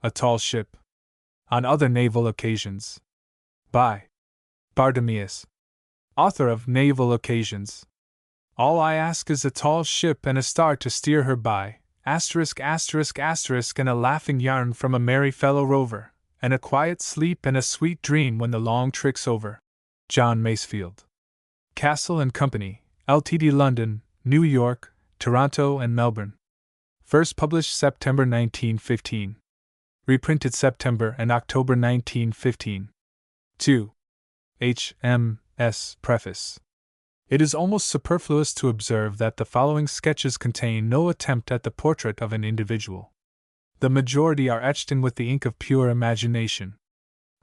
A tall ship. On other naval occasions. By Bartimeus, author of Naval Occasions. All I ask is a tall ship and a star to steer her by, asterisk asterisk asterisk, and a laughing yarn from a merry fellow rover, and a quiet sleep and a sweet dream when the long trick's over. John Masefield. Castle and Company, Ltd. London, New York, Toronto and Melbourne. First published September 1915. Reprinted September and October 1915. 2. H.M.S. Preface. It is almost superfluous to observe that the following sketches contain no attempt at the portrait of an individual. The majority are etched in with the ink of pure imagination.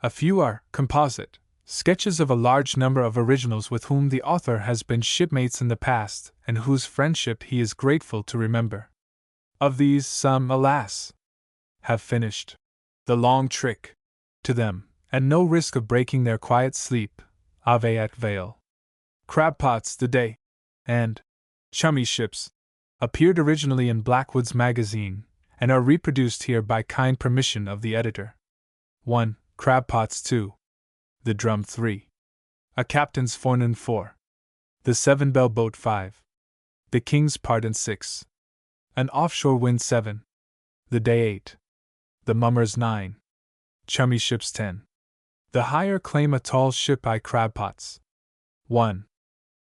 A few are composite, sketches of a large number of originals with whom the author has been shipmates in the past and whose friendship he is grateful to remember. Of these, some, alas, have finished the long trick to them, at no risk of breaking their quiet sleep. Ave at Vale. Crabpots the Day and Chummy Ships appeared originally in Blackwood's magazine and are reproduced here by kind permission of the editor. 1. Crabpots 2. The Drum 3. A Captain's Forenoon 4. The 7-Bell Boat 5. The King's Pardon 6. An Offshore Wind 7. The Day 8. The Mummers 9. Chummy Ships 10. The Higher Claim a Tall Ship by Crabpots. 1.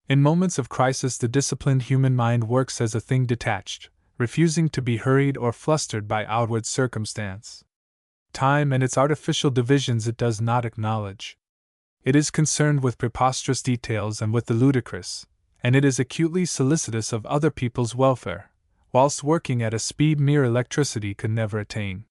In moments of crisis, the disciplined human mind works as a thing detached, refusing to be hurried or flustered by outward circumstance. Time and its artificial divisions it does not acknowledge. It is concerned with preposterous details and with the ludicrous, and it is acutely solicitous of other people's welfare, whilst working at a speed mere electricity could never attain.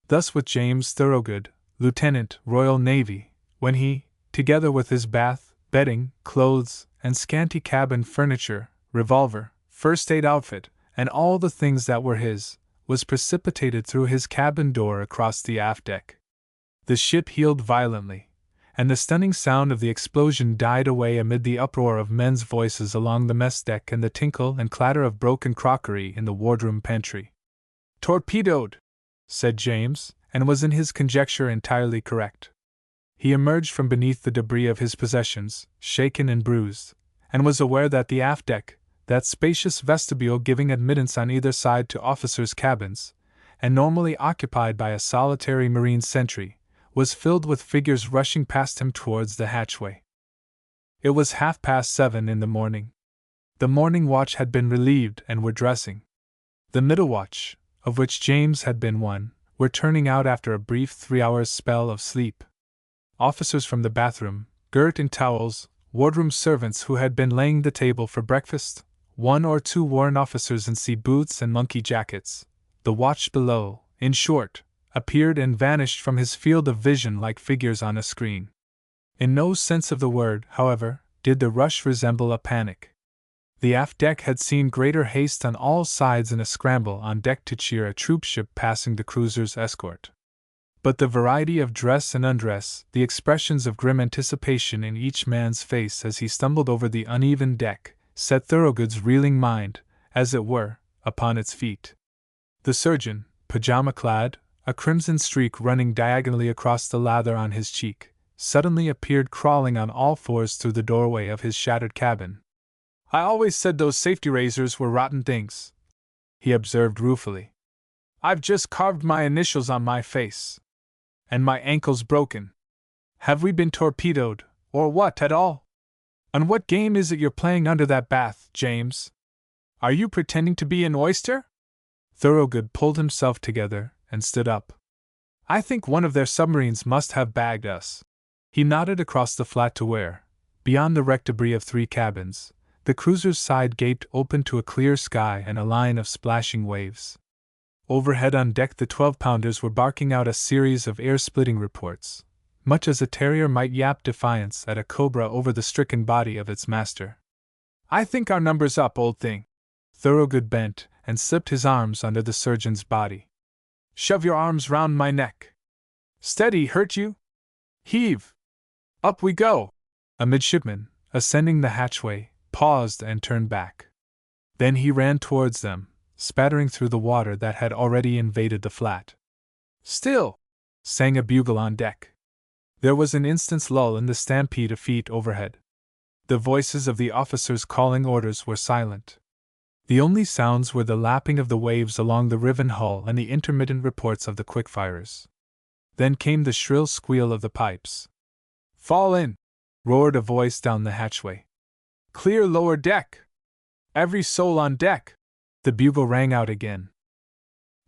Thus with James Thorogood, Lieutenant, Royal Navy, when he, together with his bath, bedding, clothes, and scanty cabin furniture, revolver, first-aid outfit, and all the things that were his, was precipitated through his cabin door across the aft deck. The ship heeled violently, and the stunning sound of the explosion died away amid the uproar of men's voices along the mess deck and the tinkle and clatter of broken crockery in the wardroom pantry. "Torpedoed!" said James, and was in his conjecture entirely correct. He emerged from beneath the debris of his possessions, shaken and bruised, and was aware that the aft deck, that spacious vestibule giving admittance on either side to officers' cabins, and normally occupied by a solitary marine sentry, was filled with figures rushing past him towards the hatchway. It was 7:30 in the morning. The morning watch had been relieved and were dressing. The middle watch, of which James had been one, were turning out after a brief 3 hours' spell of sleep. Officers from the bathroom, girt in towels, wardroom servants who had been laying the table for breakfast, 1 or 2 worn officers in sea boots and monkey jackets, the watch below, in short, appeared and vanished from his field of vision like figures on a screen. In no sense of the word, however, did the rush resemble a panic. The aft deck had seen greater haste on all sides in a scramble on deck to cheer a troopship passing the cruiser's escort. But the variety of dress and undress, the expressions of grim anticipation in each man's face as he stumbled over the uneven deck, set Thorogood's reeling mind, as it were, upon its feet. The surgeon, pajama-clad, a crimson streak running diagonally across the lather on his cheek, suddenly appeared crawling on all fours through the doorway of his shattered cabin. "I always said those safety razors were rotten things," he observed ruefully. "I've just carved my initials on my face. And my ankle's broken. Have we been torpedoed, or what at all? And what game is it you're playing under that bath, James? Are you pretending to be an oyster?" Thorogood pulled himself together and stood up. "I think one of their submarines must have bagged us." He nodded across the flat to where, beyond the wrecked debris of 3 cabins, the cruiser's side gaped open to a clear sky and a line of splashing waves. Overhead on deck the 12-pounders were barking out a series of air-splitting reports, much as a terrier might yap defiance at a cobra over the stricken body of its master. "I think our number's up, old thing." Thorogood bent and slipped his arms under the surgeon's body. "Shove your arms round my neck. Steady, hurt you? Heave! Up we go!" A midshipman, ascending the hatchway, paused and turned back. Then he ran towards them, spattering through the water that had already invaded the flat. Still! Sang a bugle on deck. There was an instant's lull in the stampede of feet overhead. The voices of the officers calling orders were silent. The only sounds were the lapping of the waves along the riven hull and the intermittent reports of the quick-firers. Then came the shrill squeal of the pipes. "Fall in!" roared a voice down the hatchway. "Clear lower deck! Every soul on deck!" The bugle rang out again.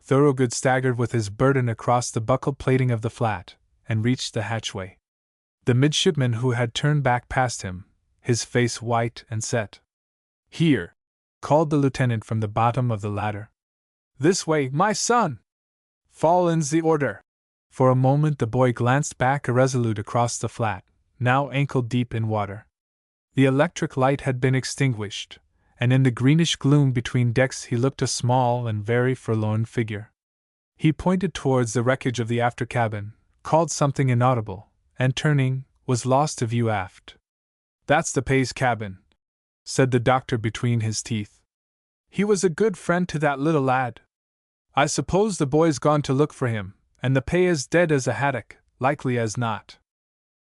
Thorogood staggered with his burden across the buckled plating of the flat, and reached the hatchway. The midshipman who had turned back passed him, his face white and set. "Here!" called the lieutenant from the bottom of the ladder. "This way, my son!" "Fall in's the order!" For a moment the boy glanced back irresolute across the flat, now ankle-deep in water. The electric light had been extinguished, and in the greenish gloom between decks he looked a small and very forlorn figure. He pointed towards the wreckage of the after cabin, called something inaudible, and turning, was lost to view aft. "That's the Pay's cabin," said the doctor between his teeth. "He was a good friend to that little lad. I suppose the boy's gone to look for him, and the Pay is dead as a haddock, likely as not."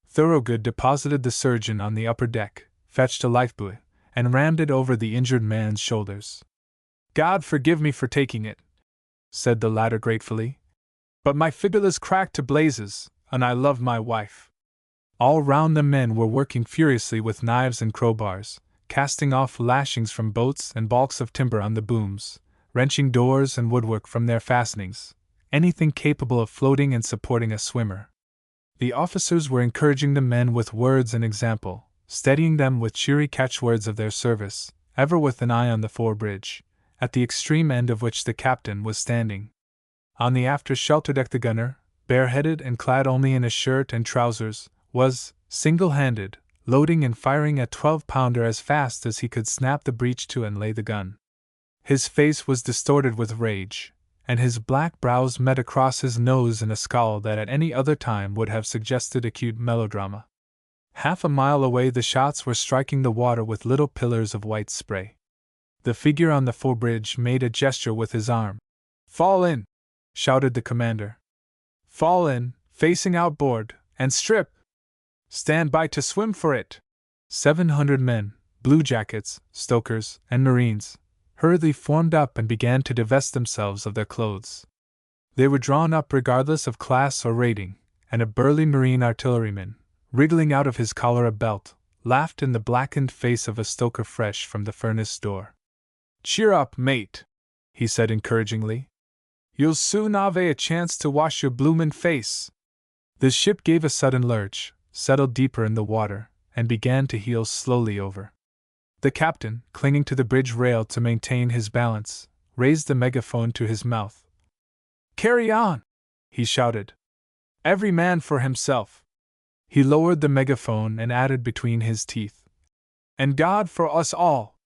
Thorogood deposited the surgeon on the upper deck, fetched a lifebuoy, and rammed it over the injured man's shoulders. "God forgive me for taking it," said the latter gratefully, "but my fibula's cracked to blazes, and I love my wife." All round the men were working furiously with knives and crowbars, casting off lashings from boats and balks of timber on the booms, wrenching doors and woodwork from their fastenings, anything capable of floating and supporting a swimmer. The officers were encouraging the men with words and example, steadying them with cheery catchwords of their service, ever with an eye on the fore bridge, at the extreme end of which the captain was standing. On the after shelter deck the gunner, bareheaded and clad only in a shirt and trousers, was, single-handed, loading and firing a 12-pounder as fast as he could snap the breech to and lay the gun. His face was distorted with rage, and his black brows met across his nose in a scowl that at any other time would have suggested acute melodrama. Half a mile away the shots were striking the water with little pillars of white spray. The figure on the forebridge made a gesture with his arm. "Fall in!" shouted the commander. "Fall in, facing outboard, and strip! Stand by to swim for it!" 700 men, bluejackets, stokers, and marines, hurriedly formed up and began to divest themselves of their clothes. They were drawn up regardless of class or rating, and a burly marine artilleryman, wriggling out of his collar a belt, laughed in the blackened face of a stoker fresh from the furnace door. "Cheer up, mate," he said encouragingly. "You'll soon have a chance to wash your bloomin' face." The ship gave a sudden lurch, settled deeper in the water, and began to heel slowly over. The captain, clinging to the bridge rail to maintain his balance, raised the megaphone to his mouth. "Carry on!" he shouted. "Every man for himself." He lowered the megaphone and added between his teeth, "And God for us all."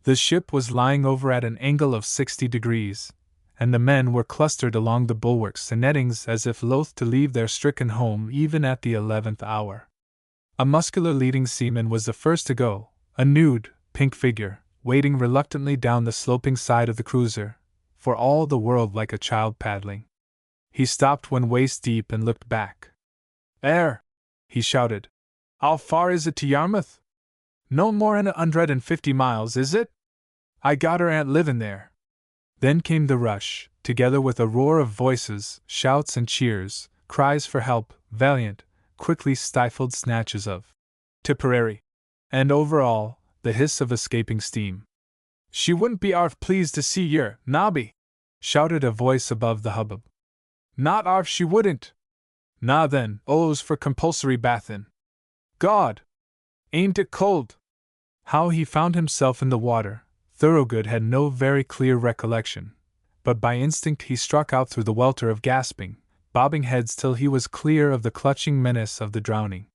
The ship was lying over at an angle of 60 degrees, and the men were clustered along the bulwarks and nettings as if loath to leave their stricken home even at the 11th hour. A muscular leading seaman was the first to go, a nude, pink figure, wading reluctantly down the sloping side of the cruiser, for all the world like a child paddling. He stopped when waist deep and looked back. He shouted. "How far is it to Yarmouth?" "No more'n 150 miles, is it? I got her aunt livin' there." Then came the rush, together with a roar of voices, shouts and cheers, cries for help, valiant, quickly stifled snatches of Tipperary, and over all, the hiss of escaping steam. "She wouldn't be arf pleased to see yer, Nobby," shouted a voice above the hubbub. "Not arf she wouldn't." "Na then, O's for compulsory bathin'." "God! Ain't it cold?" How he found himself in the water, Thorogood had no very clear recollection, but by instinct he struck out through the welter of gasping, bobbing heads till he was clear of the clutching menace of the drowning.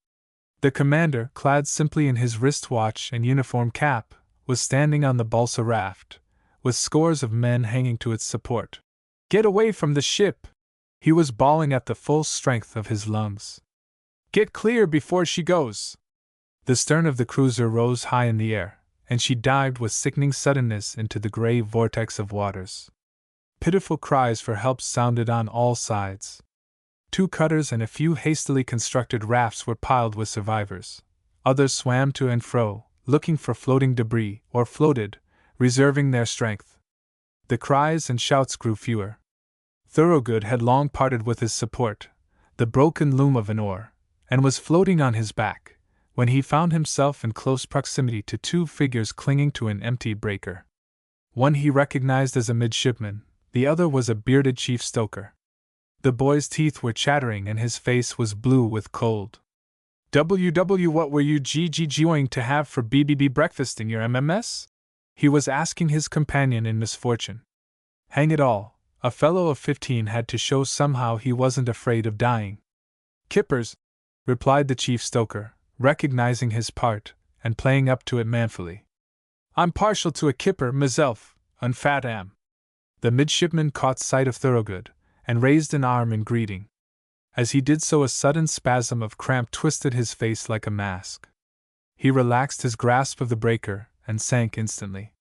The commander, clad simply in his wristwatch and uniform cap, was standing on the balsa raft, with scores of men hanging to its support. "Get away from the ship!" he was bawling at the full strength of his lungs. "Get clear before she goes!" The stern of the cruiser rose high in the air, and she dived with sickening suddenness into the gray vortex of waters. Pitiful cries for help sounded on all sides. 2 cutters and a few hastily constructed rafts were piled with survivors. Others swam to and fro, looking for floating debris, or floated, reserving their strength. The cries and shouts grew fewer. Thorogood had long parted with his support, the broken loom of an oar, and was floating on his back, when he found himself in close proximity to 2 figures clinging to an empty breaker. One he recognized as a midshipman, the other was a bearded chief stoker. The boy's teeth were chattering and his face was blue with cold. "WW, what were you going to have for BBB breakfast in your MMS?" he was asking his companion in misfortune. Hang it all, a fellow of 15 had to show somehow he wasn't afraid of dying. "Kippers," replied the chief stoker, recognizing his part, and playing up to it manfully. "I'm partial to a kipper, myself, unfat am." The midshipman caught sight of Thorogood, and raised an arm in greeting. As he did so, a sudden spasm of cramp twisted his face like a mask. He relaxed his grasp of the breaker, and sank instantly.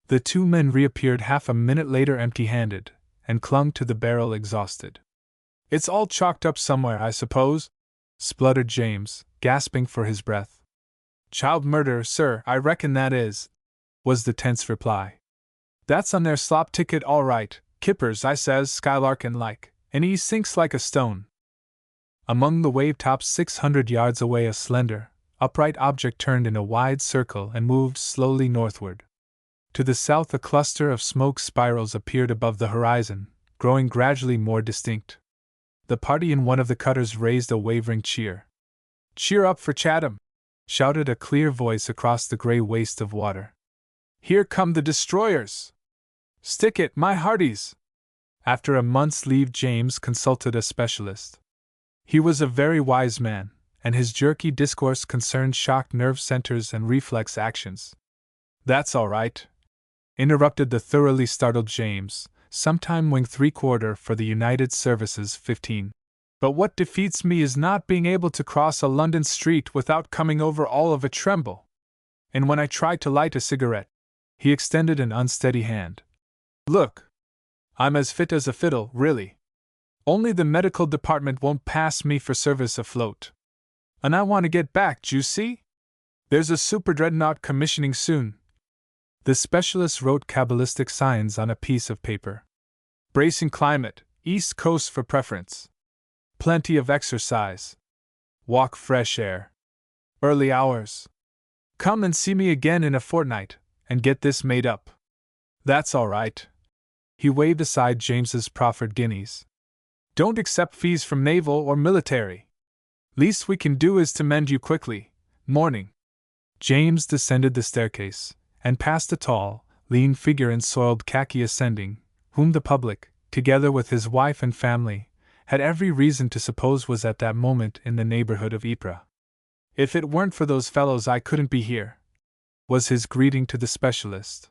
The 2 men reappeared half a minute later empty-handed, and clung to the barrel exhausted. "It's all chalked up somewhere, I suppose?" spluttered James, gasping for his breath. "Child murder, sir, I reckon that is," was the tense reply. "That's on their slop ticket all right, kippers, I says, skylarkin' like, and he sinks like a stone." Among the wave tops 600 yards away a slender, upright object turned in a wide circle and moved slowly northward. To the south a cluster of smoke spirals appeared above the horizon, growing gradually more distinct. The party in one of the cutters raised a wavering cheer. "Cheer up for Chatham!" shouted a clear voice across the grey waste of water. "Here come the destroyers! Stick it, my hearties!" After a month's leave, James consulted a specialist. He was a very wise man, and his jerky discourse concerned shocked nerve centers and reflex actions. "That's all right," interrupted the thoroughly startled James, sometime wing 3/4 for the United Services 15. "But what defeats me is not being able to cross a London street without coming over all of a tremble. And when I try to light a cigarette," he extended an unsteady hand. "Look! I'm as fit as a fiddle, really. Only the medical department won't pass me for service afloat. And I want to get back, d'you see? There's a superdreadnought commissioning soon." The specialist wrote cabalistic signs on a piece of paper. "Bracing climate, East Coast for preference. Plenty of exercise. Walk fresh air. Early hours. Come and see me again in a fortnight, and get this made up. That's all right." He waved aside James's proffered guineas. "Don't accept fees from naval or military. Least we can do is to mend you quickly. Morning." James descended the staircase, and passed a tall, lean figure in soiled khaki ascending, whom the public, together with his wife and family, had every reason to suppose was at that moment in the neighborhood of Ypres. "If it weren't for those fellows I couldn't be here," was his greeting to the specialist.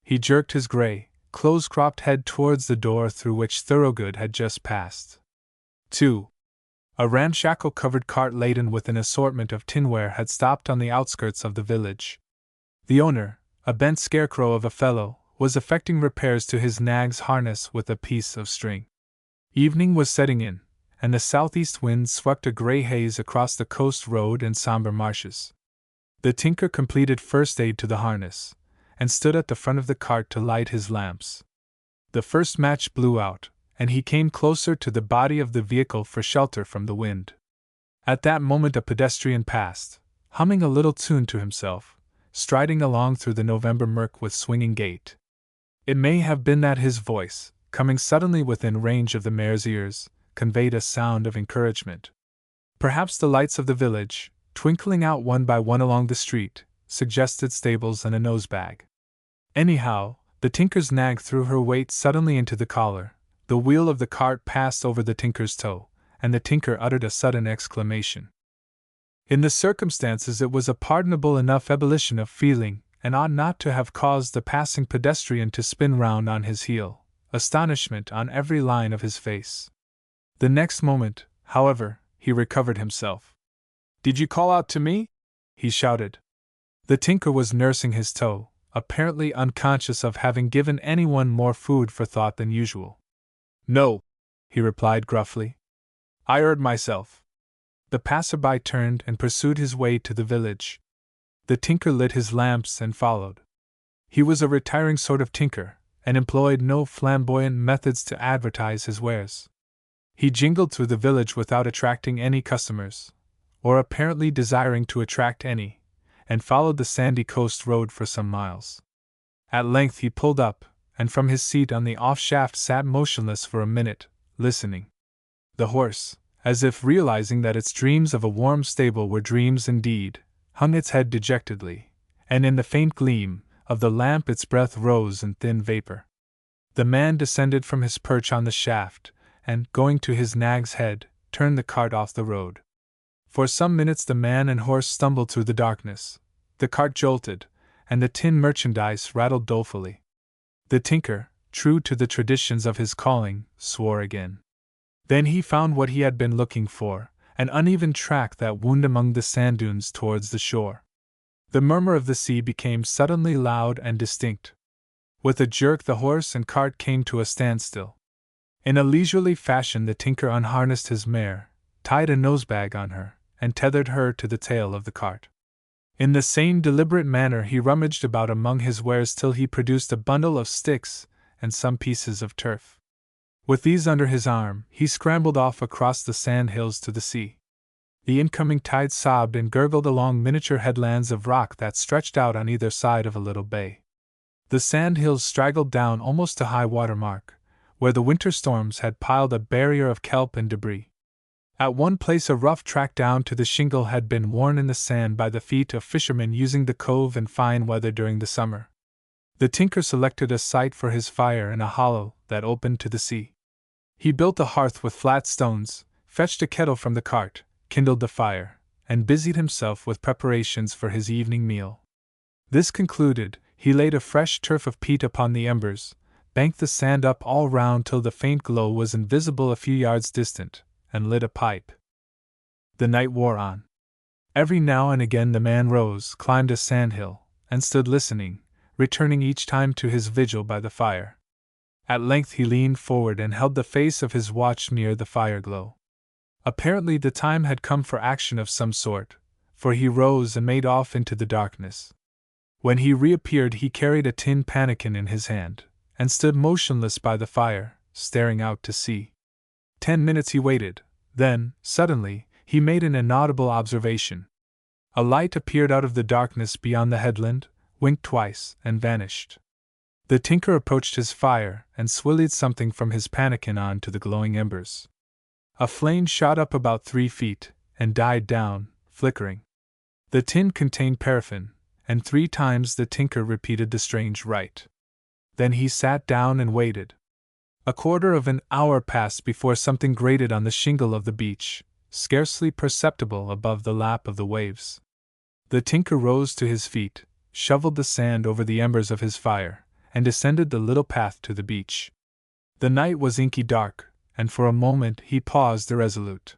He jerked his gray, close-cropped head towards the door through which Thorogood had just passed. 2. A ramshackle covered cart laden with an assortment of tinware had stopped on the outskirts of the village. The owner, a bent scarecrow of a fellow, was effecting repairs to his nag's harness with a piece of string. Evening was setting in, and the southeast wind swept a gray haze across the coast road and somber marshes. The tinker completed first aid to the harness, and stood at the front of the cart to light his lamps. The first match blew out, and he came closer to the body of the vehicle for shelter from the wind. At that moment a pedestrian passed, humming a little tune to himself, striding along through the November murk with swinging gait. It may have been that his voice, coming suddenly within range of the mare's ears, conveyed a sound of encouragement. Perhaps the lights of the village, twinkling out one by one along the street, suggested stables and a nosebag. Anyhow, the tinker's nag threw her weight suddenly into the collar, the wheel of the cart passed over the tinker's toe, and the tinker uttered a sudden exclamation. In the circumstances it was a pardonable enough ebullition of feeling, and ought not to have caused the passing pedestrian to spin round on his heel, astonishment on every line of his face. The next moment, however, he recovered himself. "Did you call out to me?" he shouted. The tinker was nursing his toe, apparently unconscious of having given anyone more food for thought than usual. "No," he replied gruffly. "I heard myself." The passerby turned and pursued his way to the village. The tinker lit his lamps and followed. He was a retiring sort of tinker, and employed no flamboyant methods to advertise his wares. He jingled through the village without attracting any customers, or apparently desiring to attract any, and followed the sandy coast road for some miles. At length he pulled up, and from his seat on the off-shaft sat motionless for a minute, listening. The horse, as if realizing that its dreams of a warm stable were dreams indeed, hung its head dejectedly, and in the faint gleam of the lamp its breath rose in thin vapor. The man descended from his perch on the shaft, and, going to his nag's head, turned the cart off the road. For some minutes the man and horse stumbled through the darkness. The cart jolted, and the tin merchandise rattled dolefully. The tinker, true to the traditions of his calling, swore again. Then he found what he had been looking for, an uneven track that wound among the sand dunes towards the shore. The murmur of the sea became suddenly loud and distinct. With a jerk the horse and cart came to a standstill. In a leisurely fashion the tinker unharnessed his mare, tied a nosebag on her, and tethered her to the tail of the cart. In the same deliberate manner he rummaged about among his wares till he produced a bundle of sticks and some pieces of turf. With these under his arm, he scrambled off across the sand hills to the sea. The incoming tide sobbed and gurgled along miniature headlands of rock that stretched out on either side of a little bay. The sand hills straggled down almost to high water mark, where the winter storms had piled a barrier of kelp and debris. At one place a rough track down to the shingle had been worn in the sand by the feet of fishermen using the cove in fine weather during the summer. The tinker selected a site for his fire in a hollow that opened to the sea. He built a hearth with flat stones, fetched a kettle from the cart, kindled the fire, and busied himself with preparations for his evening meal. This concluded, he laid a fresh turf of peat upon the embers, banked the sand up all round till the faint glow was invisible a few yards distant, and lit a pipe. The night wore on. Every now and again the man rose, climbed a sandhill, and stood listening, returning each time to his vigil by the fire. At length he leaned forward and held the face of his watch near the fire glow. Apparently the time had come for action of some sort, for he rose and made off into the darkness. When he reappeared he carried a tin pannikin in his hand, and stood motionless by the fire, staring out to sea. 10 minutes he waited, then, suddenly, he made an inaudible observation. A light appeared out of the darkness beyond the headland, winked twice, and vanished. The tinker approached his fire and swillied something from his pannikin on to the glowing embers. A flame shot up about 3 feet, and died down, flickering. The tin contained paraffin, and 3 times the tinker repeated the strange rite. Then he sat down and waited. A quarter of an hour passed before something grated on the shingle of the beach, scarcely perceptible above the lap of the waves. The tinker rose to his feet, shoveled the sand over the embers of his fire, and descended the little path to the beach. The night was inky dark, and for a moment he paused irresolute.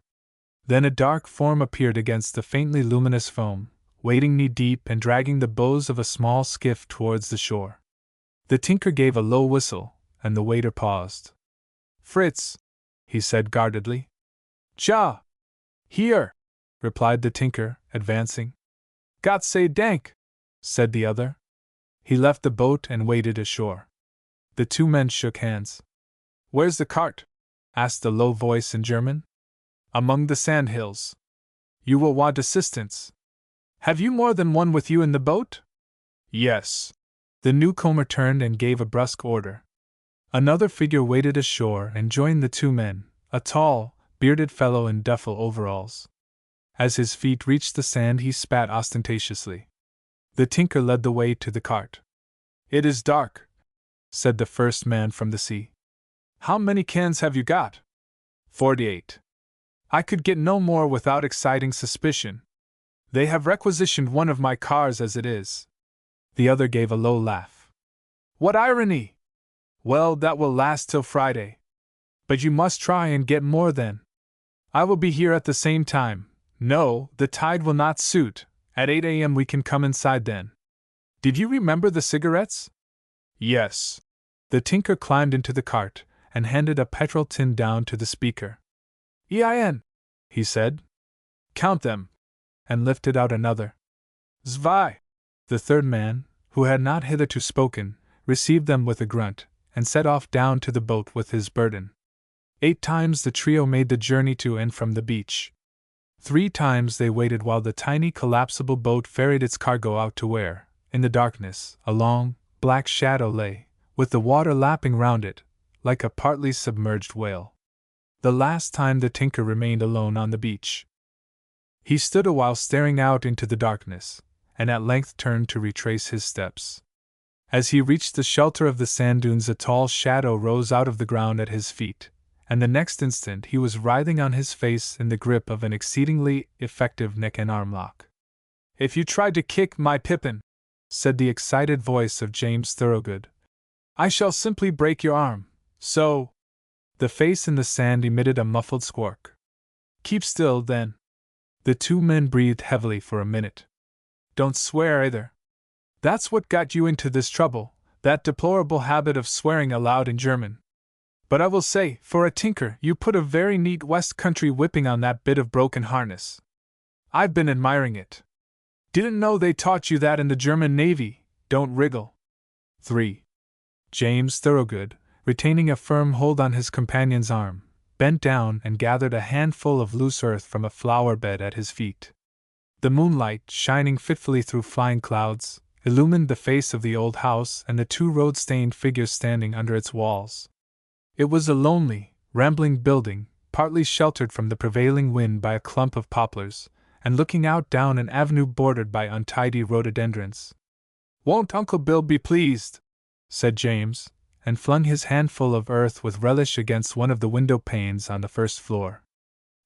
Then a dark form appeared against the faintly luminous foam, wading knee-deep and dragging the bows of a small skiff towards the shore. The tinker gave a low whistle, and the waiter paused. "Fritz," he said guardedly. "Ja! Here!" replied the tinker, advancing. "Gott sei Dank," said the other. He left the boat and waded ashore. The 2 men shook hands. "Where's the cart?" asked a low voice in German. "Among the sand hills. You will want assistance. Have you more than one with you in the boat?" "Yes." The newcomer turned and gave a brusque order. Another figure waded ashore and joined the 2 men, a tall, bearded fellow in duffel overalls. As his feet reached the sand he spat ostentatiously. The tinker led the way to the cart. "It is dark," said the first man from the sea. "How many cans have you got?" 48. "I could get no more without exciting suspicion. They have requisitioned one of my cars as it is." The other gave a low laugh. "What irony! Well, that will last till Friday. But you must try and get more then. I will be here at the same time. No, the tide will not suit. At 8 a.m. we can come inside then. Did you remember the cigarettes? Yes. The tinker climbed into the cart and handed a petrol tin down to the speaker. "EIN," he said. "Count them," and lifted out another. "Zwei." The third man, who had not hitherto spoken, received them with a grunt, and set off down to the boat with his burden. 8 times the trio made the journey to and from the beach. 3 times they waited while the tiny collapsible boat ferried its cargo out to where, in the darkness, a long, black shadow lay, with the water lapping round it, like a partly submerged whale. The last time the tinker remained alone on the beach. He stood a while staring out into the darkness, and at length turned to retrace his steps. As he reached the shelter of the sand dunes, a tall shadow rose out of the ground at his feet, and the next instant he was writhing on his face in the grip of an exceedingly effective neck and arm lock. "If you tried to kick my Pippin," said the excited voice of James Thorogood, "I shall simply break your arm, so—" The face in the sand emitted a muffled squawk. "Keep still, then." The 2 men breathed heavily for a minute. "Don't swear either. That's what got you into this trouble, that deplorable habit of swearing aloud in German. But I will say, for a tinker, you put a very neat West Country whipping on that bit of broken harness. I've been admiring it. Didn't know they taught you that in the German Navy. Don't wriggle." 3. James Thorogood, retaining a firm hold on his companion's arm, bent down and gathered a handful of loose earth from a flower bed at his feet. The moonlight, shining fitfully through flying clouds, illumined the face of the old house and the 2 road-stained figures standing under its walls. It was a lonely, rambling building, partly sheltered from the prevailing wind by a clump of poplars, and looking out down an avenue bordered by untidy rhododendrons. "Won't Uncle Bill be pleased?" said James, and flung his handful of earth with relish against one of the window panes on the first floor.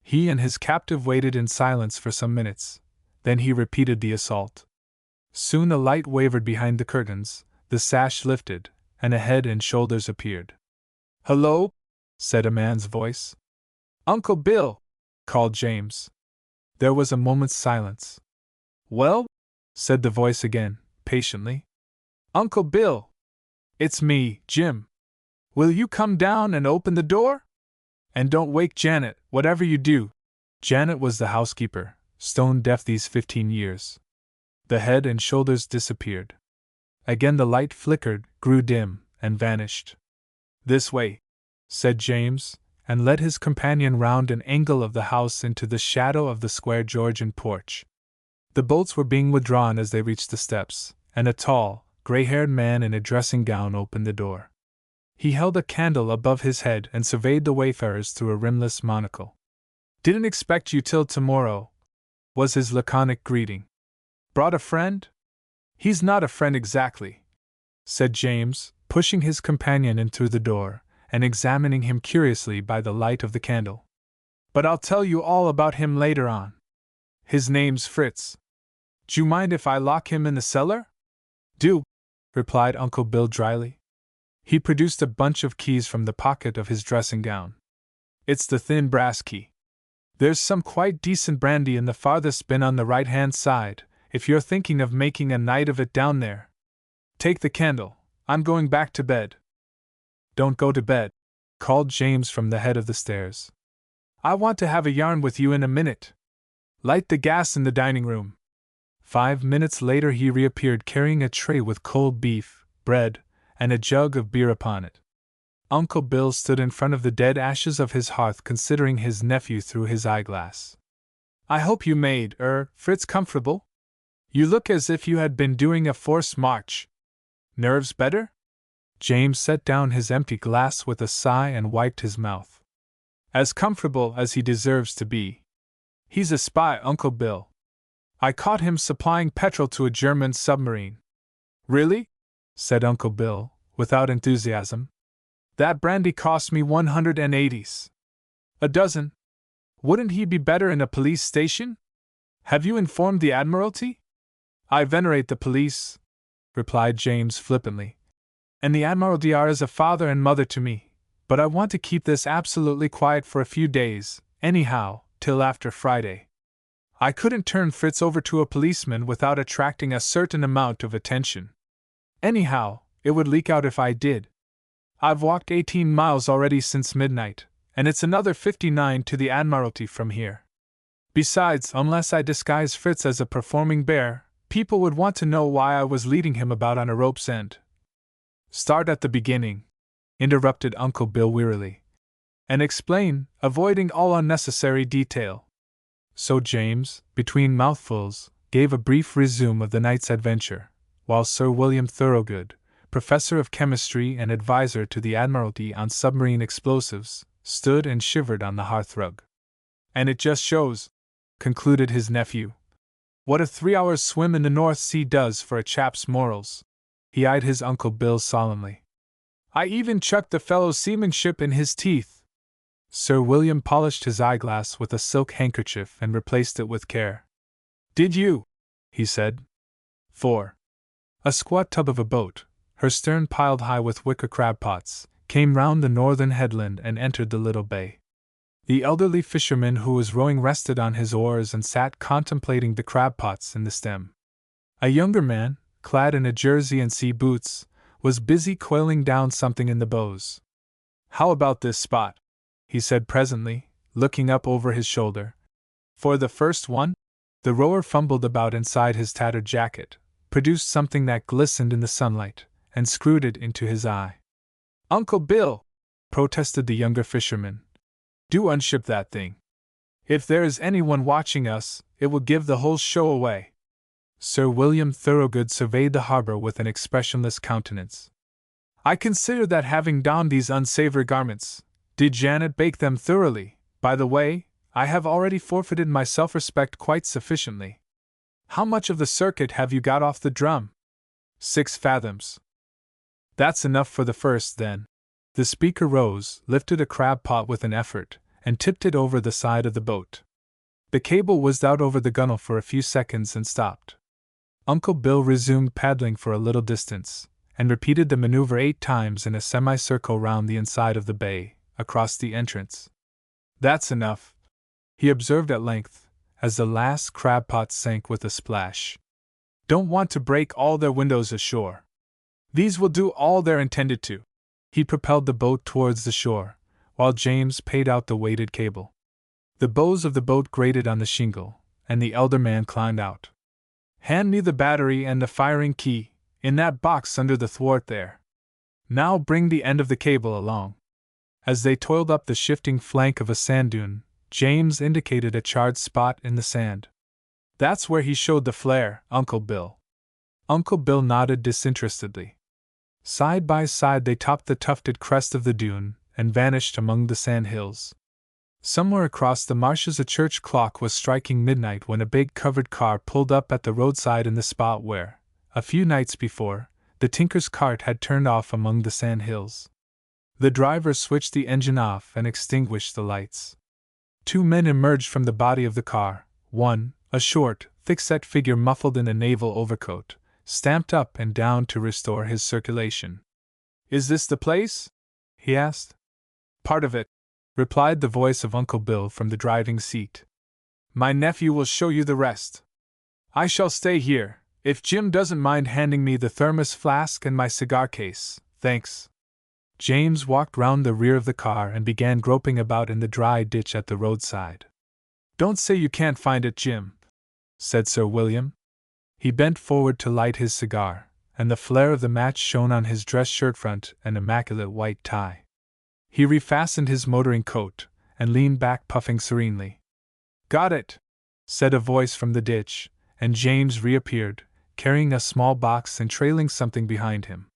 He and his captive waited in silence for some minutes, then he repeated the assault. Soon a light wavered behind the curtains, the sash lifted, and a head and shoulders appeared. "Hello," said a man's voice. "Uncle Bill," called James. There was a moment's silence. "Well?" said the voice again, patiently. "Uncle Bill. It's me, Jim. Will you come down and open the door? And don't wake Janet, whatever you do." Janet was the housekeeper, stone deaf these 15 years. The head and shoulders disappeared. Again the light flickered, grew dim, and vanished. "This way," said James, and led his companion round an angle of the house into the shadow of the square Georgian porch. The bolts were being withdrawn as they reached the steps, and a tall, gray-haired man in a dressing gown opened the door. He held a candle above his head and surveyed the wayfarers through a rimless monocle. "Didn't expect you till tomorrow," was his laconic greeting. "Brought a friend?" "He's not a friend exactly," said James, pushing his companion in through the door, and examining him curiously by the light of the candle. "But I'll tell you all about him later on. His name's Fritz. D'you mind if I lock him in the cellar?" "Do," replied Uncle Bill dryly. He produced a bunch of keys from the pocket of his dressing gown. "It's the thin brass key. There's some quite decent brandy in the farthest bin on the right-hand side, if you're thinking of making a night of it down there. Take the candle. I'm going back to bed." "Don't go to bed," called James from the head of the stairs. "I want to have a yarn with you in a minute. Light the gas in the dining room." 5 minutes later he reappeared carrying a tray with cold beef, bread, and a jug of beer upon it. Uncle Bill stood in front of the dead ashes of his hearth considering his nephew through his eyeglass. "I hope you made, Fritz comfortable? You look as if you had been doing a forced march. Nerves better?" James set down his empty glass with a sigh and wiped his mouth. "As comfortable as he deserves to be. He's a spy, Uncle Bill. I caught him supplying petrol to a German submarine." "Really?" said Uncle Bill, without enthusiasm. "That brandy cost me 180s. A dozen. Wouldn't he be better in a police station? Have you informed the Admiralty?" "I venerate the police," replied James flippantly, "and the Admiralty are as a father and mother to me, but I want to keep this absolutely quiet for a few days, anyhow, till after Friday." I couldn't turn Fritz over to a policeman without attracting a certain amount of attention. Anyhow, it would leak out if I did. I've walked 18 miles already since midnight, and it's another 59 to the Admiralty from here. Besides, unless I disguise Fritz as a performing bear, people would want to know why I was leading him about on a rope's end. Start at the beginning, interrupted Uncle Bill wearily, and explain, avoiding all unnecessary detail. So James, between mouthfuls, gave a brief resume of the night's adventure, while Sir William Thorogood, professor of chemistry and advisor to the Admiralty on submarine explosives, stood and shivered on the hearthrug. And it just shows, concluded his nephew, what a 3-hour swim in the North Sea does for a chap's morals. He eyed his Uncle Bill solemnly. I even chucked the fellow's seamanship in his teeth. Sir William polished his eyeglass with a silk handkerchief and replaced it with care. Did you? He said. 4. A squat tub of a boat, her stern piled high with wicker crab pots, came round the northern headland and entered the little bay. The elderly fisherman who was rowing rested on his oars and sat contemplating the crab pots in the stem. A younger man, clad in a jersey and sea boots, was busy coiling down something in the bows. How about this spot? He said presently, looking up over his shoulder. For the first one? The rower fumbled about inside his tattered jacket, produced something that glistened in the sunlight, and screwed it into his eye. Uncle Bill, protested the younger fisherman, do unship that thing. If there is anyone watching us, it will give the whole show away. Sir William Thorogood surveyed the harbor with an expressionless countenance. I consider that having donned these unsavory garments, did Janet bake them thoroughly? By the way, I have already forfeited my self-respect quite sufficiently. How much of the circuit have you got off the drum? 6 fathoms. That's enough for the first, then. The speaker rose, lifted a crab pot with an effort, and tipped it over the side of the boat. The cable whizzed out over the gunwale for a few seconds and stopped. Uncle Bill resumed paddling for a little distance, and repeated the maneuver 8 times in a semicircle round the inside of the bay, across the entrance. That's enough, he observed at length, as the last crab pot sank with a splash. Don't want to break all their windows ashore. These will do all they're intended to. He propelled the boat towards the shore, while James paid out the weighted cable. The bows of the boat grated on the shingle, and the elder man climbed out. Hand me the battery and the firing key, in that box under the thwart there. Now bring the end of the cable along. As they toiled up the shifting flank of a sand dune, James indicated a charred spot in the sand. That's where he showed the flare, Uncle Bill. Uncle Bill nodded disinterestedly. Side by side they topped the tufted crest of the dune, and vanished among the sand hills. Somewhere across the marshes a church clock was striking midnight when a big covered car pulled up at the roadside in the spot where, a few nights before, the tinker's cart had turned off among the sand hills. The driver switched the engine off and extinguished the lights. 2 men emerged from the body of the car, one, a short, thick-set figure muffled in a naval overcoat, stamped up and down to restore his circulation. Is this the place? He asked. Part of it, replied the voice of Uncle Bill from the driving seat. My nephew will show you the rest. I shall stay here, if Jim doesn't mind handing me the thermos flask and my cigar case, thanks. James walked round the rear of the car and began groping about in the dry ditch at the roadside. Don't say you can't find it, Jim, said Sir William. He bent forward to light his cigar, and the flare of the match shone on his dress shirt front and immaculate white tie. He refastened his motoring coat, and leaned back puffing serenely. Got it, said a voice from the ditch, and James reappeared, carrying a small box and trailing something behind him.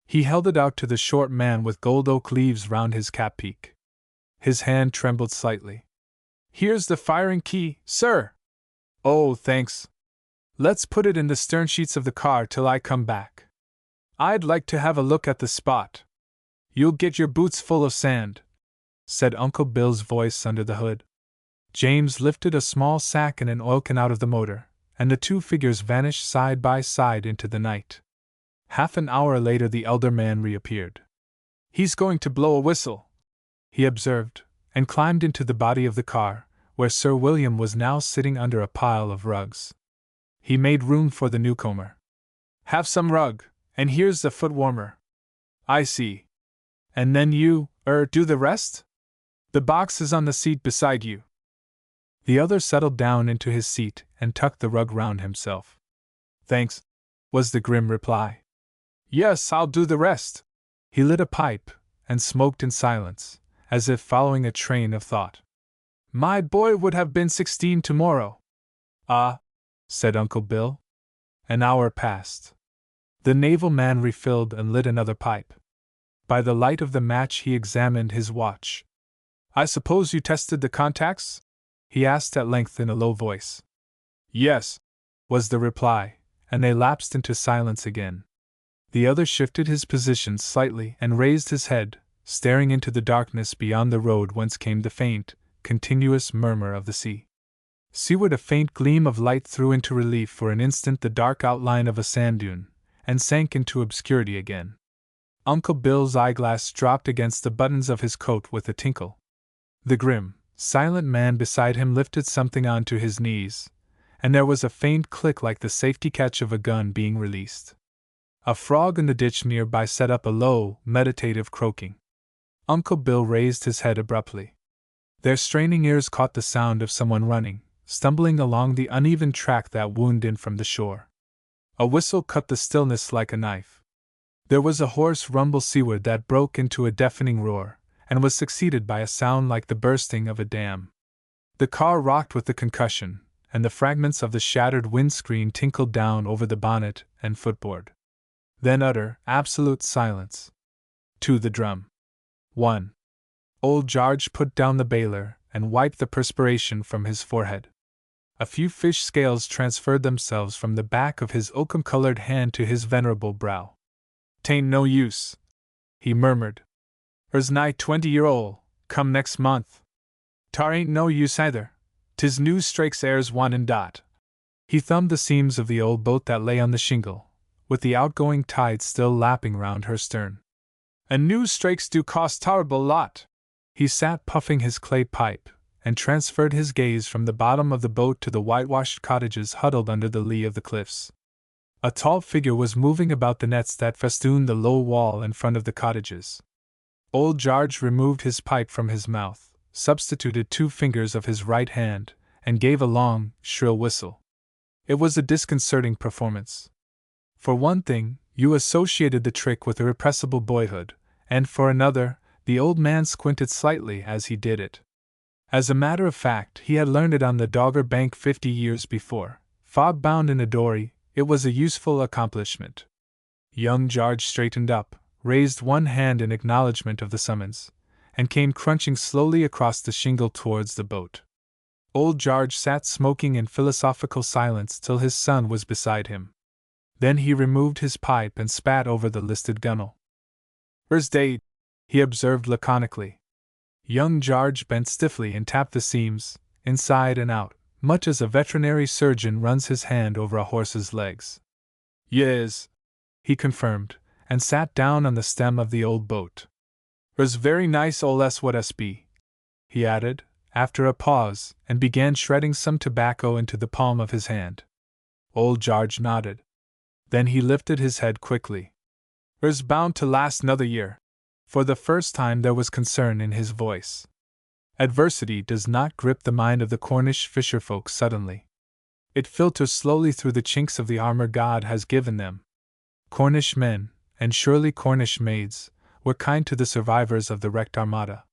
He held it out to the short man with gold oak leaves round his cap peak. His hand trembled slightly. Here's the firing key, sir. Oh, thanks. Let's put it in the stern sheets of the car till I come back. I'd like to have a look at the spot. You'll get your boots full of sand, said Uncle Bill's voice under the hood. James lifted a small sack and an oil can out of the motor, and the 2 figures vanished side by side into the night. Half an hour later the elder man reappeared. He's going to blow a whistle, he observed, and climbed into the body of the car, where Sir William was now sitting under a pile of rugs. He made room for the newcomer. "Have some rug, and here's the foot warmer." "I see. And then you, do the rest? The box is on the seat beside you." The other settled down into his seat and tucked the rug round himself. "Thanks," was the grim reply. "Yes, I'll do the rest." He lit a pipe and smoked in silence, as if following a train of thought. "My boy would have been 16 tomorrow." "Ah," said Uncle Bill. An hour passed. The naval man refilled and lit another pipe. By the light of the match he examined his watch. "I suppose you tested the contacts?" he asked at length in a low voice. "Yes," was the reply, and they lapsed into silence again. The other shifted his position slightly and raised his head, staring into the darkness beyond the road whence came the faint, continuous murmur of the sea. Seaward a faint gleam of light threw into relief for an instant the dark outline of a sand dune, and sank into obscurity again. Uncle Bill's eyeglass dropped against the buttons of his coat with a tinkle. The grim, silent man beside him lifted something onto his knees, and there was a faint click like the safety catch of a gun being released. A frog in the ditch nearby set up a low, meditative croaking. Uncle Bill raised his head abruptly. Their straining ears caught the sound of someone running, stumbling along the uneven track that wound in from the shore. A whistle cut the stillness like a knife. There was a hoarse rumble seaward that broke into a deafening roar, and was succeeded by a sound like the bursting of a dam. The car rocked with the concussion, and the fragments of the shattered windscreen tinkled down over the bonnet and footboard. Then utter, absolute silence. To the drum. 1. Old George put down the bailer and wiped the perspiration from his forehead. A few fish scales transferred themselves from the back of his oakum-colored hand to his venerable brow. "'Tain't no use," he murmured. "'Er's nigh 20-year-old, come next month. Tar ain't no use either. 'Tis new strakes 'er's wantin' dot." He thumbed the seams of the old boat that lay on the shingle, with the outgoing tide still lapping round her stern. "And new strakes do cost tar'ble lot." He sat puffing his clay pipe, and transferred his gaze from the bottom of the boat to the whitewashed cottages huddled under the lee of the cliffs. A tall figure was moving about the nets that festooned the low wall in front of the cottages. Old George removed his pipe from his mouth, substituted 2 fingers of his right hand, and gave a long, shrill whistle. It was a disconcerting performance. For one thing, you associated the trick with irrepressible boyhood, and for another, the old man squinted slightly as he did it. As a matter of fact, he had learned it on the Dogger Bank 50 years before. Fog-bound in a dory, it was a useful accomplishment. Young George straightened up, raised one hand in acknowledgement of the summons, and came crunching slowly across the shingle towards the boat. Old George sat smoking in philosophical silence till his son was beside him. Then he removed his pipe and spat over the listed gunwale. "'Er's dead," he observed laconically. Young George bent stiffly and tapped the seams, inside and out, much as a veterinary surgeon runs his hand over a horse's legs. "Yes," he confirmed, and sat down on the stem of the old boat. "'Er's very nice ol' S what S be," he added, after a pause, and began shredding some tobacco into the palm of his hand. Old George nodded. Then he lifted his head quickly. "'Er's bound to last 'nother year." For the first time there was concern in his voice. Adversity does not grip the mind of the Cornish fisherfolk suddenly. It filters slowly through the chinks of the armor God has given them. Cornish men, and surely Cornish maids, were kind to the survivors of the wrecked armada.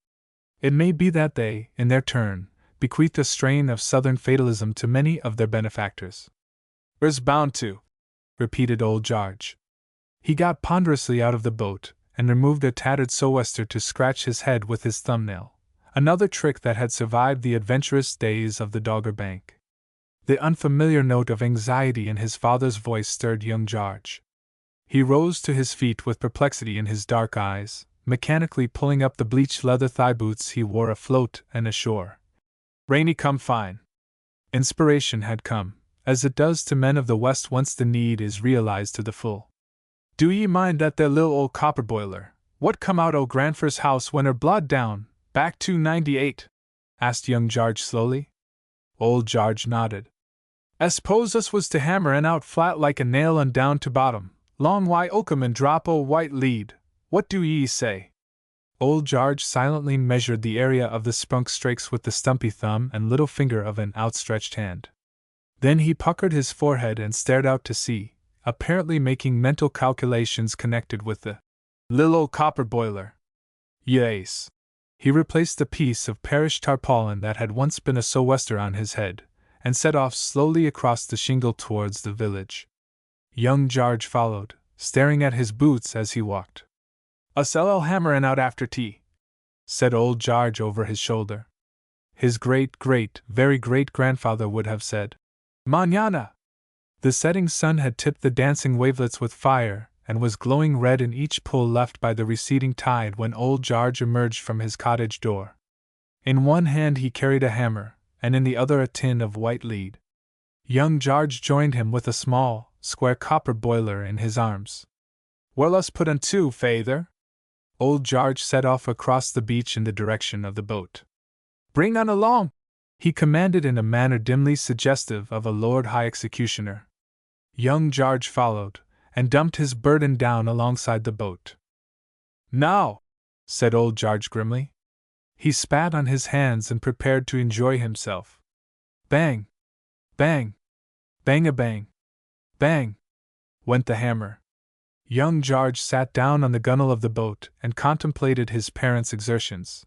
It may be that they, in their turn, bequeathed a strain of southern fatalism to many of their benefactors. "'Er's bound to," repeated old George. He got ponderously out of the boat, and removed a tattered sou'wester to scratch his head with his thumbnail, another trick that had survived the adventurous days of the Dogger Bank. The unfamiliar note of anxiety in his father's voice stirred young George. He rose to his feet with perplexity in his dark eyes, mechanically pulling up the bleached leather thigh boots he wore afloat and ashore. "Rainy come fine." Inspiration had come, as it does to men of the West once the need is realized to the full. "Do ye mind that there lil' old copper boiler, what come out o' Granfer's house when her blawed down, back to '98?" asked young George slowly. Old Jarge nodded. "I suppose us was to hammer en out flat like a nail and down to bottom, long why oakum and drop o' white lead. What do ye say?" Old Jarge silently measured the area of the spunk strakes with the stumpy thumb and little finger of an outstretched hand. Then he puckered his forehead and stared out to sea, apparently making mental calculations connected with the lil' old copper boiler. Yes. He replaced the piece of perished tarpaulin that had once been a sou'wester on his head, and set off slowly across the shingle towards the village. Young Jarge followed, staring at his boots as he walked. "Us LL hammerin' out after tea," said old Jarge over his shoulder. His very great-grandfather would have said, "Mañana." The setting sun had tipped the dancing wavelets with fire, and was glowing red in each pool left by the receding tide when old Jarge emerged from his cottage door. In one hand he carried a hammer, and in the other a tin of white lead. Young Jarge joined him with a small, square copper boiler in his arms. "Well, us put on two, feyther." Old Jarge set off across the beach in the direction of the boat. "Bring on along," he commanded in a manner dimly suggestive of a Lord High Executioner. Young Jarge followed, and dumped his burden down alongside the boat. "Now," said old Jarge grimly. He spat on his hands and prepared to enjoy himself. Bang! Bang! Bang-a-bang! Bang! Went the hammer. Young Jarge sat down on the gunwale of the boat and contemplated his parents' exertions.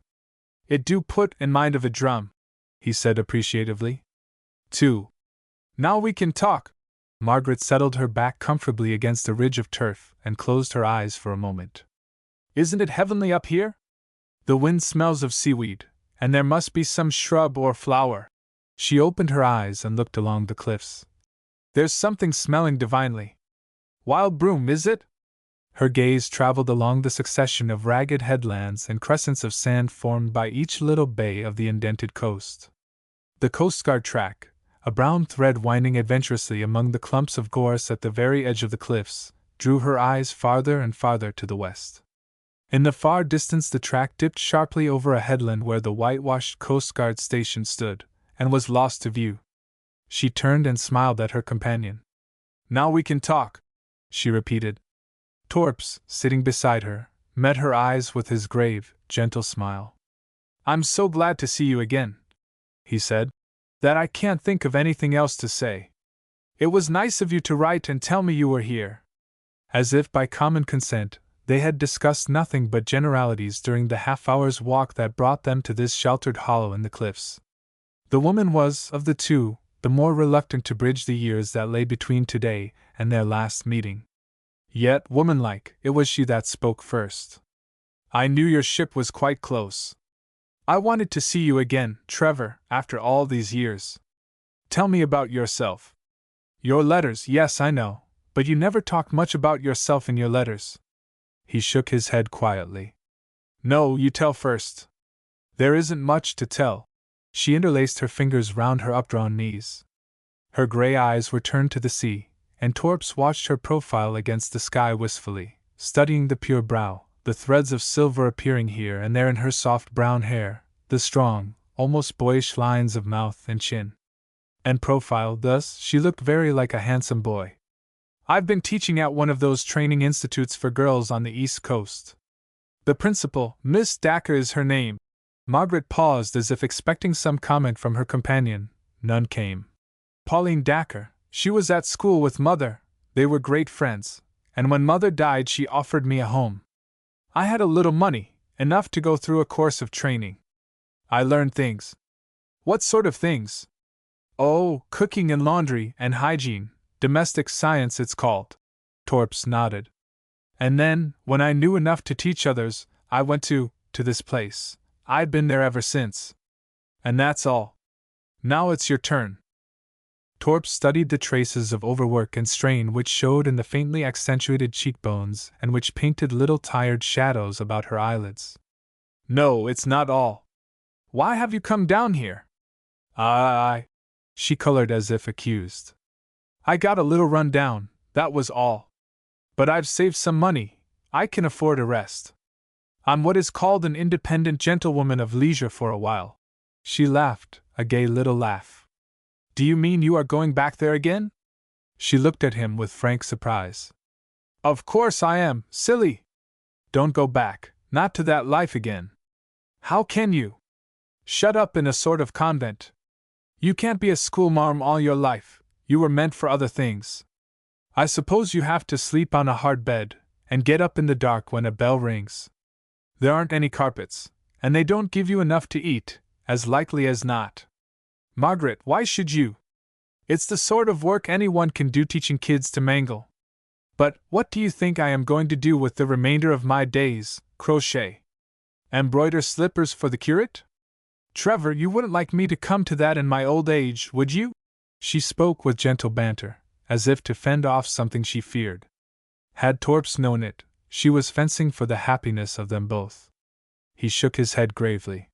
"It do put in mind of a drum," he said appreciatively. 2. "Now we can talk." Margaret settled her back comfortably against a ridge of turf and closed her eyes for a moment. "Isn't it heavenly up here? The wind smells of seaweed, and there must be some shrub or flower." She opened her eyes and looked along the cliffs. "There's something smelling divinely. Wild broom, is it?" Her gaze traveled along the succession of ragged headlands and crescents of sand formed by each little bay of the indented coast. The coastguard track, a brown thread winding adventurously among the clumps of gorse at the very edge of the cliffs, drew her eyes farther and farther to the west. In the far distance the track dipped sharply over a headland where the whitewashed coastguard station stood, and was lost to view. She turned and smiled at her companion. "Now we can talk," she repeated. Torps, sitting beside her, met her eyes with his grave, gentle smile. "I'm so glad to see you again," he said, "that I can't think of anything else to say. It was nice of you to write and tell me you were here." As if by common consent, they had discussed nothing but generalities during the half-hour's walk that brought them to this sheltered hollow in the cliffs. The woman was, of the two, the more reluctant to bridge the years that lay between today and their last meeting. Yet, womanlike, it was she that spoke first. "I knew your ship was quite close. I wanted to see you again, Trevor, after all these years. Tell me about yourself. Your letters, yes, I know, but you never talk much about yourself in your letters." He shook his head quietly. "No, you tell first." "There isn't much to tell." She interlaced her fingers round her updrawn knees. Her gray eyes were turned to the sea, and Torps watched her profile against the sky wistfully, studying the pure brow, the threads of silver appearing here and there in her soft brown hair, the strong, almost boyish lines of mouth and chin. And profiled thus, she looked very like a handsome boy. "I've been teaching at one of those training institutes for girls on the East Coast. The principal, Miss Dacre is her name." Margaret paused as if expecting some comment from her companion. None came. "Pauline Dacre. She was at school with Mother, they were great friends, and when Mother died she offered me a home. I had a little money, enough to go through a course of training. I learned things." "What sort of things?" "Oh, cooking and laundry and hygiene, domestic science it's called." Torps nodded. "And then, when I knew enough to teach others, I went to this place. I'd been there ever since. And that's all. Now it's your turn." Torps studied the traces of overwork and strain which showed in the faintly accentuated cheekbones and which painted little tired shadows about her eyelids. "No, it's not all. Why have you come down here?" I. She colored as if accused. "I got a little run down, that was all. But I've saved some money, I can afford a rest. I'm what is called an independent gentlewoman of leisure for a while." She laughed, a gay little laugh. Do you mean you are going back there again? She looked at him with frank surprise. Of course I am, silly! Don't go back, not to that life again. How can you? Shut up in a sort of convent. You can't be a schoolmarm all your life, you were meant for other things. I suppose you have to sleep on a hard bed, and get up in the dark when a bell rings. There aren't any carpets, and they don't give you enough to eat, as likely as not. Margaret, why should you? It's the sort of work anyone can do teaching kids to mangle. But what do you think I am going to do with the remainder of my days? Crochet? Embroider slippers for the curate? Trevor, you wouldn't like me to come to that in my old age, would you? She spoke with gentle banter, as if to fend off something she feared. Had Torps known it, she was fencing for the happiness of them both. He shook his head gravely.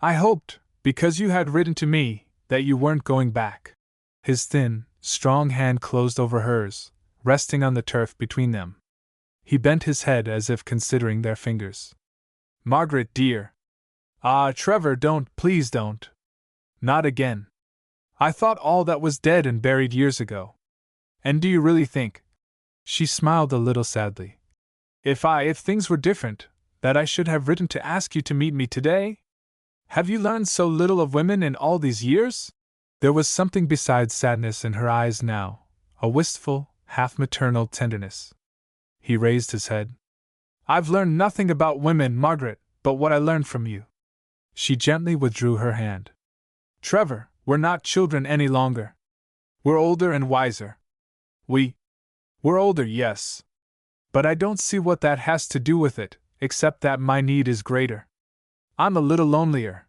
I hoped, because you had written to me, that you weren't going back. His thin, strong hand closed over hers, resting on the turf between them. He bent his head as if considering their fingers. Margaret, dear. Ah, Trevor, please don't. Not again. I thought all that was dead and buried years ago. And do you really think? She smiled a little sadly. If things were different, that I should have written to ask you to meet me today? Have you learned so little of women in all these years? There was something besides sadness in her eyes now, a wistful, half-maternal tenderness. He raised his head. I've learned nothing about women, Margaret, but what I learned from you. She gently withdrew her hand. Trevor, we're not children any longer. We're older and wiser. We're older, yes. But I don't see what that has to do with it, except that my need is greater. I'm a little lonelier.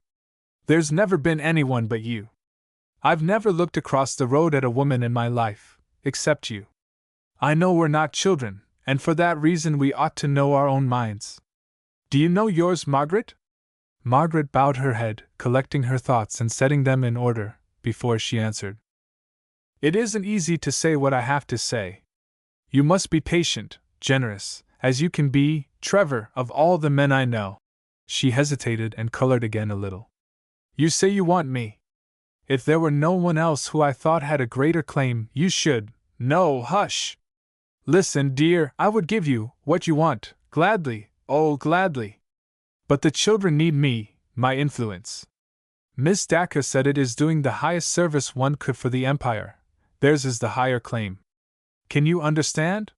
There's never been anyone but you. I've never looked across the road at a woman in my life, except you. I know we're not children, and for that reason we ought to know our own minds. Do you know yours, Margaret? Margaret bowed her head, collecting her thoughts and setting them in order, before she answered. It isn't easy to say what I have to say. You must be patient, generous, as you can be, Trevor, of all the men I know. She hesitated and colored again a little. You say you want me. If there were no one else who I thought had a greater claim, you should. No, hush! Listen, dear, I would give you what you want, gladly, oh, gladly. But the children need me, my influence. Miss Dacre said it is doing the highest service one could for the Empire. Theirs is the higher claim. Can you understand?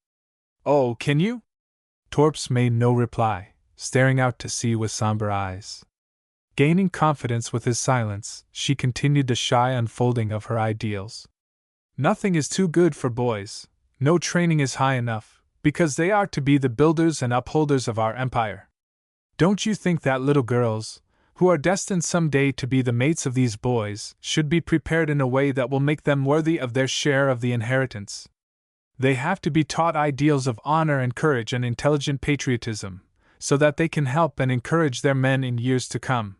Oh, can you? Torps made no reply, staring out to sea with somber eyes. Gaining confidence with his silence, she continued the shy unfolding of her ideals. Nothing is too good for boys, no training is high enough, because they are to be the builders and upholders of our empire. Don't you think that little girls, who are destined some day to be the mates of these boys, should be prepared in a way that will make them worthy of their share of the inheritance? They have to be taught ideals of honor and courage and intelligent patriotism, so that they can help and encourage their men in years to come.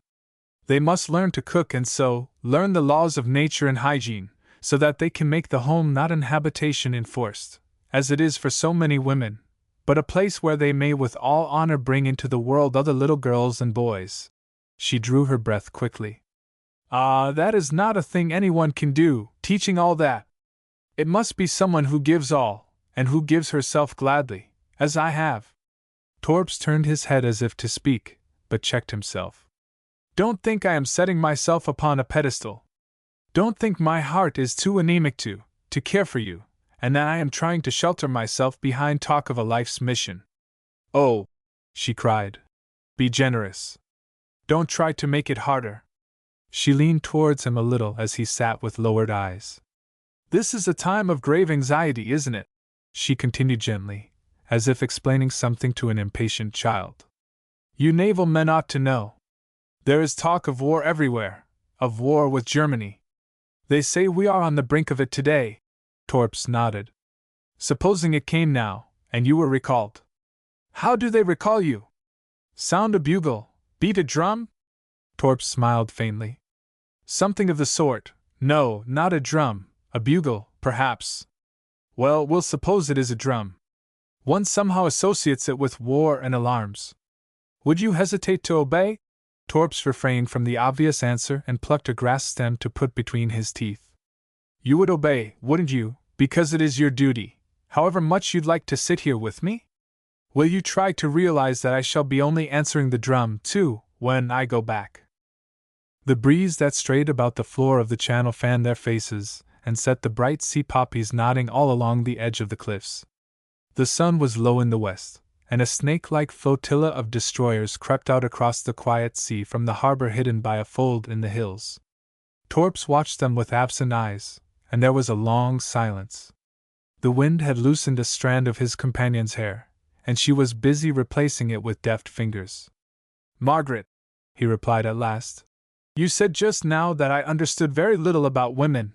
They must learn to cook and sew, learn the laws of nature and hygiene, so that they can make the home not an habitation enforced, as it is for so many women, but a place where they may with all honor bring into the world other little girls and boys. She drew her breath quickly. Ah, that is not a thing anyone can do, teaching all that. It must be someone who gives all, and who gives herself gladly, as I have. Torps turned his head as if to speak, but checked himself. Don't think I am setting myself upon a pedestal. Don't think my heart is too anemic to care for you, and that I am trying to shelter myself behind talk of a life's mission. Oh, she cried. Be generous. Don't try to make it harder. She leaned towards him a little as he sat with lowered eyes. This is a time of grave anxiety, isn't it? She continued gently, as if explaining something to an impatient child. You naval men ought to know. There is talk of war everywhere, of war with Germany. They say we are on the brink of it today. Torps nodded. Supposing it came now, and you were recalled. How do they recall you? Sound a bugle, beat a drum? Torps smiled faintly. Something of the sort. No, not a drum, a bugle, perhaps. Well, we'll suppose it is a drum. One somehow associates it with war and alarms. Would you hesitate to obey? Torps refrained from the obvious answer and plucked a grass stem to put between his teeth. You would obey, wouldn't you, because it is your duty, however much you'd like to sit here with me? Will you try to realize that I shall be only answering the drum, too, when I go back? The breeze that strayed about the floor of the channel fanned their faces, and set the bright sea poppies nodding all along the edge of the cliffs. The sun was low in the west, and a snake-like flotilla of destroyers crept out across the quiet sea from the harbor hidden by a fold in the hills. Torps watched them with absent eyes, and there was a long silence. The wind had loosened a strand of his companion's hair, and she was busy replacing it with deft fingers. "Margaret," he replied at last, "you said just now that I understood very little about women.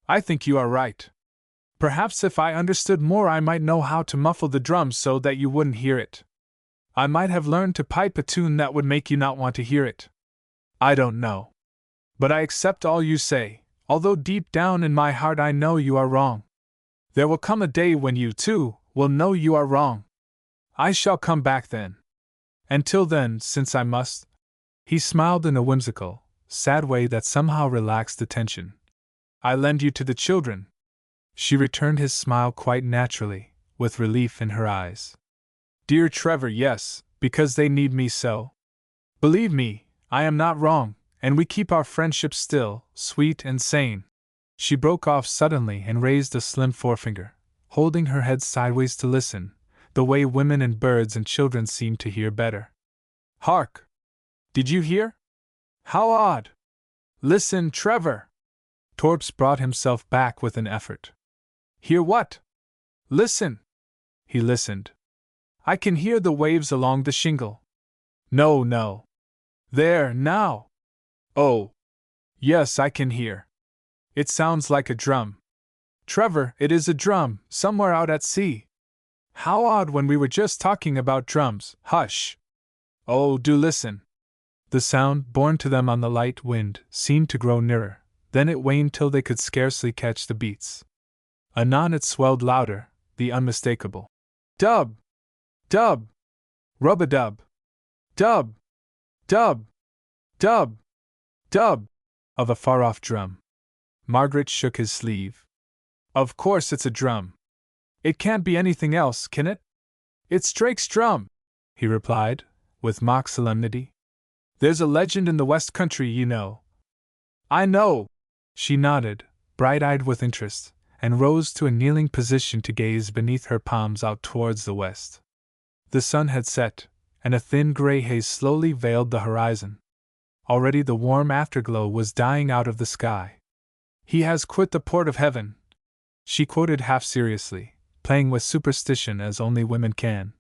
I think you are right. Perhaps if I understood more I might know how to muffle the drum so that you wouldn't hear it. I might have learned to pipe a tune that would make you not want to hear it. I don't know. But I accept all you say, although deep down in my heart I know you are wrong. There will come a day when you, too, will know you are wrong. I shall come back then. Until then, since I must..." He smiled in a whimsical, sad way that somehow relaxed the tension. "I lend you to the children." She returned his smile quite naturally, with relief in her eyes. "Dear Trevor, yes, because they need me so. Believe me, I am not wrong, and we keep our friendship still, sweet and sane." She broke off suddenly and raised a slim forefinger, holding her head sideways to listen, the way women and birds and children seem to hear better. "Hark! Did you hear? How odd! Listen, Trevor!" Torps brought himself back with an effort. "Hear what?" "Listen." He listened. "I can hear the waves along the shingle." "No, no. There, now." "Oh. Yes, I can hear. It sounds like a drum. Trevor, it is a drum, somewhere out at sea. How odd when we were just talking about drums. Hush! Oh, do listen." The sound, borne to them on the light wind, seemed to grow nearer, then it waned till they could scarcely catch the beats. Anon it swelled louder, the unmistakable dub, dub, rub-a-dub, dub, dub, dub, dub, of a far-off drum. Margaret shook his sleeve. "Of course it's a drum. It can't be anything else, can it?" "It's Drake's drum," he replied, with mock solemnity. "There's a legend in the West Country, you know." "I know." She nodded, bright-eyed with interest, and rose to a kneeling position to gaze beneath her palms out towards the west. The sun had set, and a thin gray haze slowly veiled the horizon. Already the warm afterglow was dying out of the sky. "He has quit the port of heaven," she quoted half seriously, playing with superstition as only women can.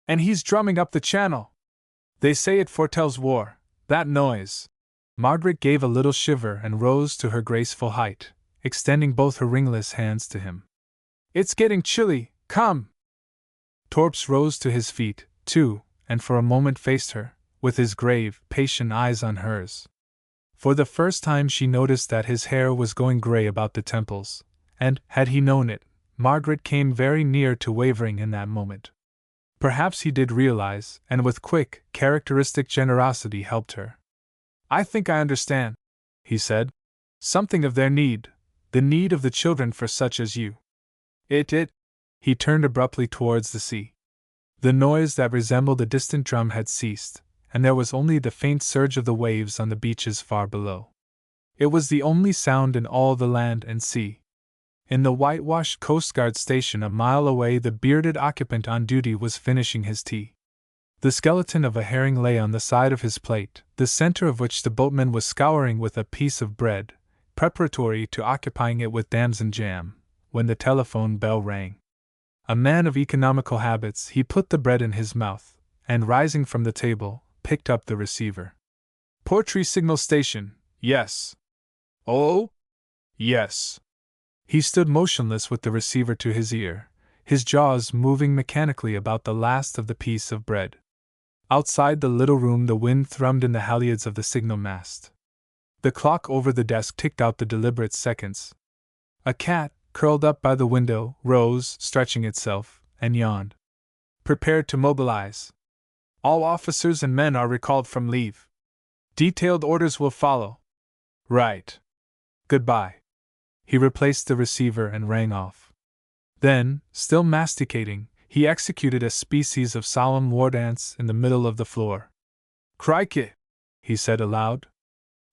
"And he's drumming up the channel. They say it foretells war, that noise." Margaret gave a little shiver and rose to her graceful height, extending both her ringless hands to him. "It's getting chilly, come!" Torps rose to his feet, too, and for a moment faced her, with his grave, patient eyes on hers. For the first time she noticed that his hair was going gray about the temples, and, had he known it, Margaret came very near to wavering in that moment. Perhaps he did realize, and with quick, characteristic generosity helped her. "I think I understand," he said. "Something of their need, the need of the children for such as you." It. He turned abruptly towards the sea. The noise that resembled a distant drum had ceased, and there was only the faint surge of the waves on the beaches far below. It was the only sound in all the land and sea. In the whitewashed Coast Guard station a mile away the bearded occupant on duty was finishing his tea. The skeleton of a herring lay on the side of his plate, the center of which the boatman was scouring with a piece of bread, preparatory to occupying it with damson jam, when the telephone bell rang. A man of economical habits, he put the bread in his mouth, and rising from the table, picked up the receiver. "Portree Signal Station, yes." "Oh? Yes." He stood motionless with the receiver to his ear, his jaws moving mechanically about the last of the piece of bread. Outside the little room the wind thrummed in the halyards of the signal mast. The clock over the desk ticked out the deliberate seconds. A cat, curled up by the window, rose, stretching itself, and yawned. "Prepared to mobilize. All officers and men are recalled from leave. Detailed orders will follow." "Right. Goodbye." He replaced the receiver and rang off. Then, still masticating, he executed a species of solemn war dance in the middle of the floor. "Crikey!" he said aloud.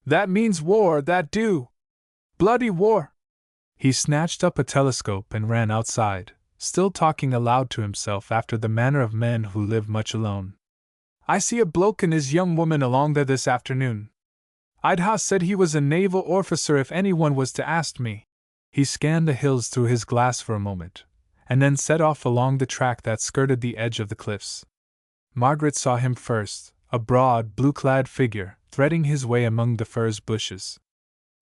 "That means war, that do! Bloody war!" He snatched up a telescope and ran outside, still talking aloud to himself after the manner of men who live much alone. "I see a bloke and his young woman along there this afternoon. I'd ha' said he was a naval orficer if anyone was to ask me." He scanned the hills through his glass for a moment, and then set off along the track that skirted the edge of the cliffs. Margaret saw him first, a broad, blue-clad figure, threading his way among the furze bushes.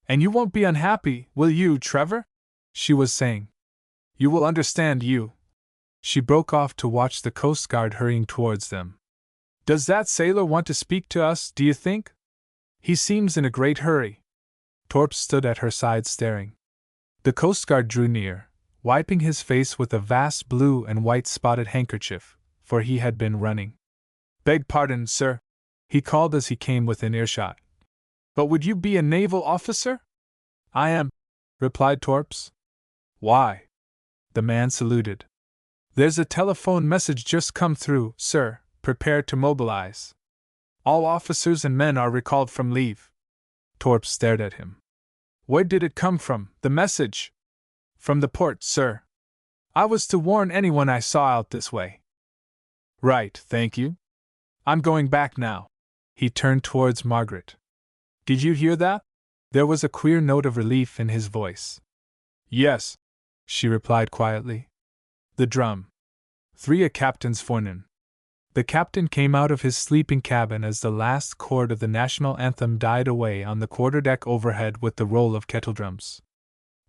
"And you won't be unhappy, will you, Trevor?" she was saying. "You will understand, you." She broke off to watch the Coast Guard hurrying towards them. "Does that sailor want to speak to us, do you think? He seems in a great hurry." Torp stood at her side staring. The Coast Guard drew near, wiping his face with a vast blue and white spotted handkerchief, for he had been running. "Beg pardon, sir," he called as he came within earshot. "But would you be a naval officer?" "I am," replied Torps. "Why?" The man saluted. "There's a telephone message just come through, sir. Prepare to mobilize. All officers and men are recalled from leave." Torp stared at him. "Where did it come from, the message?" "From the port, sir. I was to warn anyone I saw out this way." "Right, thank you. I'm going back now." He turned towards Margaret. "Did you hear that?" There was a queer note of relief in his voice. "Yes," she replied quietly. "The drum. 3 a captain's forenoon." The captain came out of his sleeping cabin as the last chord of the national anthem died away on the quarterdeck overhead with the roll of kettledrums.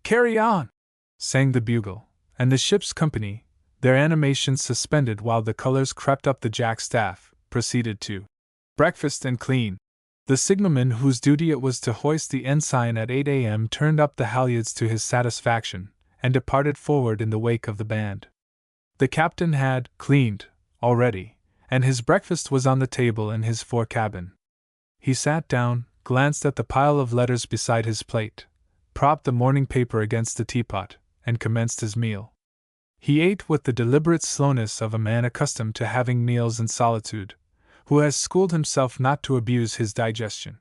"Carry on!" sang the bugle, and the ship's company, their animations suspended while the colors crept up the jackstaff, proceeded to breakfast and clean. The signalman whose duty it was to hoist the ensign at 8 a.m. turned up the halyards to his satisfaction, and departed forward in the wake of the band. The captain had cleaned already, and his breakfast was on the table in his fore cabin. He sat down, glanced at the pile of letters beside his plate, propped the morning paper against the teapot, and commenced his meal. He ate with the deliberate slowness of a man accustomed to having meals in solitude, who has schooled himself not to abuse his digestion.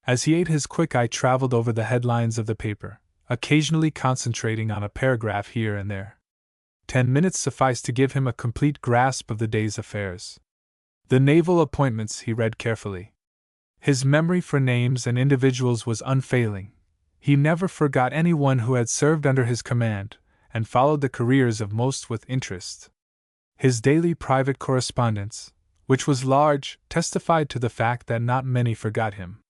As he ate, his quick eye traveled over the headlines of the paper, occasionally concentrating on a paragraph here and there. 10 minutes sufficed to give him a complete grasp of the day's affairs. The naval appointments he read carefully. His memory for names and individuals was unfailing. He never forgot anyone who had served under his command, and followed the careers of most with interest. His daily private correspondence, which was large, testified to the fact that not many forgot him.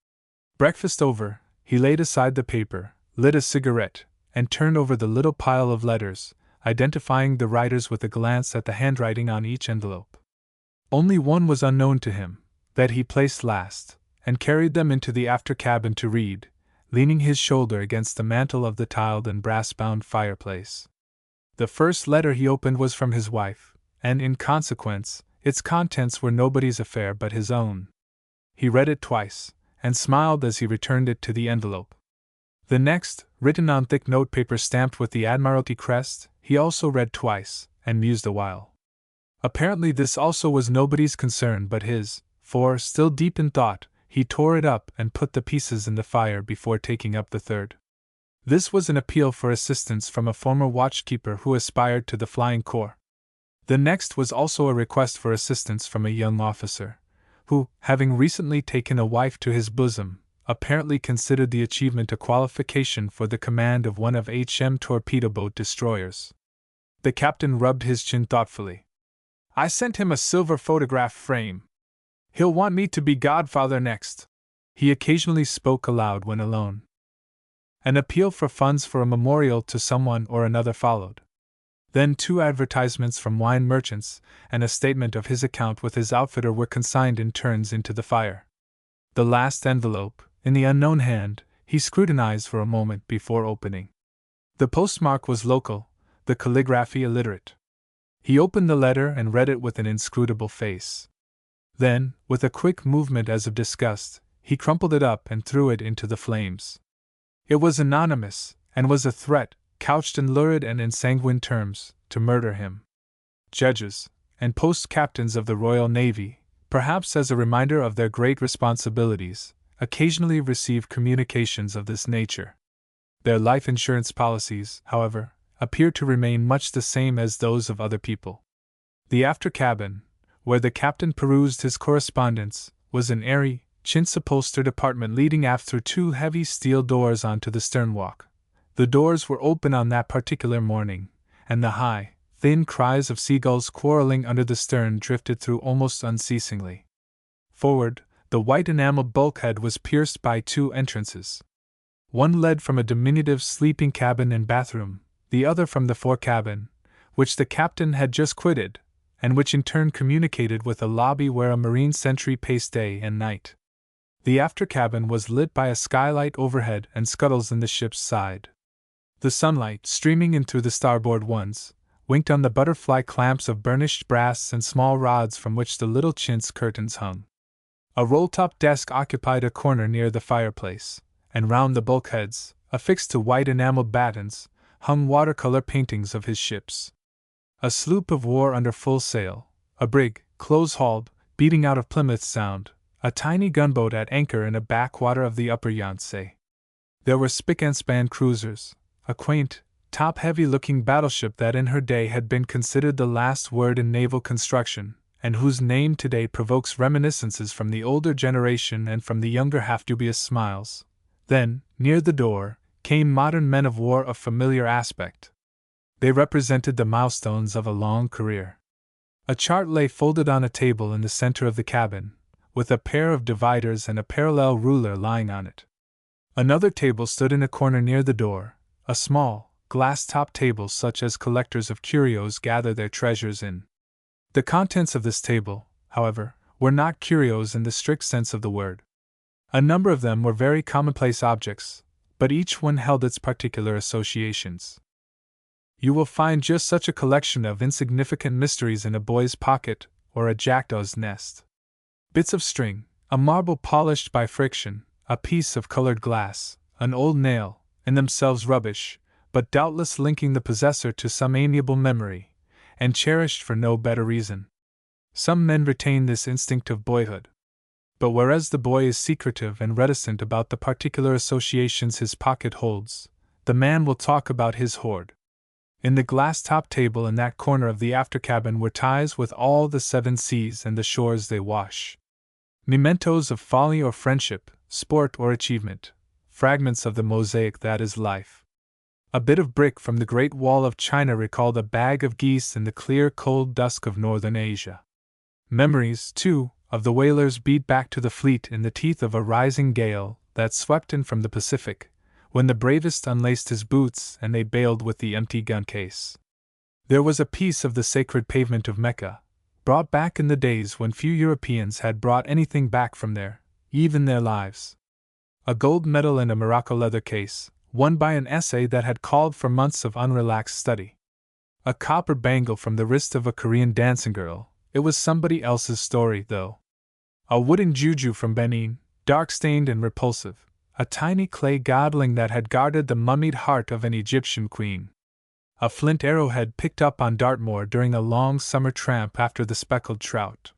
Breakfast over, he laid aside the paper, lit a cigarette, and turned over the little pile of letters, identifying the writers with a glance at the handwriting on each envelope. Only one was unknown to him, that he placed last, and carried them into the after cabin to read, leaning his shoulder against the mantel of the tiled and brass-bound fireplace. The first letter he opened was from his wife, and in consequence, its contents were nobody's affair but his own. He read it twice, and smiled as he returned it to the envelope. The next, written on thick notepaper stamped with the Admiralty crest, he also read twice, and mused a while. Apparently this also was nobody's concern but his, for, still deep in thought, he tore it up and put the pieces in the fire before taking up the third. This was an appeal for assistance from a former watchkeeper who aspired to the Flying Corps. The next was also a request for assistance from a young officer, who, having recently taken a wife to his bosom, apparently considered the achievement a qualification for the command of one of H.M. torpedo boat destroyers. The captain rubbed his chin thoughtfully. "I sent him a silver photograph frame. He'll want me to be godfather next." He occasionally spoke aloud when alone. An appeal for funds for a memorial to someone or another followed. Then 2 advertisements from wine merchants and a statement of his account with his outfitter were consigned in turns into the fire. The last envelope, in the unknown hand, he scrutinized for a moment before opening. The postmark was local, the calligraphy illiterate. He opened the letter and read it with an inscrutable face. Then, with a quick movement as of disgust, he crumpled it up and threw it into the flames. It was anonymous, and was a threat, couched in lurid and ensanguined terms, to murder him. Judges and post-captains of the Royal Navy, perhaps as a reminder of their great responsibilities, occasionally receive communications of this nature. Their life insurance policies, however, appear to remain much the same as those of other people. The after cabin, where the captain perused his correspondence, was an airy, chintz-upholstered apartment leading aft through two heavy steel doors onto the stern walk. The doors were open on that particular morning, and the high, thin cries of seagulls quarreling under the stern drifted through almost unceasingly. Forward, the white enameled bulkhead was pierced by two entrances. One led from a diminutive sleeping cabin and bathroom, the other from the fore-cabin, which the captain had just quitted, and which in turn communicated with a lobby where a marine sentry paced day and night. The after cabin was lit by a skylight overhead and scuttles in the ship's side. The sunlight, streaming in through the starboard ones, winked on the butterfly clamps of burnished brass and small rods from which the little chintz curtains hung. A roll-top desk occupied a corner near the fireplace, and round the bulkheads, affixed to white enameled battens, hung watercolor paintings of his ships. A sloop of war under full sail, a brig, close-hauled, beating out of Plymouth Sound, a tiny gunboat at anchor in a backwater of the upper Yonsei. There were spick-and-span cruisers, a quaint, top-heavy-looking battleship that in her day had been considered the last word in naval construction, and whose name today provokes reminiscences from the older generation and from the younger half-dubious smiles. Then, near the door, came modern men of war of familiar aspect. They represented the milestones of a long career. A chart lay folded on a table in the center of the cabin, with a pair of dividers and a parallel ruler lying on it. Another table stood in a corner near the door, a small, glass-topped table such as collectors of curios gather their treasures in. The contents of this table, however, were not curios in the strict sense of the word. A number of them were very commonplace objects, but each one held its particular associations. You will find just such a collection of insignificant mysteries in a boy's pocket or a jackdaw's nest. Bits of string, a marble polished by friction, a piece of colored glass, an old nail, in themselves rubbish, but doubtless linking the possessor to some amiable memory, and cherished for no better reason. Some men retain this instinct of boyhood. But whereas the boy is secretive and reticent about the particular associations his pocket holds, the man will talk about his hoard. In the glass-topped table in that corner of the after cabin were ties with all the 7 seas and the shores they wash. Mementos of folly or friendship, sport or achievement, fragments of the mosaic that is life. A bit of brick from the Great Wall of China recalled a bag of geese in the clear cold dusk of northern Asia. Memories, too, of the whalers beat back to the fleet in the teeth of a rising gale that swept in from the Pacific, when the bravest unlaced his boots and they bailed with the empty gun case. There was a piece of the sacred pavement of Mecca, brought back in the days when few Europeans had brought anything back from there, even their lives. A gold medal in a Morocco leather case, won by an essay that had called for months of unrelaxed study. A copper bangle from the wrist of a Korean dancing girl. It was somebody else's story, though. A wooden juju from Benin, dark-stained and repulsive, a tiny clay godling that had guarded the mummied heart of an Egyptian queen. A flint arrowhead picked up on Dartmoor during a long summer tramp after the speckled trout.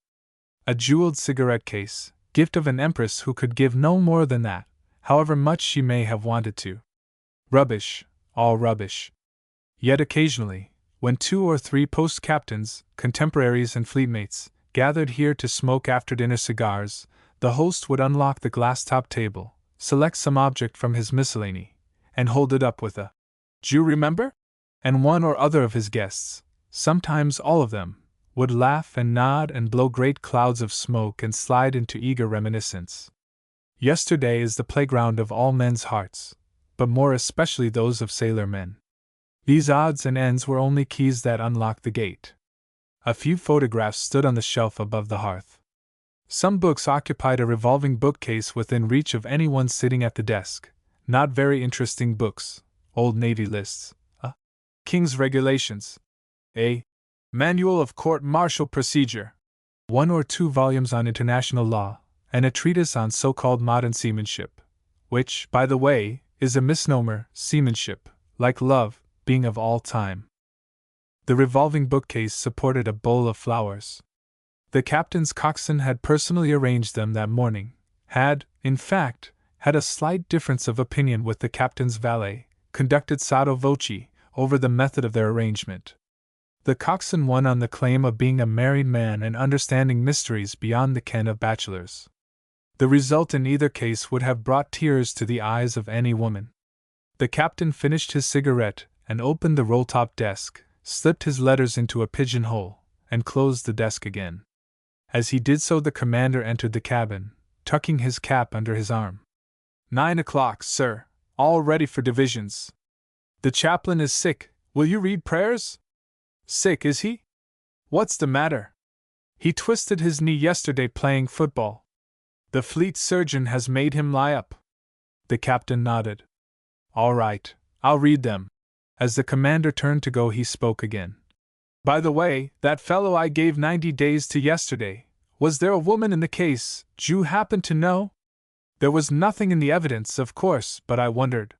A jeweled cigarette case, gift of an empress who could give no more than that, however much she may have wanted to. Rubbish, all rubbish. Yet occasionally, when 2 or 3 post-captains, contemporaries and fleetmates, gathered here to smoke after-dinner cigars, the host would unlock the glass-topped table, select some object from his miscellany, and hold it up with a "Do you remember?" And one or other of his guests, sometimes all of them, would laugh and nod and blow great clouds of smoke and slide into eager reminiscence. Yesterday is the playground of all men's hearts, but more especially those of sailor men. These odds and ends were only keys that unlocked the gate. A few photographs stood on the shelf above the hearth. Some books occupied a revolving bookcase within reach of anyone sitting at the desk, not very interesting books, old Navy lists, a King's Regulations, a Manual of Court-Martial Procedure, 1 or 2 volumes on international law, and a treatise on so-called modern seamanship, which, by the way, is a misnomer, seamanship, like love, being of all time. The revolving bookcase supported a bowl of flowers. The captain's coxswain had personally arranged them that morning, had, in fact, had a slight difference of opinion with the captain's valet, conducted sotto voce, over the method of their arrangement. The coxswain won on the claim of being a married man and understanding mysteries beyond the ken of bachelors. The result in either case would have brought tears to the eyes of any woman. The captain finished his cigarette and opened the roll-top desk, slipped his letters into a pigeonhole, and closed the desk again. As he did so, the commander entered the cabin, tucking his cap under his arm. 9 o'clock, sir. All ready for divisions. The chaplain is sick. Will you read prayers? Sick, is he? What's the matter? He twisted his knee yesterday playing football. The fleet surgeon has made him lie up. The captain nodded. All right, I'll read them. As the commander turned to go, he spoke again. By the way, that fellow I gave 90 days to yesterday, was there a woman in the case, do you happen to know? There was nothing in the evidence, of course, but I wondered.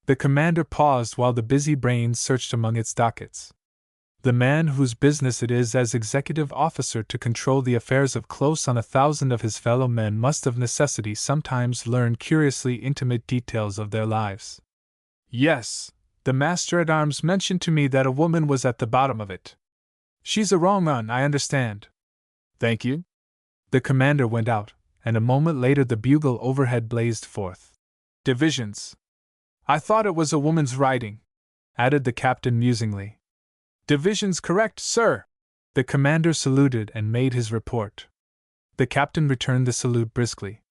The commander paused while the busy brain searched among its dockets. The man whose business it is as executive officer to control the affairs of close on 1,000 of his fellow men must of necessity sometimes learn curiously intimate details of their lives. Yes, the master-at-arms mentioned to me that a woman was at the bottom of it. She's a wrong un, I understand. Thank you. The commander went out, and a moment later the bugle overhead blazed forth. Divisions. I thought it was a woman's writing, added the captain musingly. Divisions correct, sir. The commander saluted and made his report. The captain returned the salute briskly.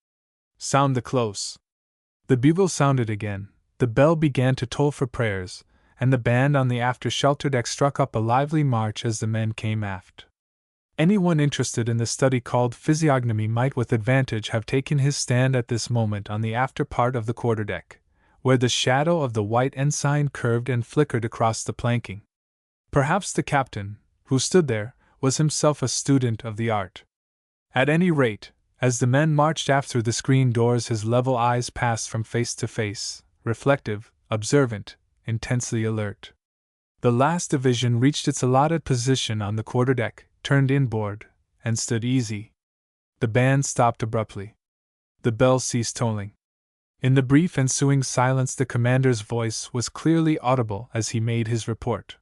Sound the close. The bugle sounded again, the bell began to toll for prayers, and the band on the after shelter deck struck up a lively march as the men came aft. Anyone interested in the study called physiognomy might with advantage have taken his stand at this moment on the after part of the quarterdeck, where the shadow of the white ensign curved and flickered across the planking. Perhaps the captain, who stood there, was himself a student of the art. At any rate, as the men marched aft through the screen doors, his level eyes passed from face to face, reflective, observant, intensely alert. The last division reached its allotted position on the quarterdeck, turned inboard, and stood easy. The band stopped abruptly. The bell ceased tolling. In the brief ensuing silence, the commander's voice was clearly audible as he made his report.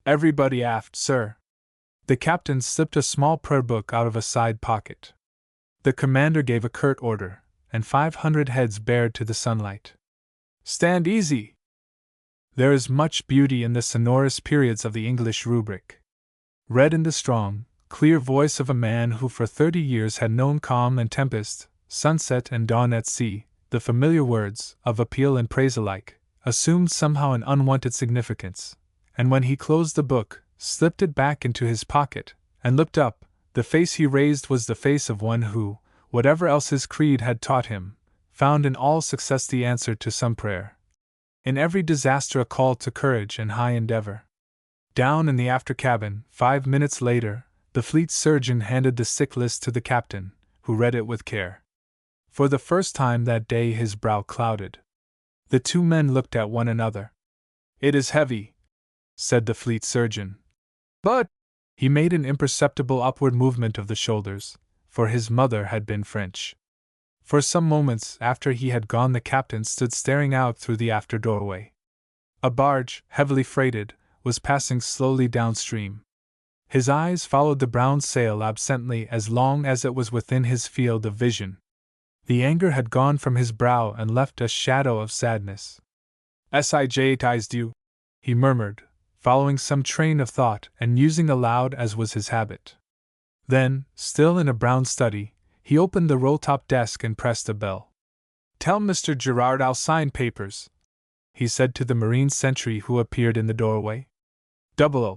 Everybody aft, sir. The captain slipped a small prayer book out of a side pocket. The commander gave a curt order, and 500 heads bared to the sunlight. Stand easy! There is much beauty in the sonorous periods of the English rubric. Read in the strong, clear voice of a man who for 30 years had known calm and tempest, sunset and dawn at sea, the familiar words, of appeal and praise alike, assumed somehow an unwonted significance, and when he closed the book, slipped it back into his pocket, and looked up, the face he raised was the face of one who, whatever else his creed had taught him, found in all success the answer to some prayer. In every disaster a call to courage and high endeavor. Down in the after cabin, 5 minutes later, the fleet surgeon handed the sick list to the captain, who read it with care. For the first time that day his brow clouded. The two men looked at one another. It is heavy, said the fleet surgeon. But, he made an imperceptible upward movement of the shoulders, for his mother had been French. For some moments after he had gone, the captain stood staring out through the after doorway. A barge, heavily freighted, was passing slowly downstream. His eyes followed the brown sail absently as long as it was within his field of vision. The anger had gone from his brow and left a shadow of sadness. "Sijtized you," he murmured, following some train of thought and musing aloud as was his habit. Then, still in a brown study, he opened the roll-top desk and pressed a bell. "Tell Mr. Gerard I'll sign papers," he said to the marine sentry who appeared in the doorway. "00.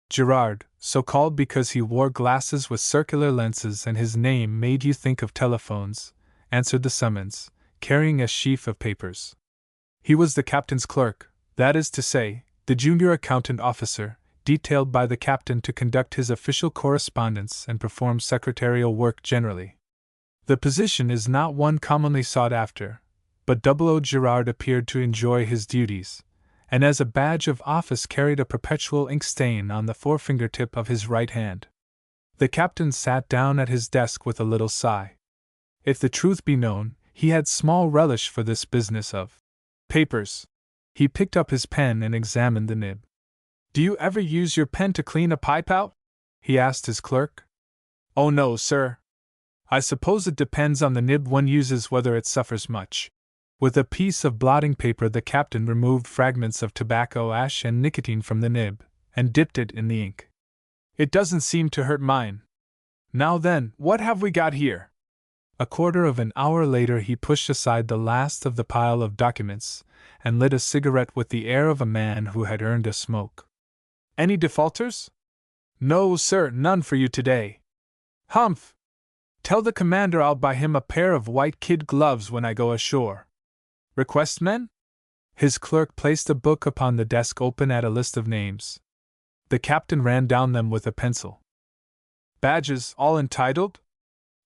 Gerard, so called because he wore glasses with circular lenses and his name made you think of telephones," answered the summons, carrying a sheaf of papers. He was the captain's clerk, that is to say, the junior accountant officer, detailed by the captain to conduct his official correspondence and perform secretarial work generally. The position is not one commonly sought after, but Double O Gerard appeared to enjoy his duties, and as a badge of office carried a perpetual ink stain on the forefinger tip of his right hand. The captain sat down at his desk with a little sigh. If the truth be known, he had small relish for this business of papers. He picked up his pen and examined the nib. "Do you ever use your pen to clean a pipe out?" he asked his clerk. "Oh no, sir. I suppose it depends on the nib one uses whether it suffers much." With a piece of blotting paper the captain removed fragments of tobacco ash and nicotine from the nib, and dipped it in the ink. "It doesn't seem to hurt mine. Now then, what have we got here?" A quarter of an hour later he pushed aside the last of the pile of documents, and lit a cigarette with the air of a man who had earned a smoke. "Any defaulters?" "No, sir, none for you today." "Humph! Tell the commander I'll buy him a pair of white kid gloves when I go ashore." "Request men?" His clerk placed a book upon the desk open at a list of names. The captain ran down them with a pencil. "Badges, all entitled?"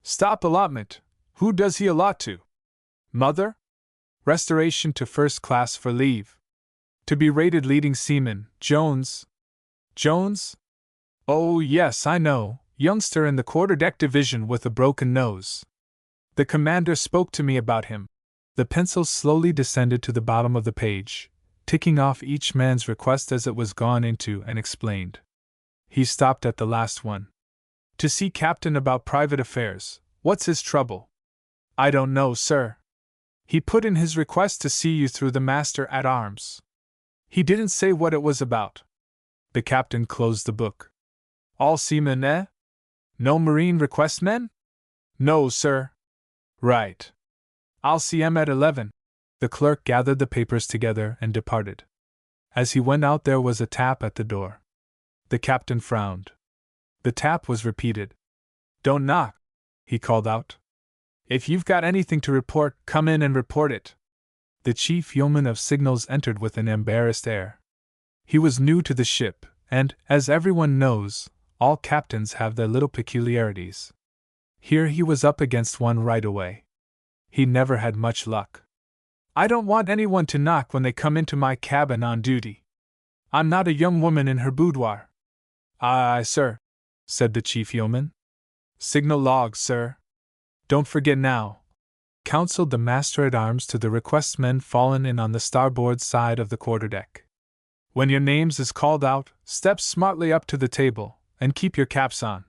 "Stop allotment. Who does he allot to?" "Mother?" "Restoration to first class for leave. To be rated leading seaman, Jones." "Jones? Oh, yes, I know, youngster in the quarterdeck division with a broken nose. The commander spoke to me about him." The pencil slowly descended to the bottom of the page, ticking off each man's request as it was gone into and explained. He stopped at the last one. "To see captain about private affairs. What's his trouble?" "I don't know, sir. He put in his request to see you through the master at arms. He didn't say what it was about." The captain closed the book. "All seamen, eh? No marine request men?" "No, sir." "Right. I'll see 'em at 11. The clerk gathered the papers together and departed. As he went out there was a tap at the door. The captain frowned. The tap was repeated. "Don't knock," he called out. "If you've got anything to report, come in and report it." The chief yeoman of signals entered with an embarrassed air. He was new to the ship, and, as everyone knows, all captains have their little peculiarities. Here he was up against one right away. He never had much luck. "I don't want anyone to knock when they come into my cabin on duty. I'm not a young woman in her boudoir." "Aye, sir," said the chief yeoman. "Signal log, sir." "Don't forget now," counseled the master-at-arms to the request men fallen in on the starboard side of the quarterdeck. "When your names is called out, step smartly up to the table, and keep your caps on.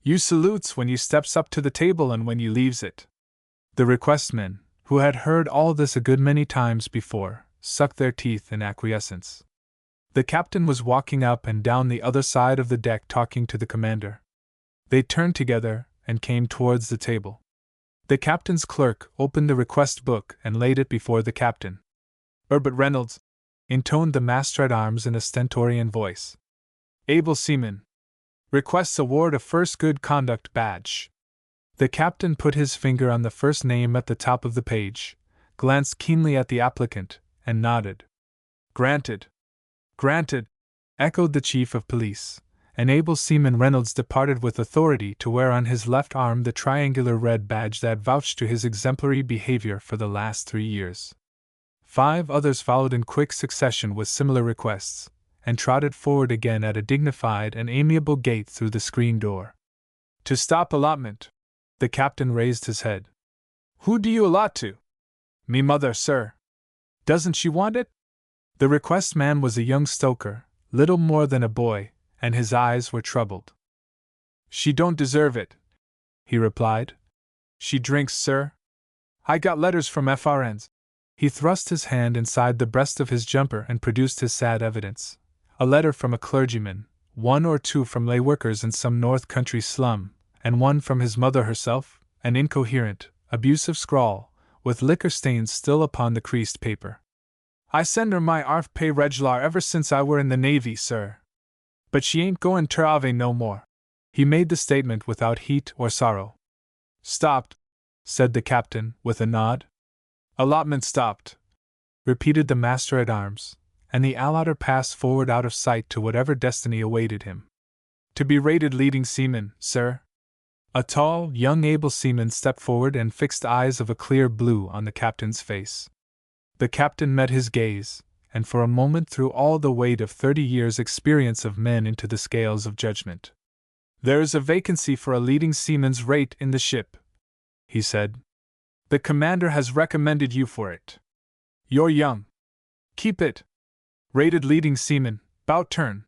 You salutes when you steps up to the table and when you leaves it." The request men, who had heard all this a good many times before, sucked their teeth in acquiescence. The captain was walking up and down the other side of the deck talking to the commander. They turned together and came towards the table. The captain's clerk opened the request book and laid it before the captain. "Herbert Reynolds," intoned the master-at-arms in a stentorian voice. "Able seaman. Requests award of first good conduct badge." The captain put his finger on the first name at the top of the page, glanced keenly at the applicant, and nodded. "Granted. Granted," echoed the chief of police, and able seaman Reynolds departed with authority to wear on his left arm the triangular red badge that vouched to his exemplary behavior for the last 3 years. 5 others followed in quick succession with similar requests, and trotted forward again at a dignified and amiable gait through the screen door. "To stop allotment." The captain raised his head. "Who do you allot to?" "Me mother, sir." "Doesn't she want it?" The request man was a young stoker, little more than a boy, and his eyes were troubled. "She don't deserve it," he replied. "She drinks, sir. I got letters from FRNs." He thrust his hand inside the breast of his jumper and produced his sad evidence. A letter from a clergyman, 1 or 2 from lay workers in some north country slum, and 1 from his mother herself, an incoherent, abusive scrawl, with liquor stains still upon the creased paper. "I send her my 'arf pay reg'lar ever since I were in the Navy, sir. But she ain't goin' ter 'ave no more." He made the statement without heat or sorrow. "Stopped," said the captain, with a nod. "Allotment stopped," repeated the master-at-arms, and the allotter passed forward out of sight to whatever destiny awaited him. "To be rated leading seaman, sir." A tall, young able seaman stepped forward and fixed eyes of a clear blue on the captain's face. The captain met his gaze, and for a moment threw all the weight of 30 years' experience of men into the scales of judgment. "There is a vacancy for a leading seaman's rate in the ship," he said. "The commander has recommended you for it. You're young. Keep it. Rated leading seaman, 'bout turn."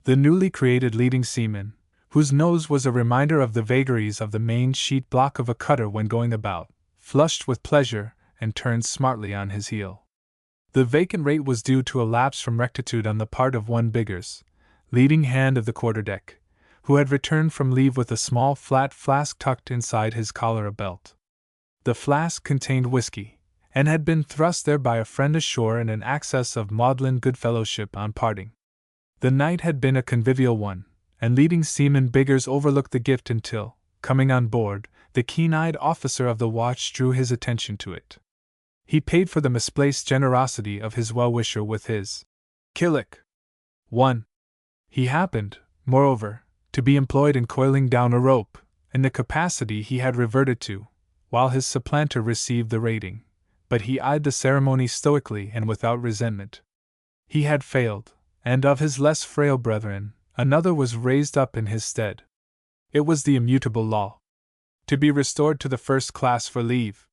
The newly created leading seaman, whose nose was a reminder of the vagaries of the main sheet block of a cutter when going about, flushed with pleasure and turned smartly on his heel. The vacant rate was due to a lapse from rectitude on the part of one Biggers, leading hand of the quarterdeck, who had returned from leave with a small flat flask tucked inside his collar belt. The flask contained whiskey, and had been thrust there by a friend ashore in an access of maudlin goodfellowship on parting. The night had been a convivial one, and leading seaman Biggers overlooked the gift until, coming on board, the keen-eyed officer of the watch drew his attention to it. He paid for the misplaced generosity of his well-wisher with his killick. 1. He happened, moreover, to be employed in coiling down a rope, in the capacity he had reverted to, while his supplanter received the rating, but he eyed the ceremony stoically and without resentment. He had failed, and of his less frail brethren, another was raised up in his stead. It was the immutable law. To be restored to the first class for leave.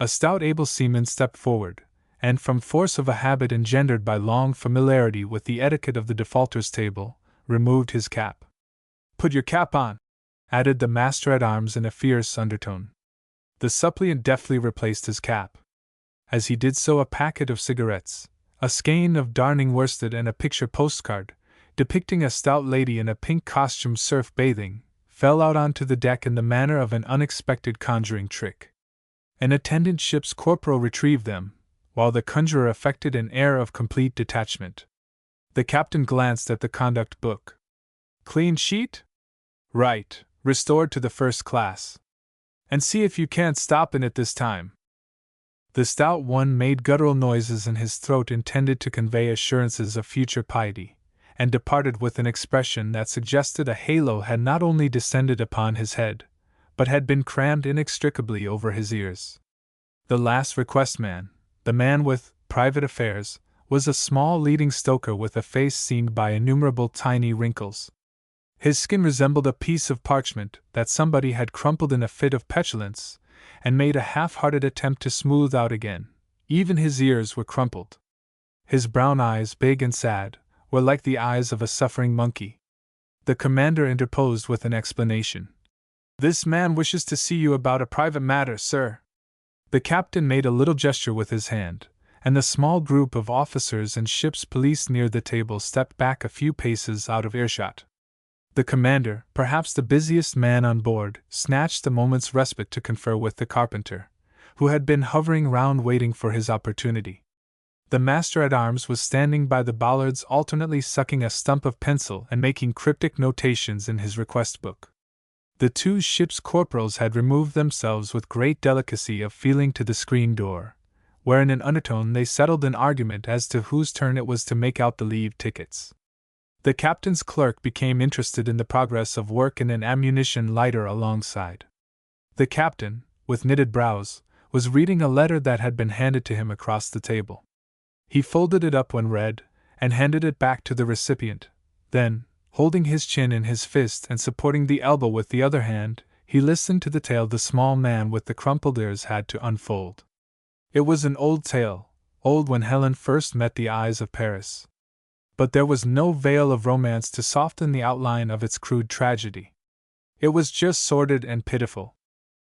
A stout able seaman stepped forward, and from force of a habit engendered by long familiarity with the etiquette of the defaulter's table, removed his cap. "Put your cap on," added the master-at-arms in a fierce undertone. The suppliant deftly replaced his cap. As he did so, a packet of cigarettes, a skein of darning worsted, and a picture postcard, depicting a stout lady in a pink costume surf bathing, fell out onto the deck in the manner of an unexpected conjuring trick. An attendant ship's corporal retrieved them, while the conjurer affected an air of complete detachment. The captain glanced at the conduct book. "Clean sheet? Right, restored to the first class. And see if you can't stop in it this time." The stout one made guttural noises in his throat intended to convey assurances of future piety, and departed with an expression that suggested a halo had not only descended upon his head, but had been crammed inextricably over his ears. The last request man, the man with private affairs, was a small leading stoker with a face seamed by innumerable tiny wrinkles. His skin resembled a piece of parchment that somebody had crumpled in a fit of petulance, and made a half-hearted attempt to smooth out again. Even his ears were crumpled. His brown eyes, big and sad, were like the eyes of a suffering monkey. The commander interposed with an explanation. "This man wishes to see you about a private matter, sir." The captain made a little gesture with his hand, and the small group of officers and ship's police near the table stepped back a few paces out of earshot. The commander, perhaps the busiest man on board, snatched a moment's respite to confer with the carpenter, who had been hovering round waiting for his opportunity. The master-at-arms was standing by the bollards alternately sucking a stump of pencil and making cryptic notations in his request book. The two ship's corporals had removed themselves with great delicacy of feeling to the screen door, where in an undertone they settled an argument as to whose turn it was to make out the leave tickets. The captain's clerk became interested in the progress of work in an ammunition lighter alongside. The captain, with knitted brows, was reading a letter that had been handed to him across the table. He folded it up when read, and handed it back to the recipient. Then, holding his chin in his fist and supporting the elbow with the other hand, he listened to the tale the small man with the crumpled ears had to unfold. It was an old tale, old when Helen first met the eyes of Paris. But there was no veil of romance to soften the outline of its crude tragedy. It was just sordid and pitiful.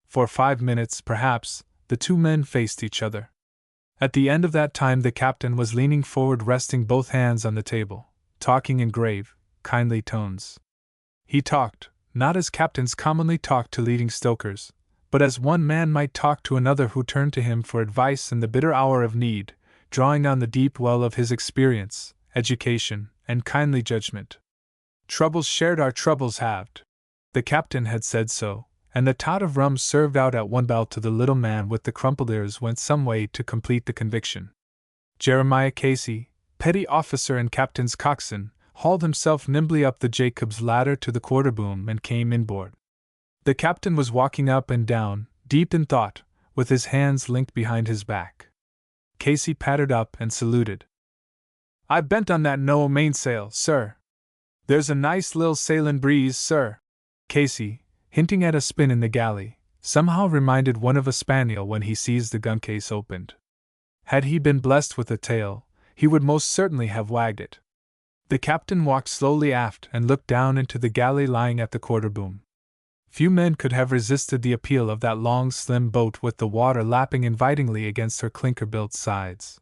For 5 minutes, perhaps, the two men faced each other. At the end of that time the captain was leaning forward, resting both hands on the table, talking in grave, kindly tones. He talked, not as captains commonly talk to leading stokers, but as one man might talk to another who turned to him for advice in the bitter hour of need, drawing on the deep well of his experience, education, and kindly judgment. "Troubles shared are troubles halved." The captain had said so, and the tot of rum served out at one bell to the little man with the crumpled ears went some way to complete the conviction. Jeremiah Casey, petty officer and captain's coxswain, hauled himself nimbly up the Jacob's ladder to the quarter-boom and came inboard. The captain was walking up and down, deep in thought, with his hands linked behind his back. Casey pattered up and saluted. "I bent on that no mainsail, sir. There's a nice lil sailin' breeze, sir." Casey, hinting at a spin in the galley, somehow reminded one of a spaniel when he sees the gun case opened. Had he been blessed with a tail, he would most certainly have wagged it. The captain walked slowly aft and looked down into the galley lying at the quarter-boom. Few men could have resisted the appeal of that long, slim boat with the water lapping invitingly against her clinker-built sides.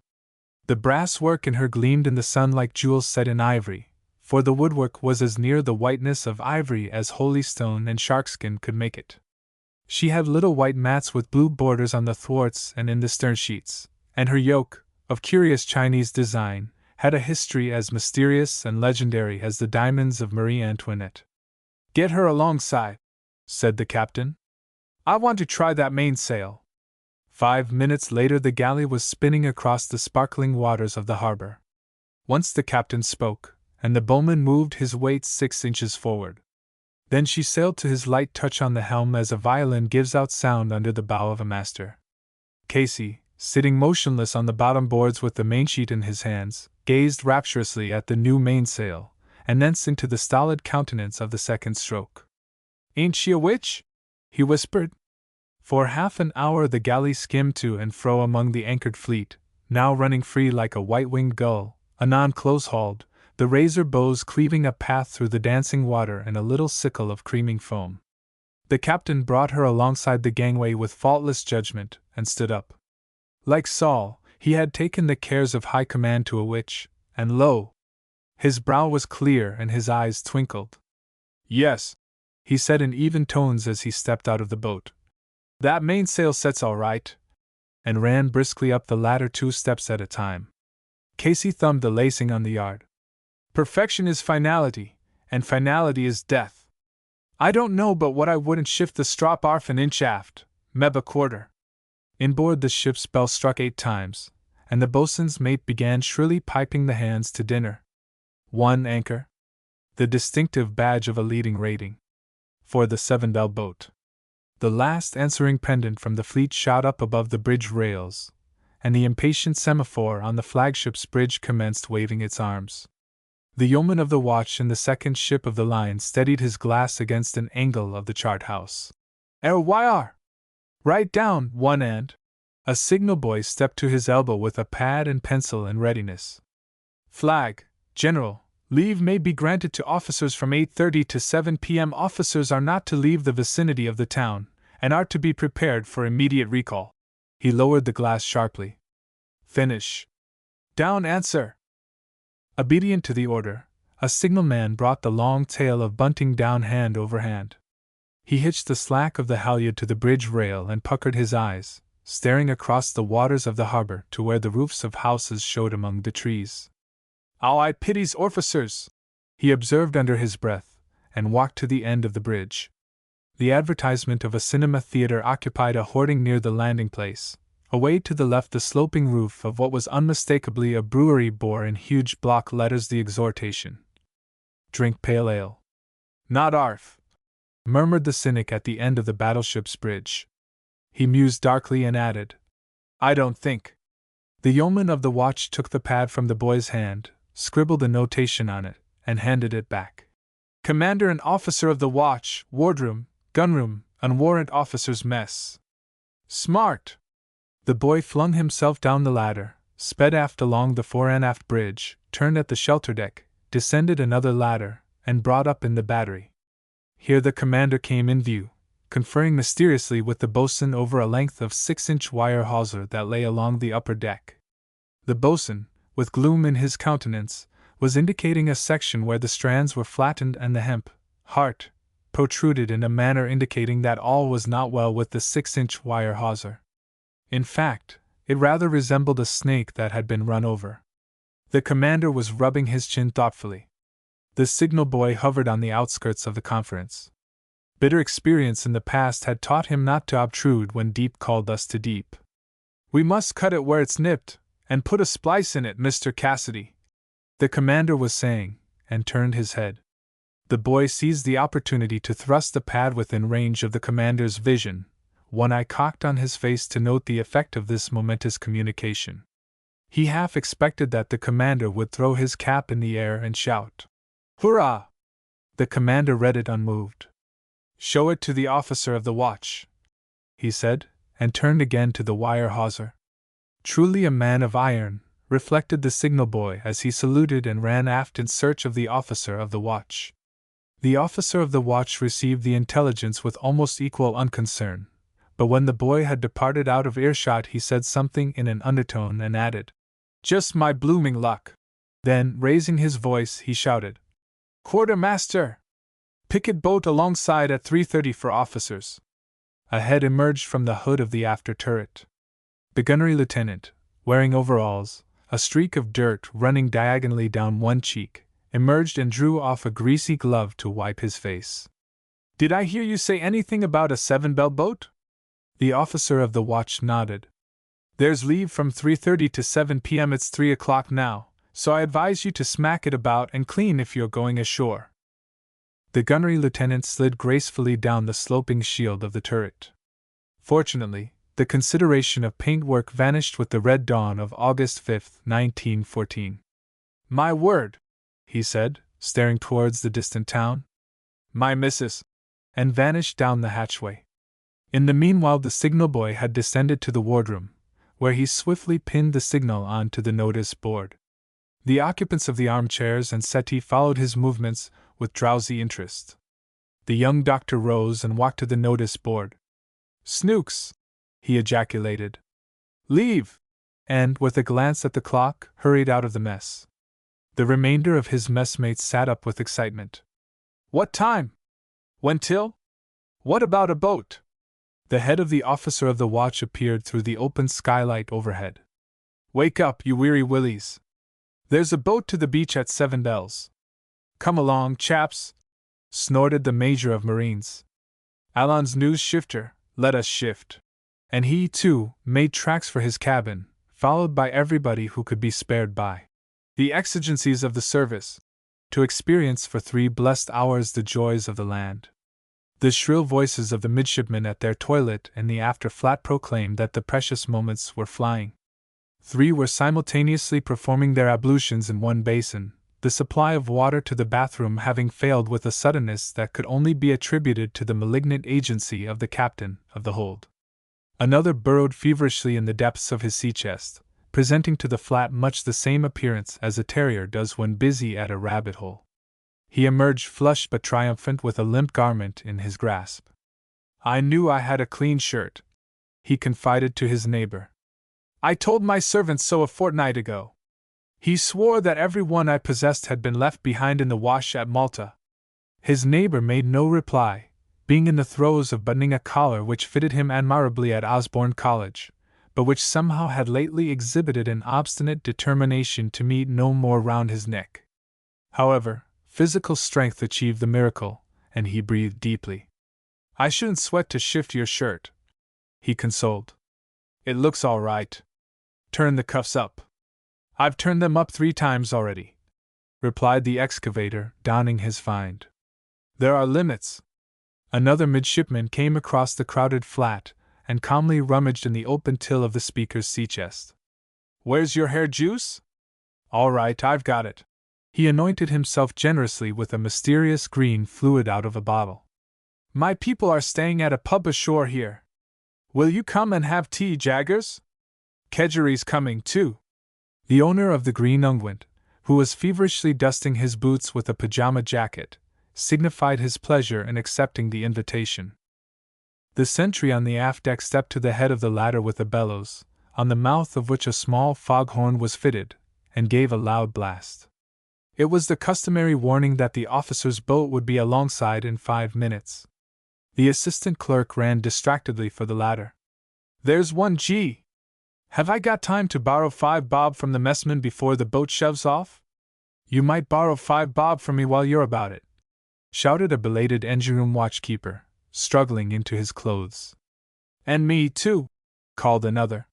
The brass work in her gleamed in the sun like jewels set in ivory, for the woodwork was as near the whiteness of ivory as holystone and sharkskin could make it. She had little white mats with blue borders on the thwarts and in the stern sheets, and her yoke, of curious Chinese design, had a history as mysterious and legendary as the diamonds of Marie Antoinette. "Get her alongside," said the captain. "I want to try that mainsail." 5 minutes later the galley was spinning across the sparkling waters of the harbor. Once the captain spoke, and the bowman moved his weight 6 inches forward. Then she sailed to his light touch on the helm as a violin gives out sound under the bow of a master. Casey, sitting motionless on the bottom boards with the mainsheet in his hands, gazed rapturously at the new mainsail, and thence into the stolid countenance of the second stroke. "Ain't she a witch?" he whispered. For half an hour the galley skimmed to and fro among the anchored fleet, now running free like a white-winged gull, anon close-hauled, the razor bows cleaving a path through the dancing water in a little sickle of creaming foam. The captain brought her alongside the gangway with faultless judgment, and stood up. Like Saul, he had taken the cares of high command to a witch, and lo! His brow was clear and his eyes twinkled. "Yes," he said in even tones as he stepped out of the boat. "That mainsail sets all right," and ran briskly up the ladder 2 steps at a time. Casey thumbed the lacing on the yard. "Perfection is finality, and finality is death. I don't know but what I wouldn't shift the strop 'arf an inch aft, meb a quarter." Inboard the ship's bell struck 8 times, and the boatswain's mate began shrilly piping the hands to dinner. 1 anchor. The distinctive badge of a leading rating. For the 7-bell boat. The last answering pendant from the fleet shot up above the bridge rails, and the impatient semaphore on the flagship's bridge commenced waving its arms. The yeoman of the watch in the second ship of the line steadied his glass against an angle of the chart house. "RYR! Write down, one and..." A signal boy stepped to his elbow with a pad and pencil in readiness. "Flag, General. Leave may be granted to officers from 8:30 to 7 p.m. Officers are not to leave the vicinity of the town, and are to be prepared for immediate recall." He lowered the glass sharply. "Finish. Down answer." Obedient to the order, a signalman brought the long tail of bunting down hand over hand. He hitched the slack of the halyard to the bridge rail and puckered his eyes, staring across the waters of the harbor to where the roofs of houses showed among the trees. "Ow, I pities orficers," he observed under his breath, and walked to the end of the bridge. The advertisement of a cinema theater occupied a hoarding near the landing place. Away to the left the sloping roof of what was unmistakably a brewery bore in huge block letters the exhortation: "Drink pale ale." "Not 'arf," murmured the cynic at the end of the battleship's bridge. He mused darkly and added, "I don't think." The yeoman of the watch took the pad from the boy's hand, scribbled a notation on it, and handed it back. "Commander and officer of the watch, wardroom, gunroom, and warrant officers' mess." "Smart!" The boy flung himself down the ladder, sped aft along the fore and aft bridge, turned at the shelter deck, descended another ladder, and brought up in the battery. Here the commander came in view, conferring mysteriously with the boatswain over a length of 6-inch wire hawser that lay along the upper deck. The boatswain, with gloom in his countenance, was indicating a section where the strands were flattened and the hemp, heart, protruded in a manner indicating that all was not well with the 6-inch wire hawser. In fact, it rather resembled a snake that had been run over. The commander was rubbing his chin thoughtfully. The signal boy hovered on the outskirts of the conference. Bitter experience in the past had taught him not to obtrude when deep called thus to deep. "We must cut it where it's nipped, and put a splice in it, Mr. Cassidy," the commander was saying, and turned his head. The boy seized the opportunity to thrust the pad within range of the commander's vision, one eye cocked on his face to note the effect of this momentous communication. He half expected that the commander would throw his cap in the air and shout, "Hurrah!" The commander read it unmoved. "Show it to the officer of the watch," he said, and turned again to the wire hawser. Truly a man of iron, reflected the signal boy as he saluted and ran aft in search of the officer of the watch. The officer of the watch received the intelligence with almost equal unconcern, but when the boy had departed out of earshot he said something in an undertone and added, "Just my blooming luck." Then, raising his voice, he shouted, "Quartermaster! Picket boat alongside at 3:30 for officers." A head emerged from the hood of the after turret. The gunnery lieutenant, wearing overalls, a streak of dirt running diagonally down one cheek, emerged and drew off a greasy glove to wipe his face. "Did I hear you say anything about a 7-bell boat?" The officer of the watch nodded. "There's leave from 3:30 to 7 p.m. It's 3 o'clock now, so I advise you to smack it about and clean if you're going ashore." The gunnery lieutenant slid gracefully down the sloping shield of the turret. Fortunately, the consideration of paintwork vanished with the red dawn of August 5, 1914. "My word," he said, staring towards the distant town. "My missus," and vanished down the hatchway. In the meanwhile the signal boy had descended to the wardroom, where he swiftly pinned the signal on to the notice board. The occupants of the armchairs and settee followed his movements with drowsy interest. The young doctor rose and walked to the notice board. "Snooks!" he ejaculated. "Leave!" and, with a glance at the clock, hurried out of the mess. The remainder of his messmates sat up with excitement. "What time? When till? What about a boat?" The head of the officer of the watch appeared through the open skylight overhead. "Wake up, you weary willies! There's a boat to the beach at 7 bells. Come along, chaps!" snorted the Major of Marines. "Allon's news shifter, let us shift." And he, too, made tracks for his cabin, followed by everybody who could be spared by the exigencies of the service, to experience for 3 blessed hours the joys of the land. The shrill voices of the midshipmen at their toilet in the after flat proclaimed that the precious moments were flying. 3 were simultaneously performing their ablutions in one basin, the supply of water to the bathroom having failed with a suddenness that could only be attributed to the malignant agency of the captain of the hold. Another burrowed feverishly in the depths of his sea chest, presenting to the flat much the same appearance as a terrier does when busy at a rabbit hole. He emerged flushed but triumphant with a limp garment in his grasp. "I knew I had a clean shirt," he confided to his neighbor. "I told my servant so a fortnight ago. He swore that every one I possessed had been left behind in the wash at Malta." His neighbor made no reply, being in the throes of buttoning a collar which fitted him admirably at Osborne College, but which somehow had lately exhibited an obstinate determination to meet no more round his neck. However, physical strength achieved the miracle, and he breathed deeply. "I shouldn't sweat to shift your shirt," he consoled. "It looks all right. Turn the cuffs up." "I've turned them up 3 times already," replied the excavator, donning his find. "There are limits." Another midshipman came across the crowded flat and calmly rummaged in the open till of the speaker's sea chest. "Where's your hair juice?" "All right, I've got it." He anointed himself generously with a mysterious green fluid out of a bottle. "My people are staying at a pub ashore here. Will you come and have tea, Jaggers? Kedgerie's coming, too." The owner of the green unguent, who was feverishly dusting his boots with a pajama jacket, signified his pleasure in accepting the invitation. The sentry on the aft deck stepped to the head of the ladder with a bellows, on the mouth of which a small foghorn was fitted, and gave a loud blast. It was the customary warning that the officer's boat would be alongside in 5 minutes. The assistant clerk ran distractedly for the ladder. "There's 1G! Have I got time to borrow 5 bob from the messman before the boat shoves off?" "You might borrow 5 bob from me while you're about it," shouted a belated engine-room watchkeeper, struggling into his clothes. "And me, too," called another.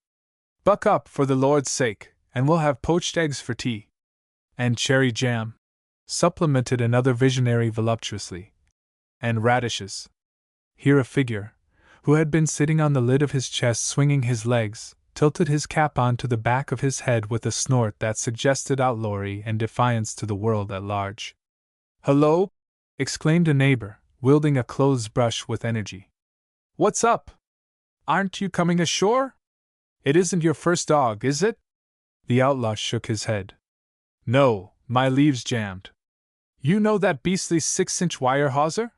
"Buck up, for the Lord's sake, and we'll have poached eggs for tea. And cherry jam." supplemented another visionary voluptuously. And radishes. Here a figure, who had been sitting on the lid of his chest swinging his legs, tilted his cap onto the back of his head with a snort that suggested outlawry and defiance to the world at large. "Hello!" exclaimed a neighbor, wielding a clothes brush with energy. "What's up? Aren't you coming ashore? It isn't your first dog, is it?" The outlaw shook his head. "No, my leave's jammed. You know that beastly 6-inch wire hawser?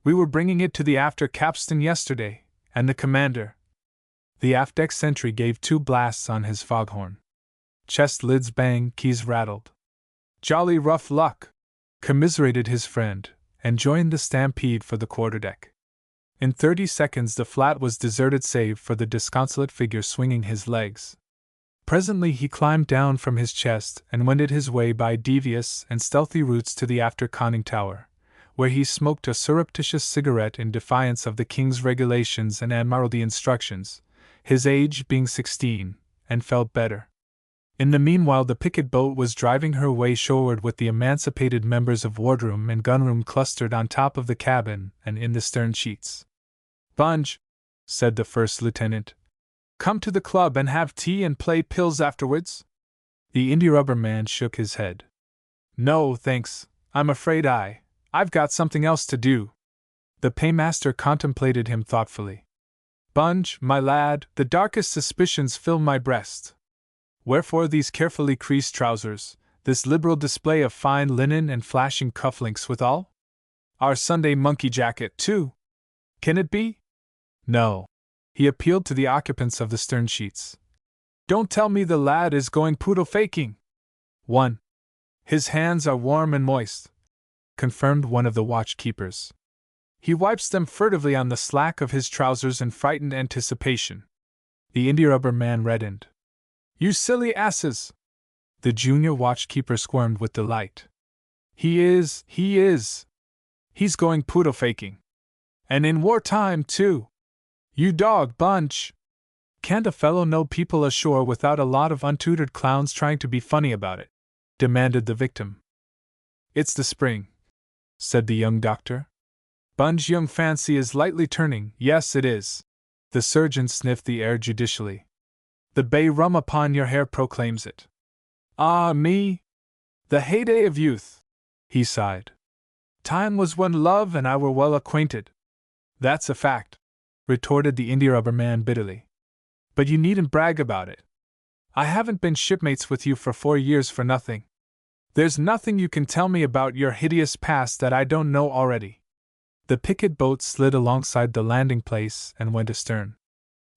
We were bringing it to the after capstan yesterday, and the commander—" The aft-deck sentry gave 2 blasts on his foghorn. Chest lids banged, keys rattled. "Jolly rough luck," commiserated his friend, and joined the stampede for the quarterdeck. In 30 seconds the flat was deserted save for the disconsolate figure swinging his legs. Presently he climbed down from his chest and wended his way by devious and stealthy routes to the after conning tower, where he smoked a surreptitious cigarette in defiance of the king's regulations and admiralty instructions, his age being 16, and felt better. In the meanwhile the picket boat was driving her way shoreward with the emancipated members of wardroom and gunroom clustered on top of the cabin and in the stern sheets. "Bunge," said the first lieutenant, "come to the club and have tea and play pills afterwards?" The India-rubber man shook his head. "No, thanks, I'm afraid I've got something else to do." The paymaster contemplated him thoughtfully. "Bunge, my lad, the darkest suspicions fill my breast. Wherefore these carefully creased trousers, this liberal display of fine linen and flashing cufflinks withal? Our Sunday monkey jacket, too? Can it be? No." He appealed to the occupants of the stern sheets. "Don't tell me the lad is going poodle faking." "1. His hands are warm and moist," confirmed one of the watch-keepers. "He wipes them furtively on the slack of his trousers in frightened anticipation." The India-rubber man reddened. "You silly asses!" The junior watchkeeper squirmed with delight. He's going poodle faking. And in wartime, too. You dog bunch! Can't a fellow know people ashore without a lot of untutored clowns trying to be funny about it?" demanded the victim. "It's the spring," said the young doctor. "Bunge young fancy is lightly turning, yes it is." The surgeon sniffed the air judicially. "The bay rum upon your hair proclaims it." "Ah me! The heyday of youth," he sighed. "Time was when love and I were well acquainted." "That's a fact," retorted the India-rubber man bitterly. "But you needn't brag about it. I haven't been shipmates with you for 4 years for nothing. There's nothing you can tell me about your hideous past that I don't know already." The picket boat slid alongside the landing place and went astern.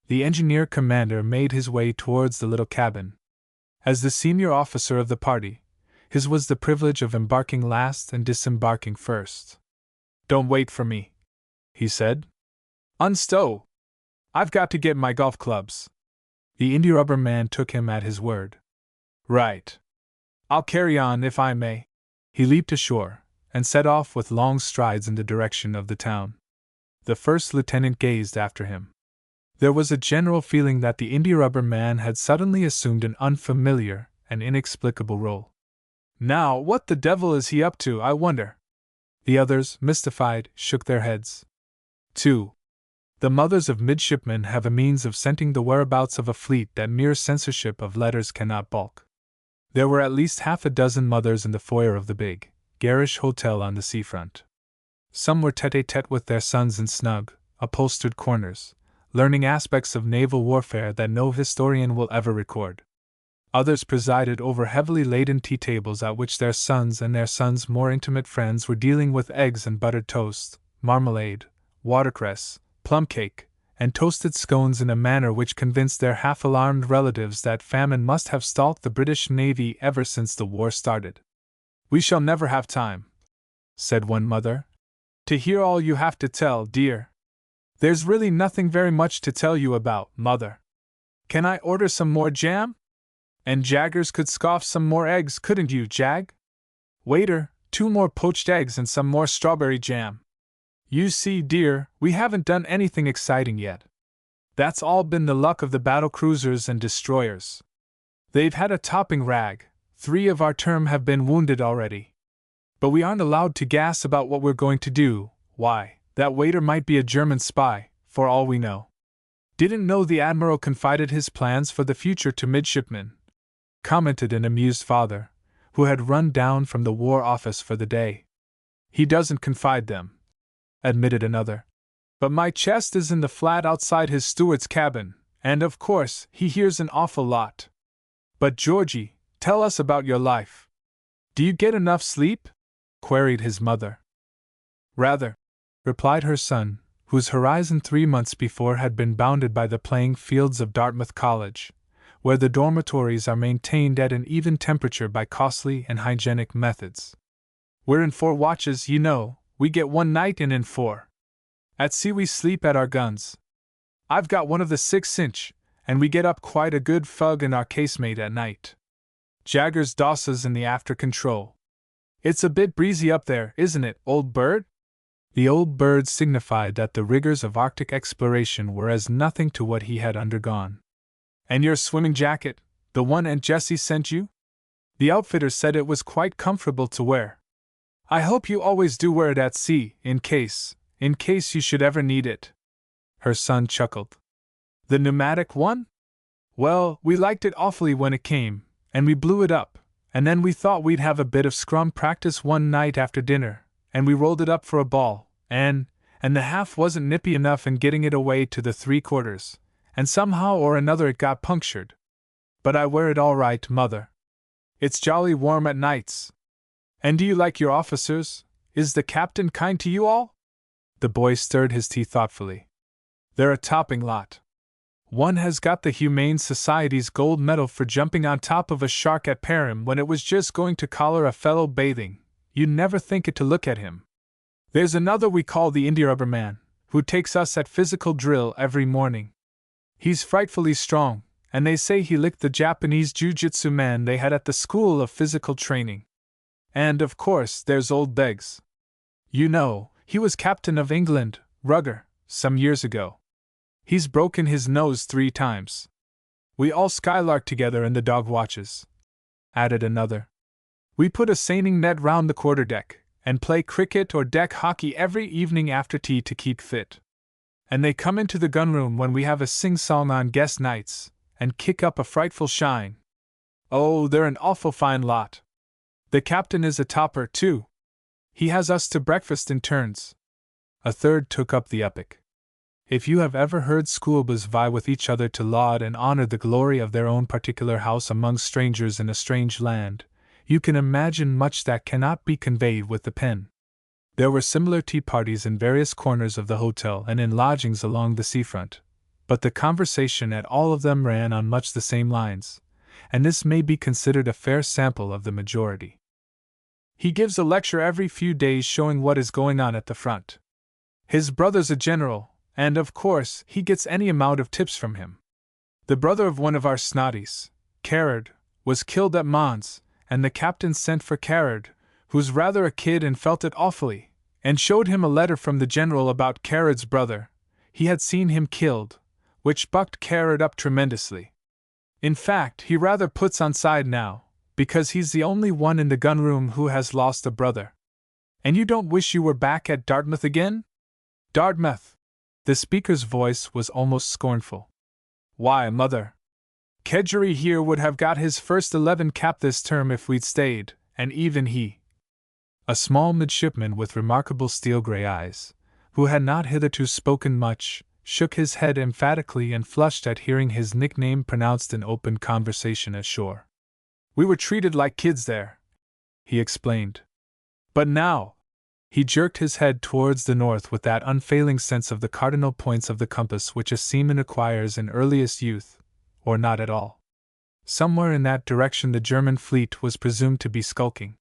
The engineer commander made his way towards the little cabin. As the senior officer of the party, his was the privilege of embarking last and disembarking first. "Don't wait for me," he said. "Unstow! I've got to get my golf clubs." The India-rubber man took him at his word. "Right. I'll carry on if I may." He leaped ashore and set off with long strides in the direction of the town. The first lieutenant gazed after him. There was a general feeling that the India-rubber man had suddenly assumed an unfamiliar and inexplicable role. "Now, what the devil is he up to, I wonder?" The others, mystified, shook their heads. 2. The mothers of midshipmen have a means of scenting the whereabouts of a fleet that mere censorship of letters cannot balk. There were at least 6 mothers in the foyer of the big, garish hotel on the seafront. Some were tete-a-tete with their sons in snug, upholstered corners, learning aspects of naval warfare that no historian will ever record. Others presided over heavily laden tea tables at which their sons and their sons' more intimate friends were dealing with eggs and buttered toast, marmalade, watercress, plum cake, and toasted scones in a manner which convinced their half-alarmed relatives that famine must have stalked the British Navy ever since the war started. "We shall never have time," said one mother, "to hear all you have to tell, dear." "There's really nothing very much to tell you about, mother. Can I order some more jam? And Jaggers could scoff some more eggs, couldn't you, Jag? Waiter, 2 more poached eggs and some more strawberry jam. You see, dear, we haven't done anything exciting yet. That's all been the luck of the battle cruisers and destroyers. They've had a topping rag, 3 of our term have been wounded already. But we aren't allowed to gas about what we're going to do. Why, that waiter might be a German spy, for all we know. Didn't know the Admiral confided his plans for the future to midshipmen, commented an amused father, who had run down from the War Office for the day. He doesn't confide them, admitted another. But my chest is in the flat outside his steward's cabin, and of course, he hears an awful lot. But Georgie, tell us about your life. Do you get enough sleep? Queried his mother. Rather, replied her son, whose horizon 3 months before had been bounded by the playing fields of Dartmouth College, where the dormitories are maintained at an even temperature by costly and hygienic methods. We're in 4 watches, you know, we get 1 night in 4. At sea we sleep at our guns. I've got one of the 6-inch, and we get up quite a good fug in our casemate at night. Jaggers dosses in the after control. It's a bit breezy up there, isn't it, old bird? The old bird signified that the rigors of Arctic exploration were as nothing to what he had undergone. And your swimming jacket, the one Aunt Jessie sent you? The outfitter said it was quite comfortable to wear. I hope you always do wear it at sea, in case you should ever need it. Her son chuckled. The pneumatic one? Well, we liked it awfully when it came, and we blew it up, and then we thought we'd have a bit of scrum practice one night after dinner, and we rolled it up for a ball, and the half wasn't nippy enough in getting it away to the 3/4, and somehow or another it got punctured. But I wear it all right, Mother. It's jolly warm at nights. And do you like your officers? Is the captain kind to you all? The boy stirred his tea thoughtfully. They're a topping lot. One has got the Humane Society's gold medal for jumping on top of a shark at Perim when it was just going to collar a fellow bathing. You'd never think it to look at him. There's another we call the India Rubber Man, who takes us at physical drill every morning. He's frightfully strong, and they say he licked the Japanese jiu-jitsu man they had at the School of Physical Training. And, of course, there's old Beggs. You know, he was captain of England, Rugger, some years ago. He's broken his nose 3 times. We all skylark together in the dog watches, added another. We put a seining net round the quarterdeck, and play cricket or deck hockey every evening after tea to keep fit. And they come into the gunroom when we have a sing-song on guest nights, and kick up a frightful shine. Oh, they're an awful fine lot. The captain is a topper, too. He has us to breakfast in turns. A third took up the epic. If you have ever heard schoolboys vie with each other to laud and honor the glory of their own particular house among strangers in a strange land, you can imagine much that cannot be conveyed with the pen. There were similar tea parties in various corners of the hotel and in lodgings along the seafront, but the conversation at all of them ran on much the same lines, and this may be considered a fair sample of the majority. He gives a lecture every few days showing what is going on at the front. His brother's a general, and of course he gets any amount of tips from him. The brother of one of our snotties, Carrard, was killed at Mons, and the captain sent for Carrard, who's rather a kid and felt it awfully, and showed him a letter from the general about Carrard's brother. He had seen him killed, which bucked Carrard up tremendously. In fact, he rather puts on side now, because he's the only one in the gunroom who has lost a brother. And you don't wish you were back at Dartmouth again? Dartmouth! The speaker's voice was almost scornful. Why, Mother! Kedgeree here would have got his first 11 cap this term if we'd stayed, and even he. A small midshipman with remarkable steel-grey eyes, who had not hitherto spoken much, shook his head emphatically and flushed at hearing his nickname pronounced in open conversation ashore. We were treated like kids there, he explained. But now, he jerked his head towards the north with that unfailing sense of the cardinal points of the compass which a seaman acquires in earliest youth, or not at all. Somewhere in that direction the German fleet was presumed to be skulking.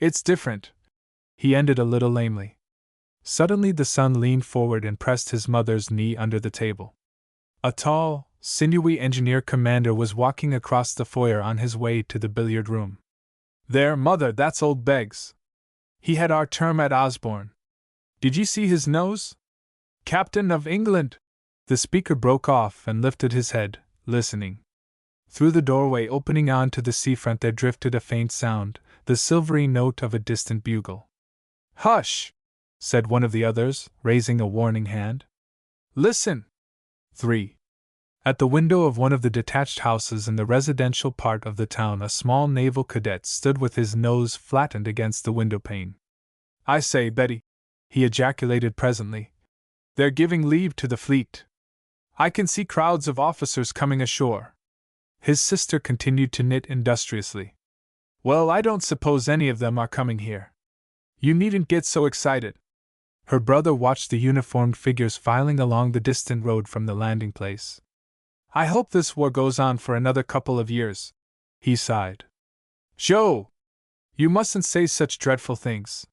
It's different, he ended a little lamely. Suddenly the son leaned forward and pressed his mother's knee under the table. A tall, sinewy engineer commander was walking across the foyer on his way to the billiard room. There, Mother, that's old Beggs. He had our term at Osborne. Did you see his nose? Captain of England! The speaker broke off and lifted his head, listening. Through the doorway opening on to the seafront there drifted a faint sound, the silvery note of a distant bugle. "Hush!" said one of the others, raising a warning hand. "Listen!" 3. At the window of one of the detached houses in the residential part of the town, a small naval cadet stood with his nose flattened against the windowpane. "I say, Betty," he ejaculated presently, "they're giving leave to the fleet. I can see crowds of officers coming ashore." His sister continued to knit industriously. "Well, I don't suppose any of them are coming here. You needn't get so excited." Her brother watched the uniformed figures filing along the distant road from the landing place. "I hope this war goes on for another couple of years," he sighed. "Joe! You mustn't say such dreadful things.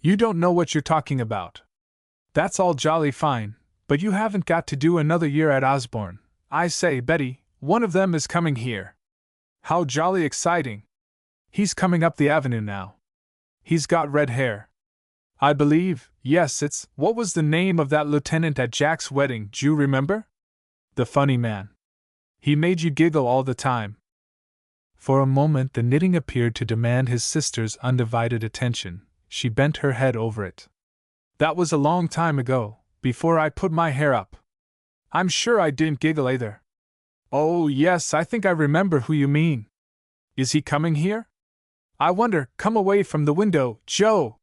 You don't know what you're talking about. That's all jolly fine, but you haven't got to do another year at Osborne. I say, Betty, one of them is coming here." "How jolly exciting! He's coming up the avenue now. He's got red hair. I believe, yes, what was the name of that lieutenant at Jack's wedding, do you remember? The funny man. He made you giggle all the time." For a moment the knitting appeared to demand his sister's undivided attention. She bent her head over it. "That was a long time ago, before I put my hair up. I'm sure I didn't giggle either." "Oh, yes, I think I remember who you mean. Is he coming here? I wonder, come away from the window, Joe!"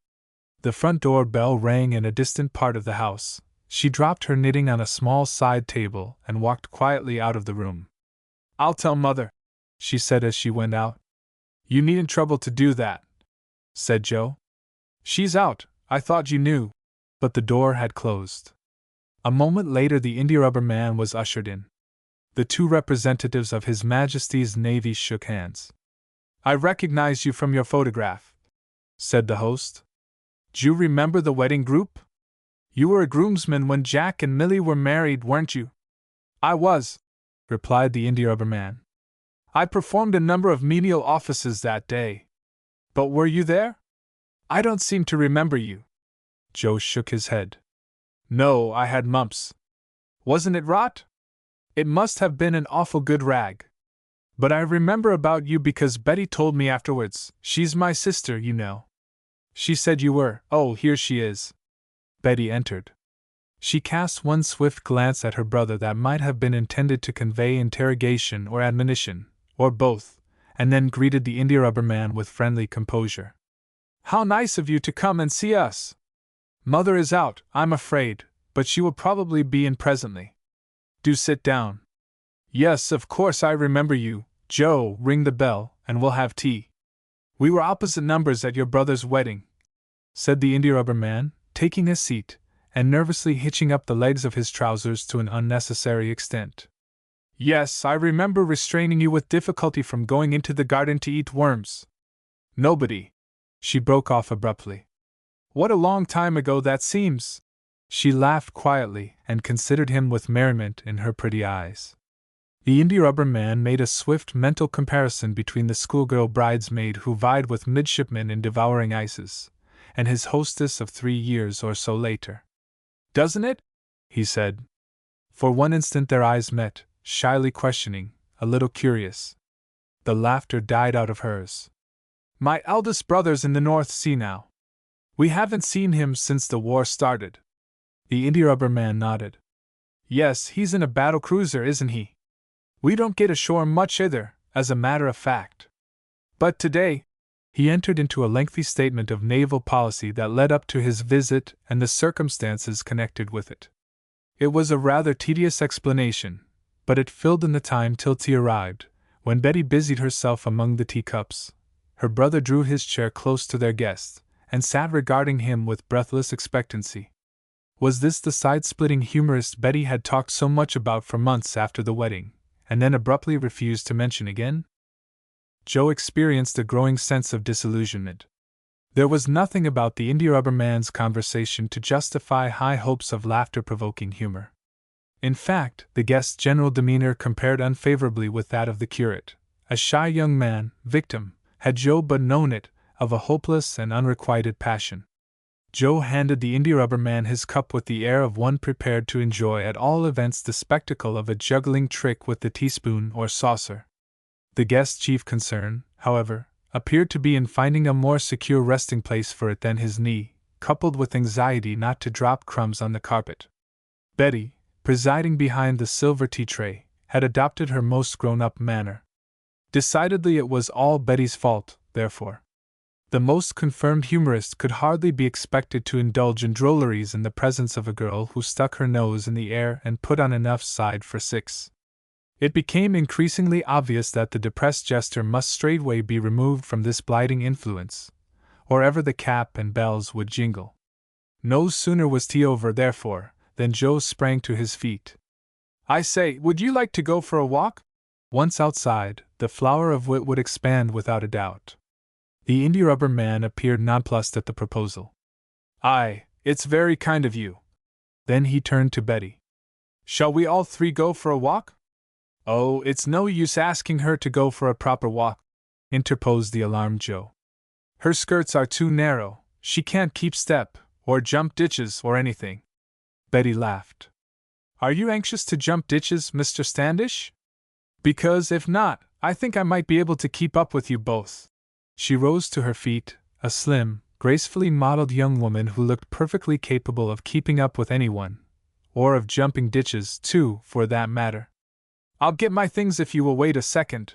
The front door bell rang in a distant part of the house. She dropped her knitting on a small side table and walked quietly out of the room. "I'll tell Mother," she said as she went out. "You needn't trouble to do that," said Joe. "She's out, I thought you knew." But the door had closed. A moment later the India-rubber man was ushered in. The two representatives of His Majesty's Navy shook hands. "I recognize you from your photograph," said the host. "Do you remember the wedding group? You were a groomsman when Jack and Millie were married, weren't you?" "I was," replied the India-rubber man. "I performed a number of menial offices that day. But were you there? I don't seem to remember you." Joe shook his head. "No, I had mumps. Wasn't it rot? It must have been an awful good rag. But I remember about you because Betty told me afterwards. She's my sister, you know. She said you were. Oh, here she is." Betty entered. She cast one swift glance at her brother that might have been intended to convey interrogation or admonition, or both, and then greeted the India-rubber man with friendly composure. "How nice of you to come and see us! Mother is out, I'm afraid, but she will probably be in presently. Do sit down. Yes, of course I remember you. Joe, ring the bell, and we'll have tea. We were opposite numbers at your brother's wedding," said the India-rubber man, taking a seat, and nervously hitching up the legs of his trousers to an unnecessary extent. "Yes, I remember restraining you with difficulty from going into the garden to eat worms. Nobody," she broke off abruptly. "What a long time ago that seems!" She laughed quietly and considered him with merriment in her pretty eyes. The India-rubber man made a swift mental comparison between the schoolgirl bridesmaid who vied with midshipmen in devouring ices, and his hostess of 3 years or so later. "Doesn't it?" he said. For one instant their eyes met, shyly questioning, a little curious. The laughter died out of hers. "My eldest brother's in the North Sea now. We haven't seen him since the war started." The India-rubber man nodded. "Yes, he's in a battle cruiser, isn't he? We don't get ashore much either, as a matter of fact. But today," he entered into a lengthy statement of naval policy that led up to his visit and the circumstances connected with it. It was a rather tedious explanation, but it filled in the time till tea arrived, when Betty busied herself among the teacups. Her brother drew his chair close to their guest, and sat regarding him with breathless expectancy. Was this the side-splitting humorist Betty had talked so much about for months after the wedding, and then abruptly refused to mention again? Joe experienced a growing sense of disillusionment. There was nothing about the India-rubber man's conversation to justify high hopes of laughter-provoking humor. In fact, the guest's general demeanor compared unfavorably with that of the curate, a shy young man, victim, had Joe but known it, of a hopeless and unrequited passion. Joe handed the India-rubber man his cup with the air of one prepared to enjoy at all events the spectacle of a juggling trick with the teaspoon or saucer. The guest's chief concern, however, appeared to be in finding a more secure resting place for it than his knee, coupled with anxiety not to drop crumbs on the carpet. Betty, presiding behind the silver tea tray, had adopted her most grown-up manner. Decidedly it was all Betty's fault, therefore. The most confirmed humorist could hardly be expected to indulge in drolleries in the presence of a girl who stuck her nose in the air and put on enough side for 6. It became increasingly obvious that the depressed jester must straightway be removed from this blighting influence, or ever the cap and bells would jingle. No sooner was tea over, therefore, than Joe sprang to his feet. "I say, would you like to go for a walk?" Once outside, the flower of wit would expand without a doubt. The india-rubber man appeared nonplussed at the proposal. "Aye, it's very kind of you." Then he turned to Betty. "Shall we all 3 go for a walk?" "Oh, it's no use asking her to go for a proper walk," interposed the alarmed Joe. "Her skirts are too narrow, she can't keep step, or jump ditches or anything." Betty laughed. "Are you anxious to jump ditches, Mr. Standish? Because if not, I think I might be able to keep up with you both." She rose to her feet, a slim, gracefully modeled young woman who looked perfectly capable of keeping up with anyone, or of jumping ditches, too, for that matter. "I'll get my things if you will wait a second."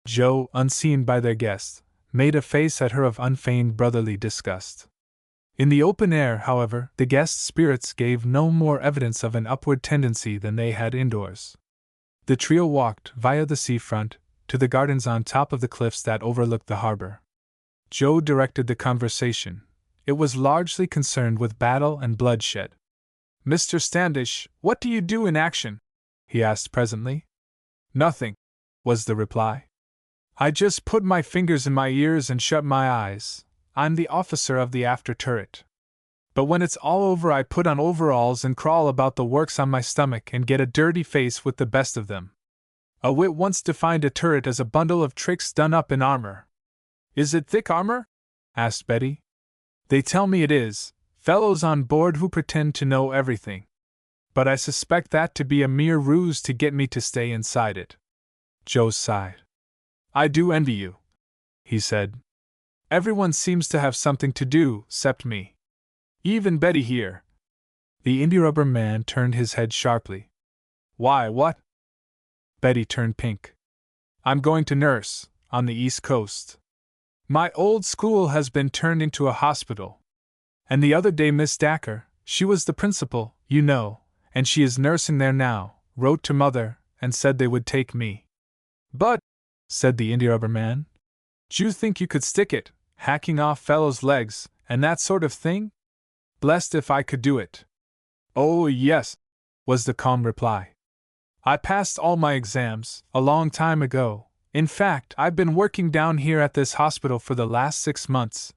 Joe, unseen by their guest, made a face at her of unfeigned brotherly disgust. In the open air, however, the guest's spirits gave no more evidence of an upward tendency than they had indoors. The trio walked, via the seafront, to the gardens on top of the cliffs that overlooked the harbor. Joe directed the conversation. It was largely concerned with battle and bloodshed. "Mr. Standish, what do you do in action?" he asked presently. "Nothing," was the reply. "I just put my fingers in my ears and shut my eyes. I'm the officer of the after turret. But when it's all over, I put on overalls and crawl about the works on my stomach and get a dirty face with the best of them. A wit once defined a turret as a bundle of tricks done up in armor." "Is it thick armor?" asked Betty. "They tell me it is, fellows on board who pretend to know everything. But I suspect that to be a mere ruse to get me to stay inside it." Joe sighed. "I do envy you," he said. "Everyone seems to have something to do, 'cept me. Even Betty here." The india-rubber man turned his head sharply. "Why, what?" Betty turned pink. "I'm going to nurse, on the East Coast. My old school has been turned into a hospital. And the other day Miss Dacker, she was the principal, you know, and she is nursing there now, wrote to Mother, and said they would take me." "But," said the india-rubber man, "d'you think you could stick it, hacking off fellows' legs, and that sort of thing? Blessed if I could do it." "Oh, yes," was the calm reply. "I passed all my exams, a long time ago. In fact, I've been working down here at this hospital for the last 6 months.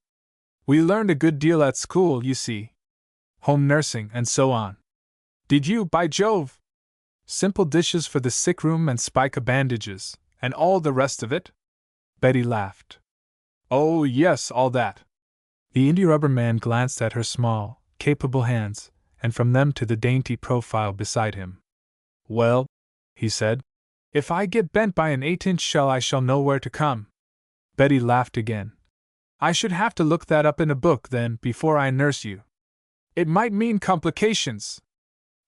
We learned a good deal at school, you see. Home nursing and so on. Did you, by Jove? Simple dishes for the sick room and spica bandages, and all the rest of it?" Betty laughed. "Oh, yes, all that." The india-rubber man glanced at her small, capable hands, and from them to the dainty profile beside him. "Well," he said, "if I get bent by an 8-inch shell, I shall know where to come." Betty laughed again. "I should have to look that up in a book, then, before I nurse you. It might mean complications."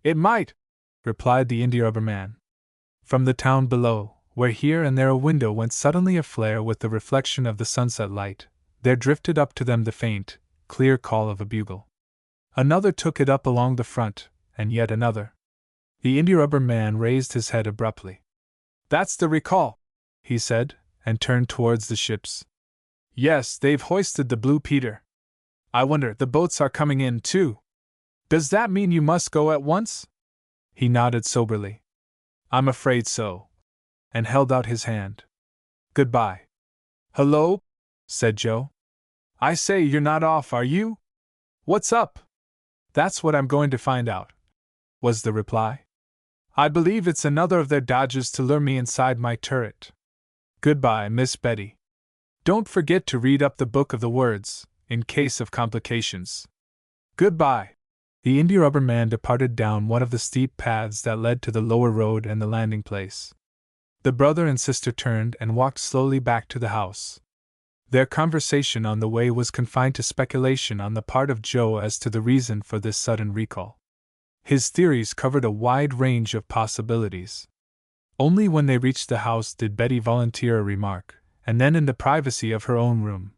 "It might," replied the india-rubber man. From the town below, where here and there a window went suddenly aflare with the reflection of the sunset light, there drifted up to them the faint, clear call of a bugle. Another took it up along the front, and yet another. The india-rubber man raised his head abruptly. "That's the recall," he said, and turned towards the ships. "Yes, they've hoisted the Blue Peter. I wonder, the boats are coming in, too. Does that mean you must go at once?" He nodded soberly. "I'm afraid so," and held out his hand. "Goodbye." "Hello," said Joe. "I say, you're not off, are you? What's up?" "That's what I'm going to find out," was the reply. "I believe it's another of their dodges to lure me inside my turret. Goodbye, Miss Betty. Don't forget to read up the book of the words, in case of complications." "Goodbye." The india-rubber man departed down one of the steep paths that led to the lower road and the landing place. The brother and sister turned and walked slowly back to the house. Their conversation on the way was confined to speculation on the part of Joe as to the reason for this sudden recall. His theories covered a wide range of possibilities. Only when they reached the house did Betty volunteer a remark, and then in the privacy of her own room,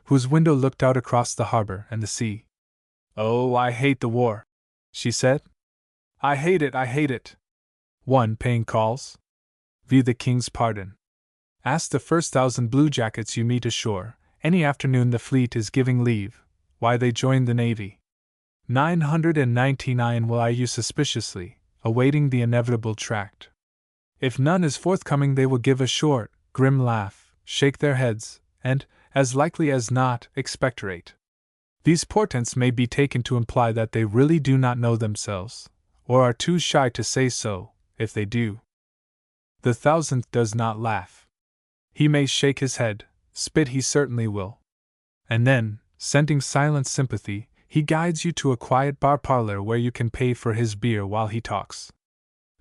whose window looked out across the harbor and the sea. "Oh, I hate the war," she said. I hate it. 1. Paying calls. View the King's pardon. Ask the first 1,000 bluejackets you meet ashore, any afternoon the fleet is giving leave, why they joined the Navy. 999 will eye you suspiciously, awaiting the inevitable tract. If none is forthcoming, they will give a short, grim laugh, shake their heads, and, as likely as not, expectorate. These portents may be taken to imply that they really do not know themselves, or are too shy to say so, if they do. The 1,000th does not laugh. He may shake his head, spit he certainly will. And then, scenting silent sympathy, he guides you to a quiet bar parlor where you can pay for his beer while he talks.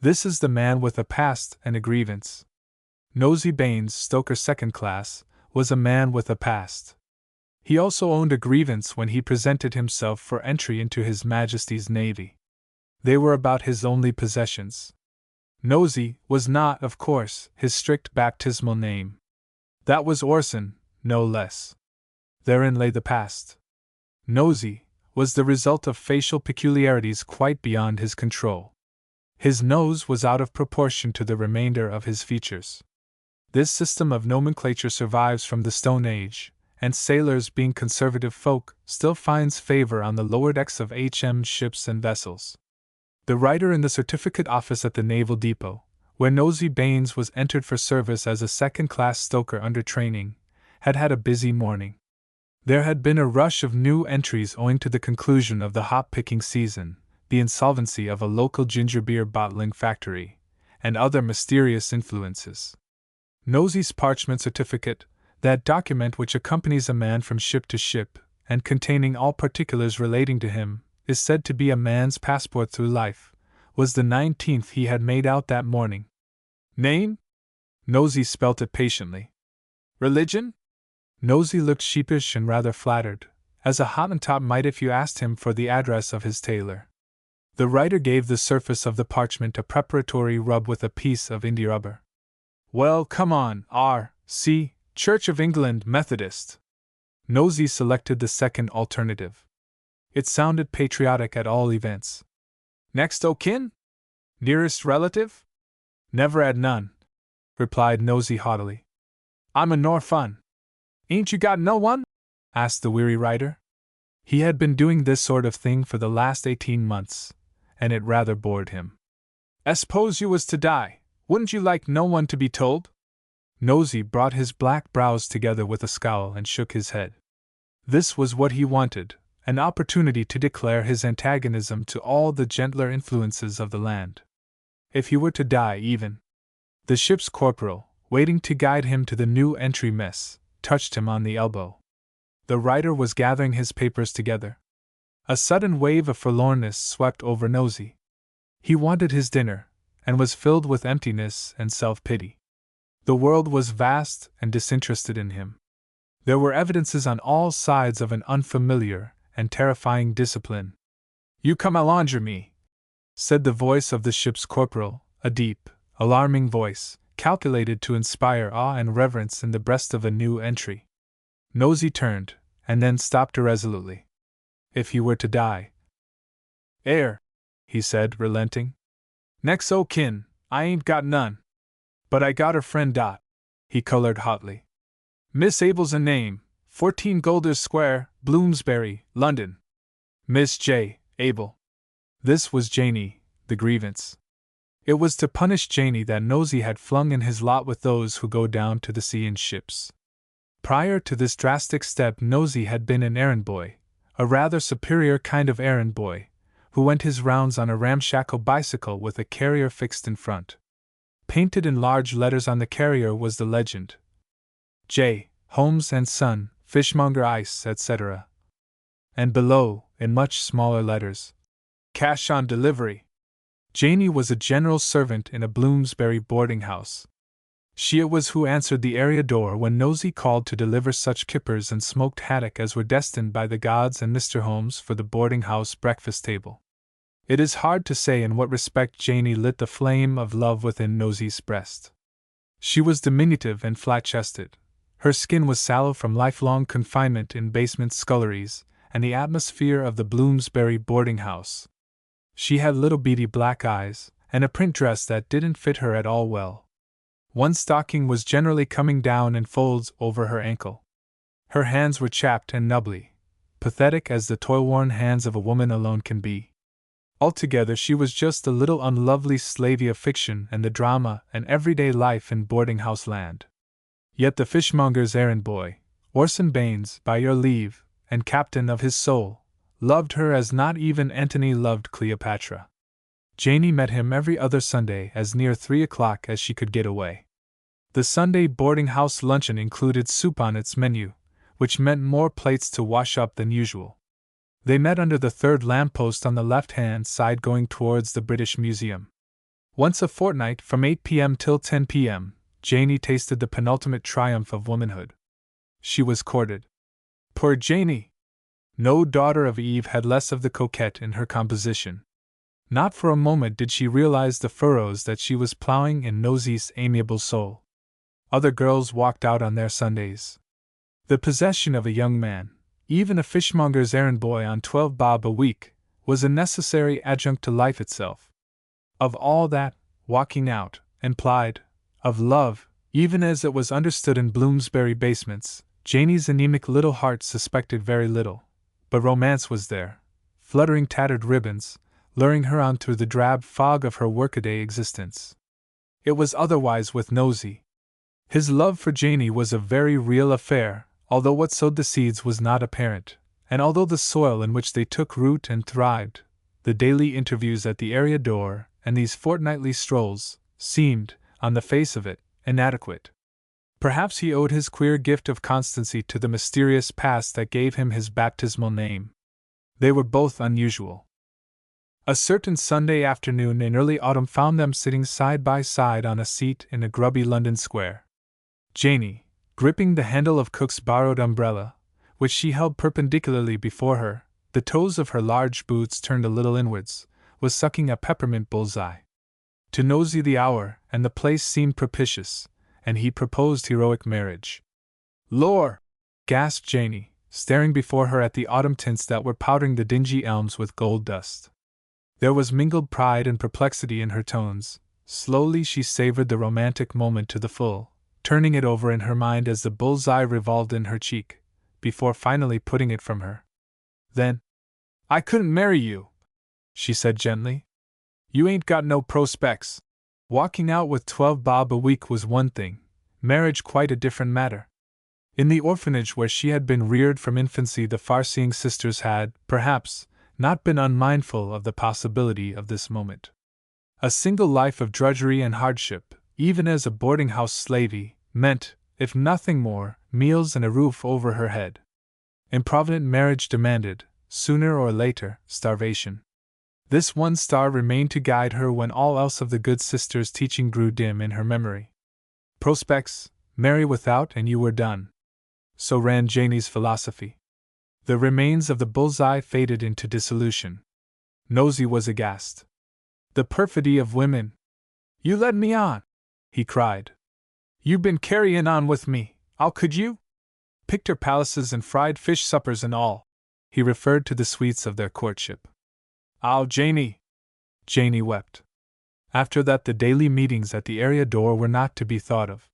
This is the man with a past and a grievance. Nosey Baines, stoker second class, was a man with a past. He also owned a grievance when he presented himself for entry into His Majesty's Navy. They were about his only possessions. Nosey was not, of course, his strict baptismal name. That was Orson, no less. Therein lay the past. Nosey was the result of facial peculiarities quite beyond his control. His nose was out of proportion to the remainder of his features. This system of nomenclature survives from the Stone Age, and sailors, being conservative folk, still finds favor on the lower decks of HM ships and vessels. The writer in the certificate office at the Naval Depot, where Nosey Baines was entered for service as a second-class stoker under training, had had a busy morning. There had been a rush of new entries owing to the conclusion of the hop-picking season, the insolvency of a local ginger beer bottling factory, and other mysterious influences. Nosey's parchment certificate, that document which accompanies a man from ship to ship, and containing all particulars relating to him, is said to be a man's passport through life, was the 19th he had made out that morning. Name? Nosey spelt it patiently. Religion? Nosey looked sheepish and rather flattered, as a Hottentot might if you asked him for the address of his tailor. The writer gave the surface of the parchment a preparatory rub with a piece of india rubber. Well, come on, R.C., Church of England Methodist. Nosey selected the second alternative. It sounded patriotic at all events. Next o' kin? Nearest relative? Never had none, replied Nosey haughtily. I'm a Norfun. Ain't you got no one? Asked the weary writer. He had been doing this sort of thing for the last 18 months, and it rather bored him. S'pose you was to die, wouldn't you like no one to be told? Nosey brought his black brows together with a scowl and shook his head. This was what he wanted, an opportunity to declare his antagonism to all the gentler influences of the land. If he were to die even. The ship's corporal, waiting to guide him to the new entry mess, touched him on the elbow. The writer was gathering his papers together. A sudden wave of forlornness swept over Nosey. He wanted his dinner, and was filled with emptiness and self-pity. The world was vast and disinterested in him. There were evidences on all sides of an unfamiliar and terrifying discipline. You come allonger me, said the voice of the ship's corporal, a deep, alarming voice, calculated to inspire awe and reverence in the breast of a new entry. Nosey turned, and then stopped irresolutely. If he were to die. He said, relenting. Next o' kin, I ain't got none. But I got her friend Dot. He colored hotly. Miss Abel's a name, 14 Golders Square, Bloomsbury, London. Miss J. Abel. This was Janey, the grievance. It was to punish Janey that Nosey had flung in his lot with those who go down to the sea in ships. Prior to this drastic step, Nosey had been an errand boy, a rather superior kind of errand boy, who went his rounds on a ramshackle bicycle with a carrier fixed in front. Painted in large letters on the carrier was the legend, J. Holmes and Son, Fishmonger Ice, etc. And below, in much smaller letters, Cash on Delivery. Janey was a general servant in a Bloomsbury boarding house. She it was who answered the area door when Nosy called to deliver such kippers and smoked haddock as were destined by the gods and Mr. Holmes for the boarding-house breakfast table. It is hard to say in what respect Janey lit the flame of love within Nosy's breast. She was diminutive and flat-chested. Her skin was sallow from lifelong confinement in basement sculleries and the atmosphere of the Bloomsbury boarding-house. She had little beady black eyes, and a print dress that didn't fit her at all well. One stocking was generally coming down in folds over her ankle. Her hands were chapped and nubbly, pathetic as the toil-worn hands of a woman alone can be. Altogether she was just a little unlovely slavey of fiction and the drama and everyday life in boarding-house land. Yet the fishmonger's errand boy, Orson Baines, by your leave, and captain of his soul, loved her as not even Antony loved Cleopatra. Janey met him every other Sunday as near 3 o'clock as she could get away. The Sunday boarding-house luncheon included soup on its menu, which meant more plates to wash up than usual. They met under the third lamp-post on the left-hand side going towards the British Museum. Once a fortnight, from 8 p.m. till 10 p.m., Janey tasted the penultimate triumph of womanhood. She was courted. Poor Janey! No daughter of Eve had less of the coquette in her composition. Not for a moment did she realize the furrows that she was plowing in Nosy's amiable soul. Other girls walked out on their Sundays. The possession of a young man, even a fishmonger's errand boy on 12 bob a week, was a necessary adjunct to life itself. Of all that, walking out, implied, of love, even as it was understood in Bloomsbury basements, Janey's anemic little heart suspected very little. But romance was there, fluttering tattered ribbons, luring her on through the drab fog of her workaday existence. It was otherwise with Nosy. His love for Janey was a very real affair, although what sowed the seeds was not apparent, and although the soil in which they took root and thrived, the daily interviews at the area door, and these fortnightly strolls, seemed, on the face of it, inadequate. Perhaps he owed his queer gift of constancy to the mysterious past that gave him his baptismal name. They were both unusual. A certain Sunday afternoon in early autumn found them sitting side by side on a seat in a grubby London square. Janey, gripping the handle of Cook's borrowed umbrella, which she held perpendicularly before her, the toes of her large boots turned a little inwards, was sucking a peppermint bull's-eye. To Nosy the hour and the place seemed propitious, and he proposed heroic marriage. "Lor!" gasped Janey, staring before her at the autumn tints that were powdering the dingy elms with gold dust. There was mingled pride and perplexity in her tones. Slowly she savored the romantic moment to the full, turning it over in her mind as the bull's-eye revolved in her cheek, before finally putting it from her. Then, "I couldn't marry you," she said gently. "You ain't got no prospects. Walking out with 12 bob a week was one thing, marriage quite a different matter." In the orphanage where she had been reared from infancy, the far-seeing sisters had, perhaps, not been unmindful of the possibility of this moment. A single life of drudgery and hardship, even as a boarding-house slavey, meant, if nothing more, meals and a roof over her head. Improvident marriage demanded, sooner or later, starvation. This one star remained to guide her when all else of the good sister's teaching grew dim in her memory. Prospects, marry without and you were done. So ran Janey's philosophy. The remains of the bull's-eye faded into dissolution. Nosy was aghast. The perfidy of women! "You led me on!" he cried. "You been carryin' on with me, how could you? Picter palaces and fried fish suppers and all." He referred to the sweets of their courtship. "Ow, Janey!" Janey wept. After that the daily meetings at the area door were not to be thought of.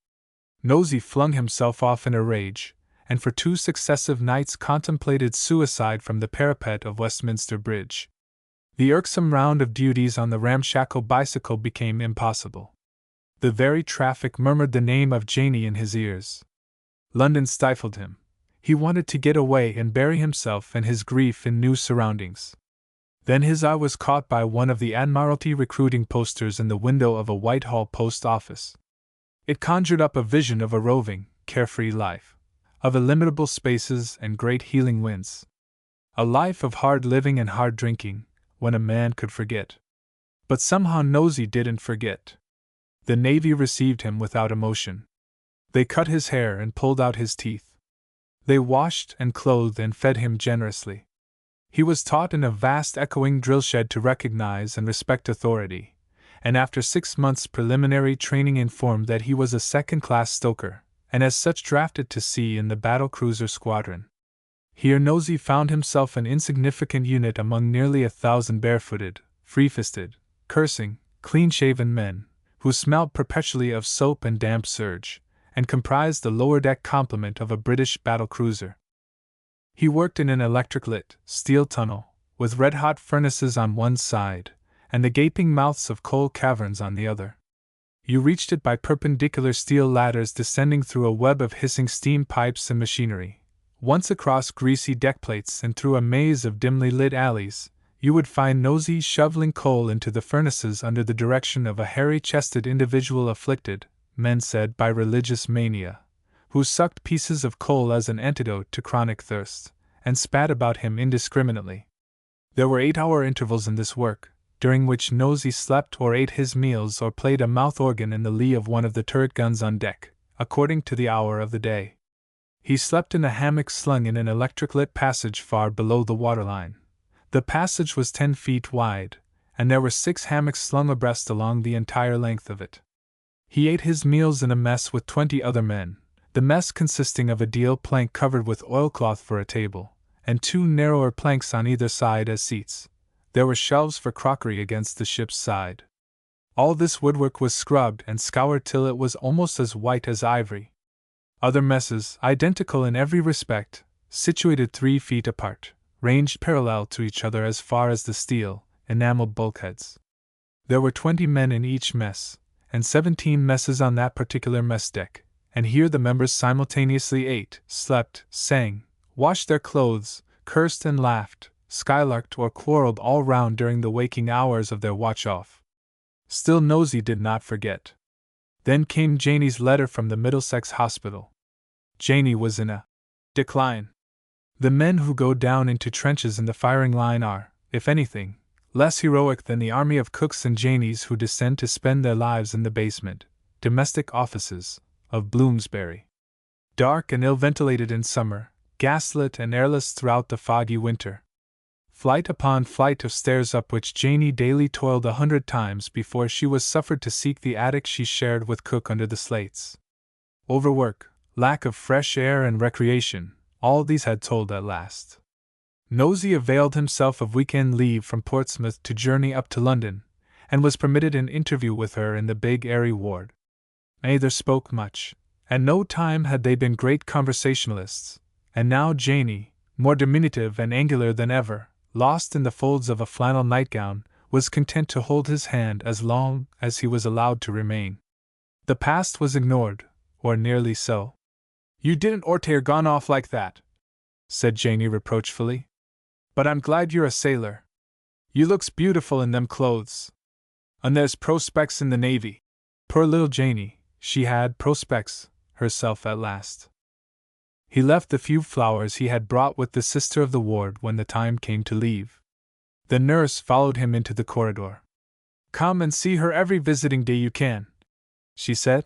Nosy flung himself off in a rage, and for 2 successive nights contemplated suicide from the parapet of Westminster Bridge. The irksome round of duties on the ramshackle bicycle became impossible. The very traffic murmured the name of Janey in his ears. London stifled him. He wanted to get away and bury himself and his grief in new surroundings. Then his eye was caught by one of the Admiralty recruiting posters in the window of a Whitehall post office. It conjured up a vision of a roving, carefree life, of illimitable spaces and great healing winds. A life of hard living and hard drinking, when a man could forget. But somehow Nosy didn't forget. The Navy received him without emotion. They cut his hair and pulled out his teeth. They washed and clothed and fed him generously. He was taught in a vast echoing drill shed to recognize and respect authority, and after 6 months' preliminary training informed that he was a second-class stoker, and as such drafted to sea in the battle-cruiser squadron. Here Nosey found himself an insignificant unit among nearly 1,000 barefooted, free-fisted, cursing, clean-shaven men, who smelled perpetually of soap and damp serge, and comprised the lower-deck complement of a British battle-cruiser. He worked in an electric-lit, steel tunnel, with red-hot furnaces on one side, and the gaping mouths of coal caverns on the other. You reached it by perpendicular steel ladders descending through a web of hissing steam pipes and machinery. Once across greasy deck plates and through a maze of dimly lit alleys, you would find Nosey shoveling coal into the furnaces under the direction of a hairy-chested individual afflicted, men said, by religious mania, who sucked pieces of coal as an antidote to chronic thirst, and spat about him indiscriminately. There were 8-hour intervals in this work, during which Nosey slept or ate his meals or played a mouth organ in the lee of one of the turret guns on deck, according to the hour of the day. He slept in a hammock slung in an electric-lit passage far below the waterline. The passage was 10 feet wide, and there were 6 hammocks slung abreast along the entire length of it. He ate his meals in a mess with 20 other men, the mess consisting of a deal plank covered with oilcloth for a table, and 2 narrower planks on either side as seats. There were shelves for crockery against the ship's side. All this woodwork was scrubbed and scoured till it was almost as white as ivory. Other messes, identical in every respect, situated 3 feet apart, ranged parallel to each other as far as the steel, enameled bulkheads. There were 20 men in each mess, and 17 messes on that particular mess deck, and here the members simultaneously ate, slept, sang, washed their clothes, cursed and laughed, skylarked or quarreled all round during the waking hours of their watch-off. Still Nosey did not forget. Then came Janie's letter from the Middlesex Hospital. Janie was in a decline. The men who go down into trenches in the firing line are, if anything, less heroic than the army of cooks and Janies who descend to spend their lives in the basement, domestic offices, of Bloomsbury. Dark and ill-ventilated in summer, gaslit and airless throughout the foggy winter. Flight upon flight of stairs up which Janie daily toiled 100 times before she was suffered to seek the attic she shared with cook under the slates. Overwork, lack of fresh air and recreation, all these had told at last. Nosey availed himself of week-end leave from Portsmouth to journey up to London, and was permitted an interview with her in the big airy ward. Neither spoke much. At no time had they been great conversationalists, and now Janie, more diminutive and angular than ever, lost in the folds of a flannel nightgown, was content to hold his hand as long as he was allowed to remain. The past was ignored, or nearly so. "You didn't orter gone off like that," said Janie reproachfully. "But I'm glad you're a sailor. You looks beautiful in them clothes. And there's prospects in the Navy." Poor little Janie, she had prospects herself at last. He left the few flowers he had brought with the sister of the ward when the time came to leave. The nurse followed him into the corridor. "Come and see her every visiting day you can," she said.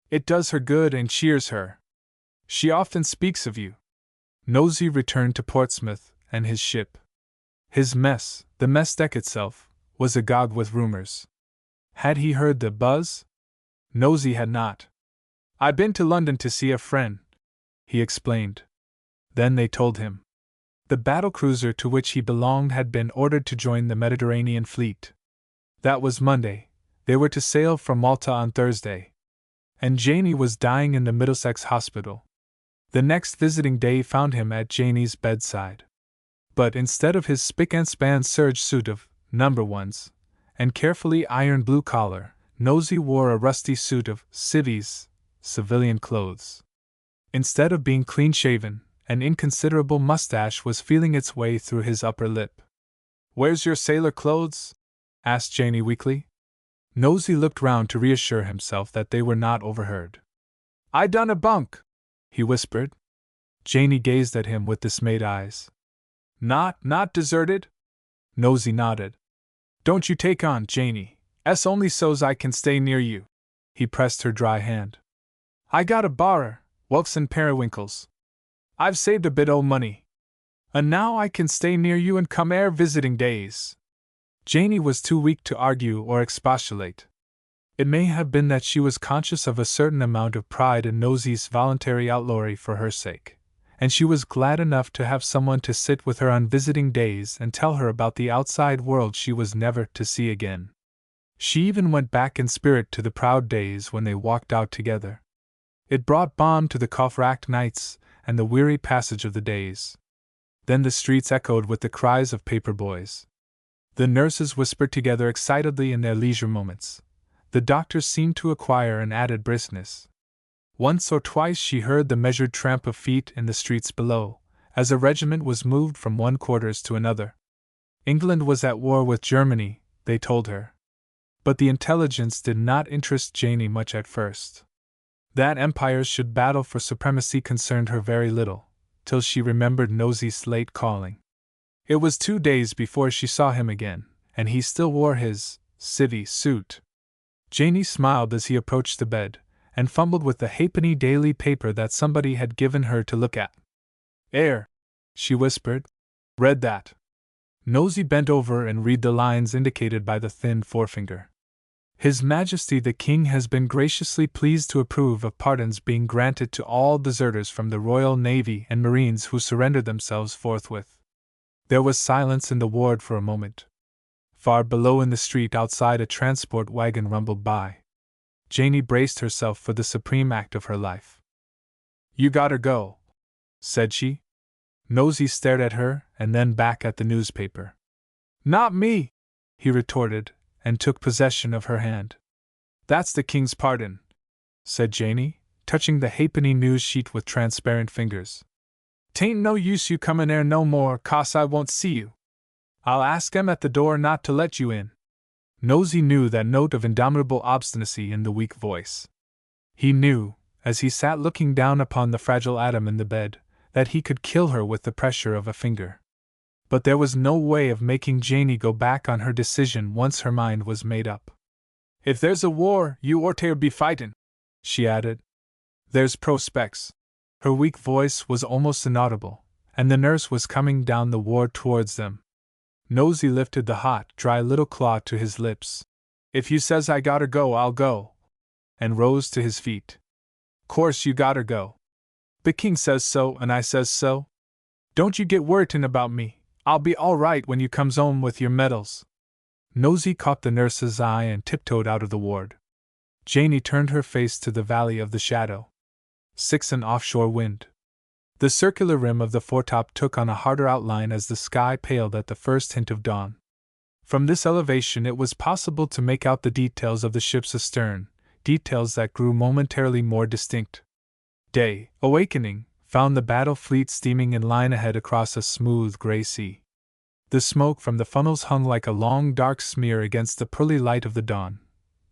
"It does her good and cheers her. She often speaks of you." Nosey returned to Portsmouth and his ship. His mess, the mess deck itself, was agog with rumors. Had he heard the buzz? Nosey had not. "I been to London to see a friend," he explained. Then they told him. The battle-cruiser to which he belonged had been ordered to join the Mediterranean fleet. That was Monday. They were to sail from Malta on Thursday. And Janie was dying in the Middlesex Hospital. The next visiting day found him at Janie's bedside. But instead of his spick-and-span serge suit of number ones, and carefully ironed blue collar, Nosey wore a rusty suit of civvies, civilian clothes. Instead of being clean-shaven, an inconsiderable mustache was feeling its way through his upper lip. "Where's your sailor clothes?" asked Janie weakly. Nosey looked round to reassure himself that they were not overheard. "I done a bunk," he whispered. Janie gazed at him with dismayed eyes. Not deserted?" Nosey nodded. "Don't you take on, Janie, 's only so's I can stay near you. He pressed her dry hand. I got a borrer, whelks and periwinkles. I've saved a bit o' money. And now I can stay near you and come ere visiting days. Janey was too weak to argue or expostulate. It may have been that she was conscious of a certain amount of pride in Nosey's voluntary outlawry for her sake, and she was glad enough to have someone to sit with her on visiting days and tell her about the outside world she was never to see again. She even went back in spirit to the proud days when they walked out together. It brought balm to the cough-racked nights and the weary passage of the days. Then the streets echoed with the cries of paper boys. The nurses whispered together excitedly in their leisure moments. The doctors seemed to acquire an added briskness. Once or twice she heard the measured tramp of feet in the streets below, as a regiment was moved from one quarters to another. England was at war with Germany, they told her. But the intelligence did not interest Janey much at first. That empires should battle for supremacy concerned her very little, till she remembered Nosey's late calling. It was 2 days before she saw him again, and he still wore his city suit. Janey smiled as he approached the bed, and fumbled with the halfpenny daily paper that somebody had given her to look at. She whispered. Read that. Nosey bent over and read the lines indicated by the thin forefinger. His Majesty the King has been graciously pleased to approve of pardons being granted to all deserters from the Royal Navy and Marines who surrendered themselves forthwith. There was silence in the ward for a moment. Far below in the street outside a transport wagon rumbled by. Janey braced herself for the supreme act of her life. You gotta go, said she. Nosey stared at her and then back at the newspaper. Not me, he retorted, and took possession of her hand. That's the King's pardon, said Janey, touching the halfpenny news sheet with transparent fingers. Tain't no use you comin' ere no more, 'cause I won't see you. I'll ask 'em at the door not to let you in. Nosey knew that note of indomitable obstinacy in the weak voice. He knew, as he sat looking down upon the fragile atom in the bed, that he could kill her with the pressure of a finger. But there was no way of making Janey go back on her decision once her mind was made up. If there's a war, you orter be fightin', she added. There's prospects. Her weak voice was almost inaudible, and the nurse was coming down the ward towards them. Nosey lifted the hot, dry little claw to his lips. If you says I gotter go, I'll go, and rose to his feet. Course you gotter go. The King says so, and I says so. Don't you get worritin' about me. I'll be all right when you comes home with your medals. Nosey caught the nurse's eye and tiptoed out of the ward. Janey turned her face to the valley of the shadow. 6 an offshore wind. The circular rim of the foretop took on a harder outline as the sky paled at the first hint of dawn. From this elevation it was possible to make out the details of the ships astern, details that grew momentarily more distinct. Day, awakening, found the battle fleet steaming in line ahead across a smooth gray sea. The smoke from the funnels hung like a long dark smear against the pearly light of the dawn,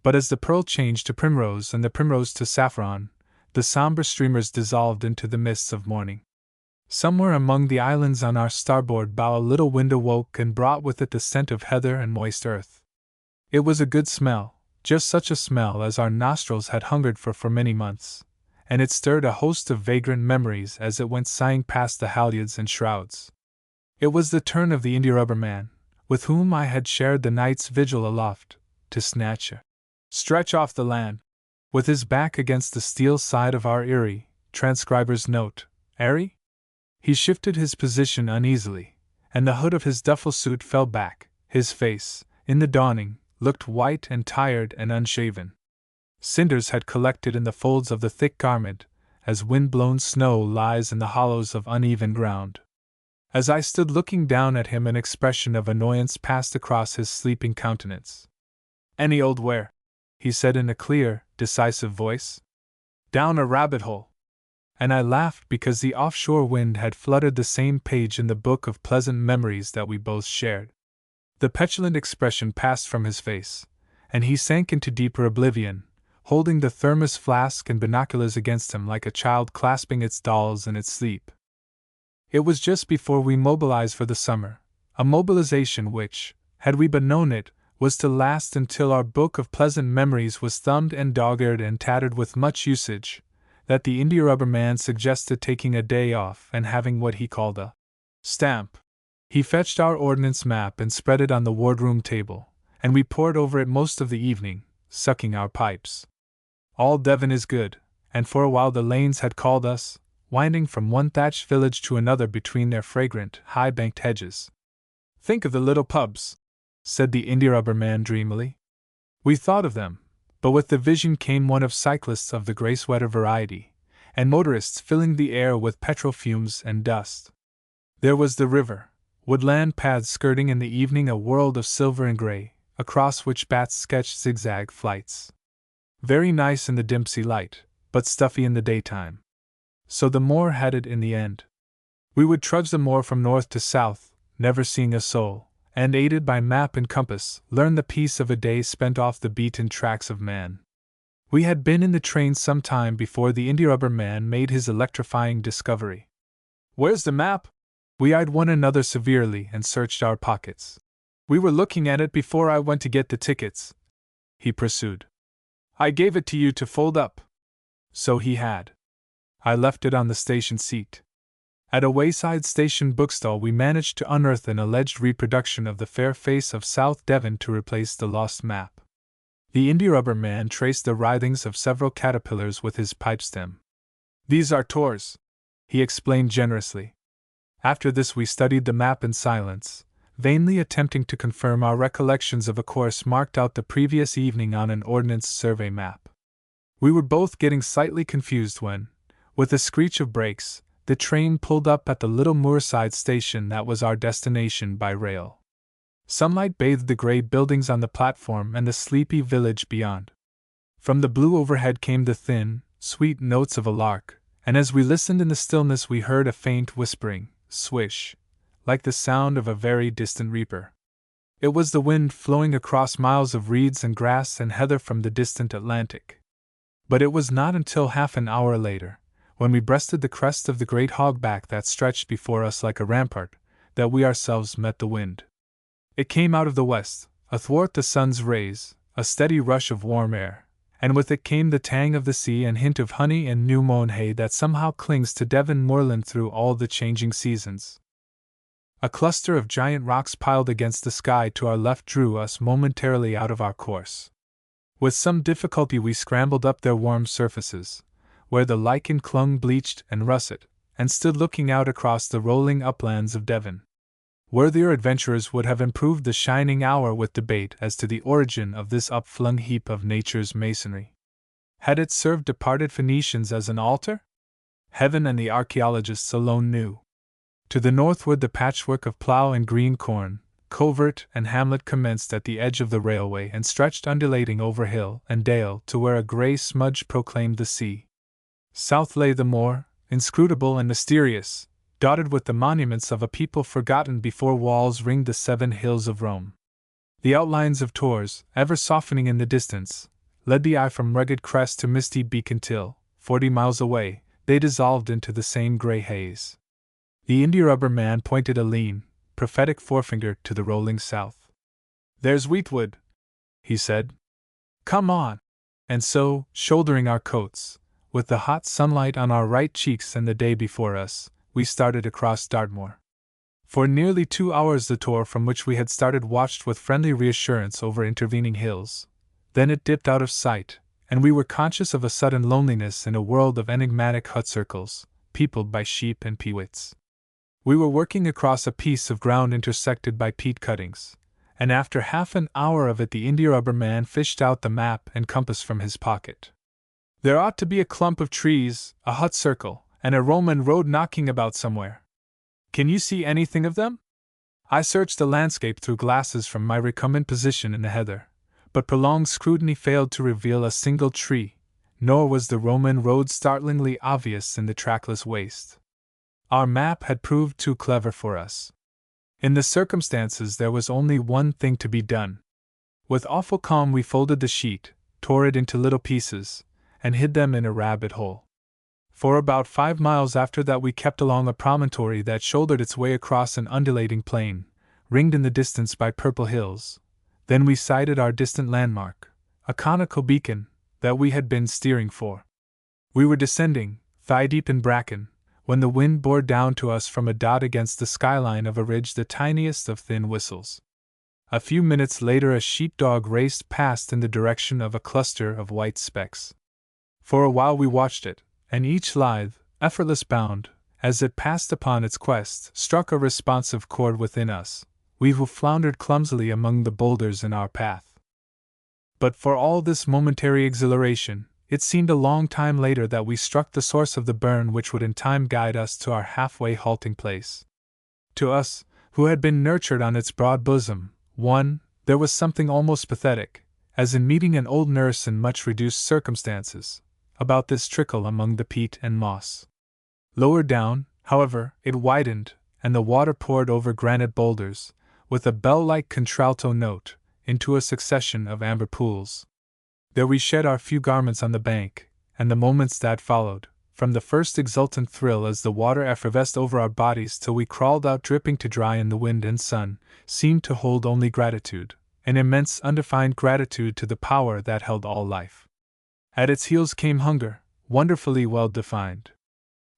but as the pearl changed to primrose and the primrose to saffron, the somber streamers dissolved into the mists of morning. Somewhere among the islands on our starboard bow a little wind awoke and brought with it the scent of heather and moist earth. It was a good smell, just such a smell as our nostrils had hungered for many months, and it stirred a host of vagrant memories as it went sighing past the halyards and shrouds. It was the turn of the india-rubber man, with whom I had shared the night's vigil aloft, to snatch a stretch off the land, with his back against the steel side of our Erie, transcriber's note, airy? He shifted his position uneasily, and the hood of his duffel suit fell back. His face, in the dawning, looked white and tired and unshaven. Cinders had collected in the folds of the thick garment, as wind-blown snow lies in the hollows of uneven ground. As I stood looking down at him, an expression of annoyance passed across his sleeping countenance. Any old where? He said in a clear, decisive voice. Down a rabbit hole. And I laughed because the offshore wind had fluttered the same page in the book of pleasant memories that we both shared. The petulant expression passed from his face, and he sank into deeper oblivion, holding the thermos flask and binoculars against him like a child clasping its dolls in its sleep. It was just before we mobilized for the summer, a mobilization which, had we but known it, was to last until our book of pleasant memories was thumbed and dog-eared and tattered with much usage, that the India-rubber man suggested taking a day off and having what he called a stamp. He fetched our ordnance map and spread it on the wardroom table, and we pored over it most of the evening, sucking our pipes. All Devon is good, and for a while the lanes had called us, winding from one thatched village to another between their fragrant, high-banked hedges. Think of the little pubs, said the India-rubber man dreamily. We thought of them, but with the vision came one of cyclists of the grey sweater variety, and motorists filling the air with petrol fumes and dust. There was the river, woodland paths skirting in the evening a world of silver and grey, across which bats sketched zigzag flights. Very nice in the dimpsy light, but stuffy in the daytime. So the moor had it in the end. We would trudge the moor from north to south, never seeing a soul, and aided by map and compass, learn the peace of a day spent off the beaten tracks of man. We had been in the train some time before the India-rubber man made his electrifying discovery. "Where's the map?" We eyed one another severely and searched our pockets. "We were looking at it before I went to get the tickets," he pursued. "I gave it to you to fold up." So he had. I left it on the station seat. At a wayside station bookstall we managed to unearth an alleged reproduction of the fair face of South Devon to replace the lost map. The India-rubber man traced the writhings of several caterpillars with his pipe stem. "These are tors," he explained generously. After this we studied the map in silence, vainly attempting to confirm our recollections of a course marked out the previous evening on an ordnance survey map. We were both getting slightly confused when, with a screech of brakes, the train pulled up at the little moorside station that was our destination by rail. Sunlight bathed the grey buildings on the platform and the sleepy village beyond. From the blue overhead came the thin, sweet notes of a lark, and as we listened in the stillness we heard a faint whispering, swish, like the sound of a very distant reaper. It was the wind flowing across miles of reeds and grass and heather from the distant Atlantic. But it was not until half an hour later, when we breasted the crest of the great hogback that stretched before us like a rampart, that we ourselves met the wind. It came out of the west, athwart the sun's rays, a steady rush of warm air, and with it came the tang of the sea and hint of honey and new-mown hay that somehow clings to Devon moorland through all the changing seasons. A cluster of giant rocks piled against the sky to our left drew us momentarily out of our course. With some difficulty we scrambled up their warm surfaces, where the lichen clung bleached and russet, and stood looking out across the rolling uplands of Devon. Worthier adventurers would have improved the shining hour with debate as to the origin of this upflung heap of nature's masonry. Had it served departed Phoenicians as an altar? Heaven and the archaeologists alone knew. To the northward the patchwork of plough and green corn, covert and hamlet commenced at the edge of the railway and stretched undulating over hill and dale to where a grey smudge proclaimed the sea. South lay the moor, inscrutable and mysterious, dotted with the monuments of a people forgotten before walls ringed the 7 hills of Rome. The outlines of Tours, ever softening in the distance, led the eye from rugged crest to misty beacon till, 40 miles away, they dissolved into the same grey haze. The India-rubber man pointed a lean, prophetic forefinger to the rolling south. "There's Wheatwood," he said. "Come on." And so, shouldering our coats, with the hot sunlight on our right cheeks and the day before us, we started across Dartmoor. For nearly 2 hours the tor from which we had started watched with friendly reassurance over intervening hills. Then it dipped out of sight, and we were conscious of a sudden loneliness in a world of enigmatic hut circles, peopled by sheep and peewits. We were working across a piece of ground intersected by peat cuttings, and after half an hour of it the India-rubber man fished out the map and compass from his pocket. "There ought to be a clump of trees, a hut circle, and a Roman road knocking about somewhere. Can you see anything of them?" I searched the landscape through glasses from my recumbent position in the heather, but prolonged scrutiny failed to reveal a single tree, nor was the Roman road startlingly obvious in the trackless waste. Our map had proved too clever for us. In the circumstances there was only one thing to be done. With awful calm we folded the sheet, tore it into little pieces, and hid them in a rabbit hole. For about 5 miles after that we kept along a promontory that shouldered its way across an undulating plain, ringed in the distance by purple hills, Then we sighted our distant landmark, a conical beacon that we had been steering for. We were descending, thigh-deep in bracken, when the wind bore down to us from a dot against the skyline of a ridge the tiniest of thin whistles. A few minutes later a sheepdog raced past in the direction of a cluster of white specks. For a while we watched it, and each lithe, effortless bound, as it passed upon its quest, struck a responsive chord within us, we who floundered clumsily among the boulders in our path. But for all this momentary exhilaration, it seemed a long time later that we struck the source of the burn which would in time guide us to our halfway halting place. To us, who had been nurtured on its broad bosom, there was something almost pathetic, as in meeting an old nurse in much reduced circumstances, about this trickle among the peat and moss. Lower down, however, it widened, and the water poured over granite boulders, with a bell-like contralto note, into a succession of amber pools. There we shed our few garments on the bank, and the moments that followed, from the first exultant thrill as the water effervesced over our bodies till we crawled out dripping to dry in the wind and sun, seemed to hold only gratitude, an immense undefined gratitude to the power that held all life. At its heels came hunger, wonderfully well defined.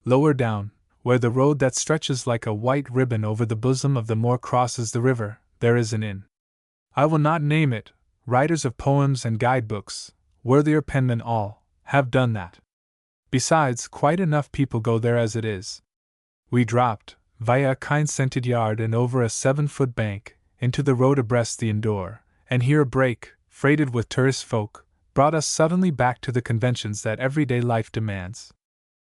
Lower down, where the road that stretches like a white ribbon over the bosom of the moor crosses the river, there is an inn. I will not name it. Writers of poems and guidebooks, worthier penmen all, have done that. Besides, quite enough people go there as it is. We dropped, via a kind-scented yard and over a 7-foot bank, into the road abreast the indoor, and here a break, freighted with tourist folk, brought us suddenly back to the conventions that everyday life demands.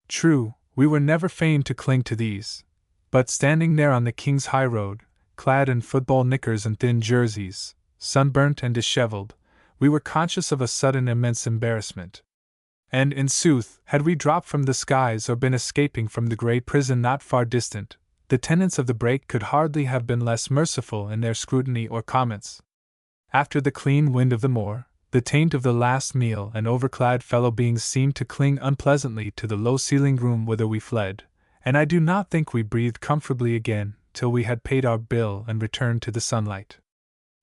True, we were never fain to cling to these, but standing there on the King's High Road, clad in football knickers and thin jerseys, sunburnt and disheveled, we were conscious of a sudden immense embarrassment. And, in sooth, had we dropped from the skies or been escaping from the great prison not far distant, the tenants of the break could hardly have been less merciful in their scrutiny or comments. After the clean wind of the moor, the taint of the last meal and overclad fellow beings seemed to cling unpleasantly to the low-ceilinged room whither we fled, and I do not think we breathed comfortably again till we had paid our bill and returned to the sunlight.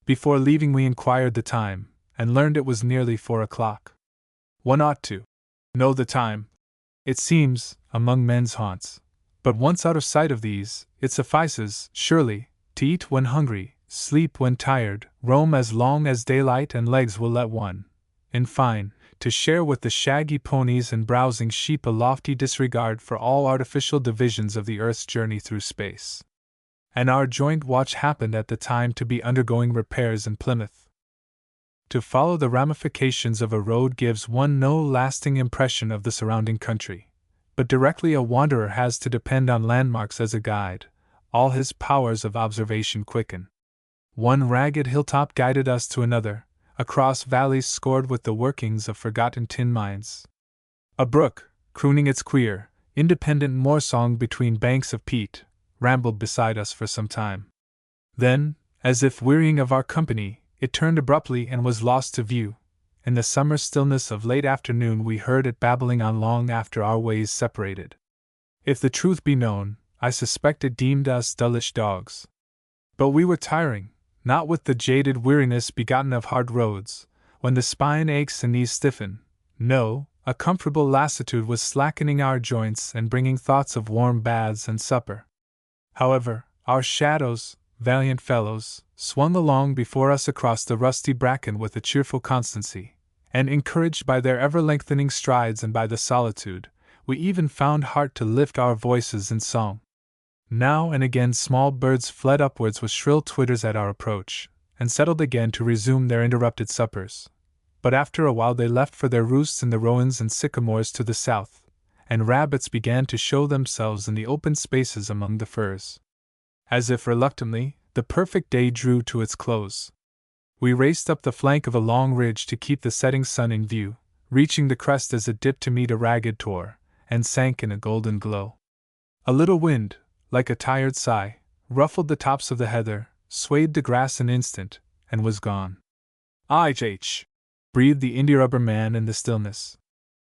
Before leaving we inquired the time, and learned it was nearly 4 o'clock. One ought to know the time, it seems, among men's haunts, but once out of sight of these, it suffices, surely, to eat when hungry, sleep when tired, roam as long as daylight and legs will let one, in fine, to share with the shaggy ponies and browsing sheep a lofty disregard for all artificial divisions of the earth's journey through space. And our joint watch happened at the time to be undergoing repairs in Plymouth. To follow the ramifications of a road gives one no lasting impression of the surrounding country, but directly a wanderer has to depend on landmarks as a guide, all his powers of observation quicken. One ragged hilltop guided us to another, across valleys scored with the workings of forgotten tin mines. A brook, crooning its queer, independent moor-song between banks of peat, rambled beside us for some time. Then, as if wearying of our company, it turned abruptly and was lost to view. In the summer stillness of late afternoon we heard it babbling on long after our ways separated. If the truth be known, I suspect it deemed us dullish dogs. But we were tiring, not with the jaded weariness begotten of hard roads, when the spine aches and knees stiffen. No, a comfortable lassitude was slackening our joints and bringing thoughts of warm baths and supper. However, our shadows, valiant fellows, swung along before us across the rusty bracken with a cheerful constancy, and encouraged by their ever-lengthening strides and by the solitude, we even found heart to lift our voices in song. Now and again small birds fled upwards with shrill twitters at our approach, and settled again to resume their interrupted suppers. But after a while they left for their roosts in the rowans and sycamores to the south, and rabbits began to show themselves in the open spaces among the firs. As if reluctantly, the perfect day drew to its close. We raced up the flank of a long ridge to keep the setting sun in view, reaching the crest as it dipped to meet a ragged tor, and sank in a golden glow. A little wind, like a tired sigh, ruffled the tops of the heather, swayed the grass an instant, and was gone. "H," breathed the india-rubber man in the stillness.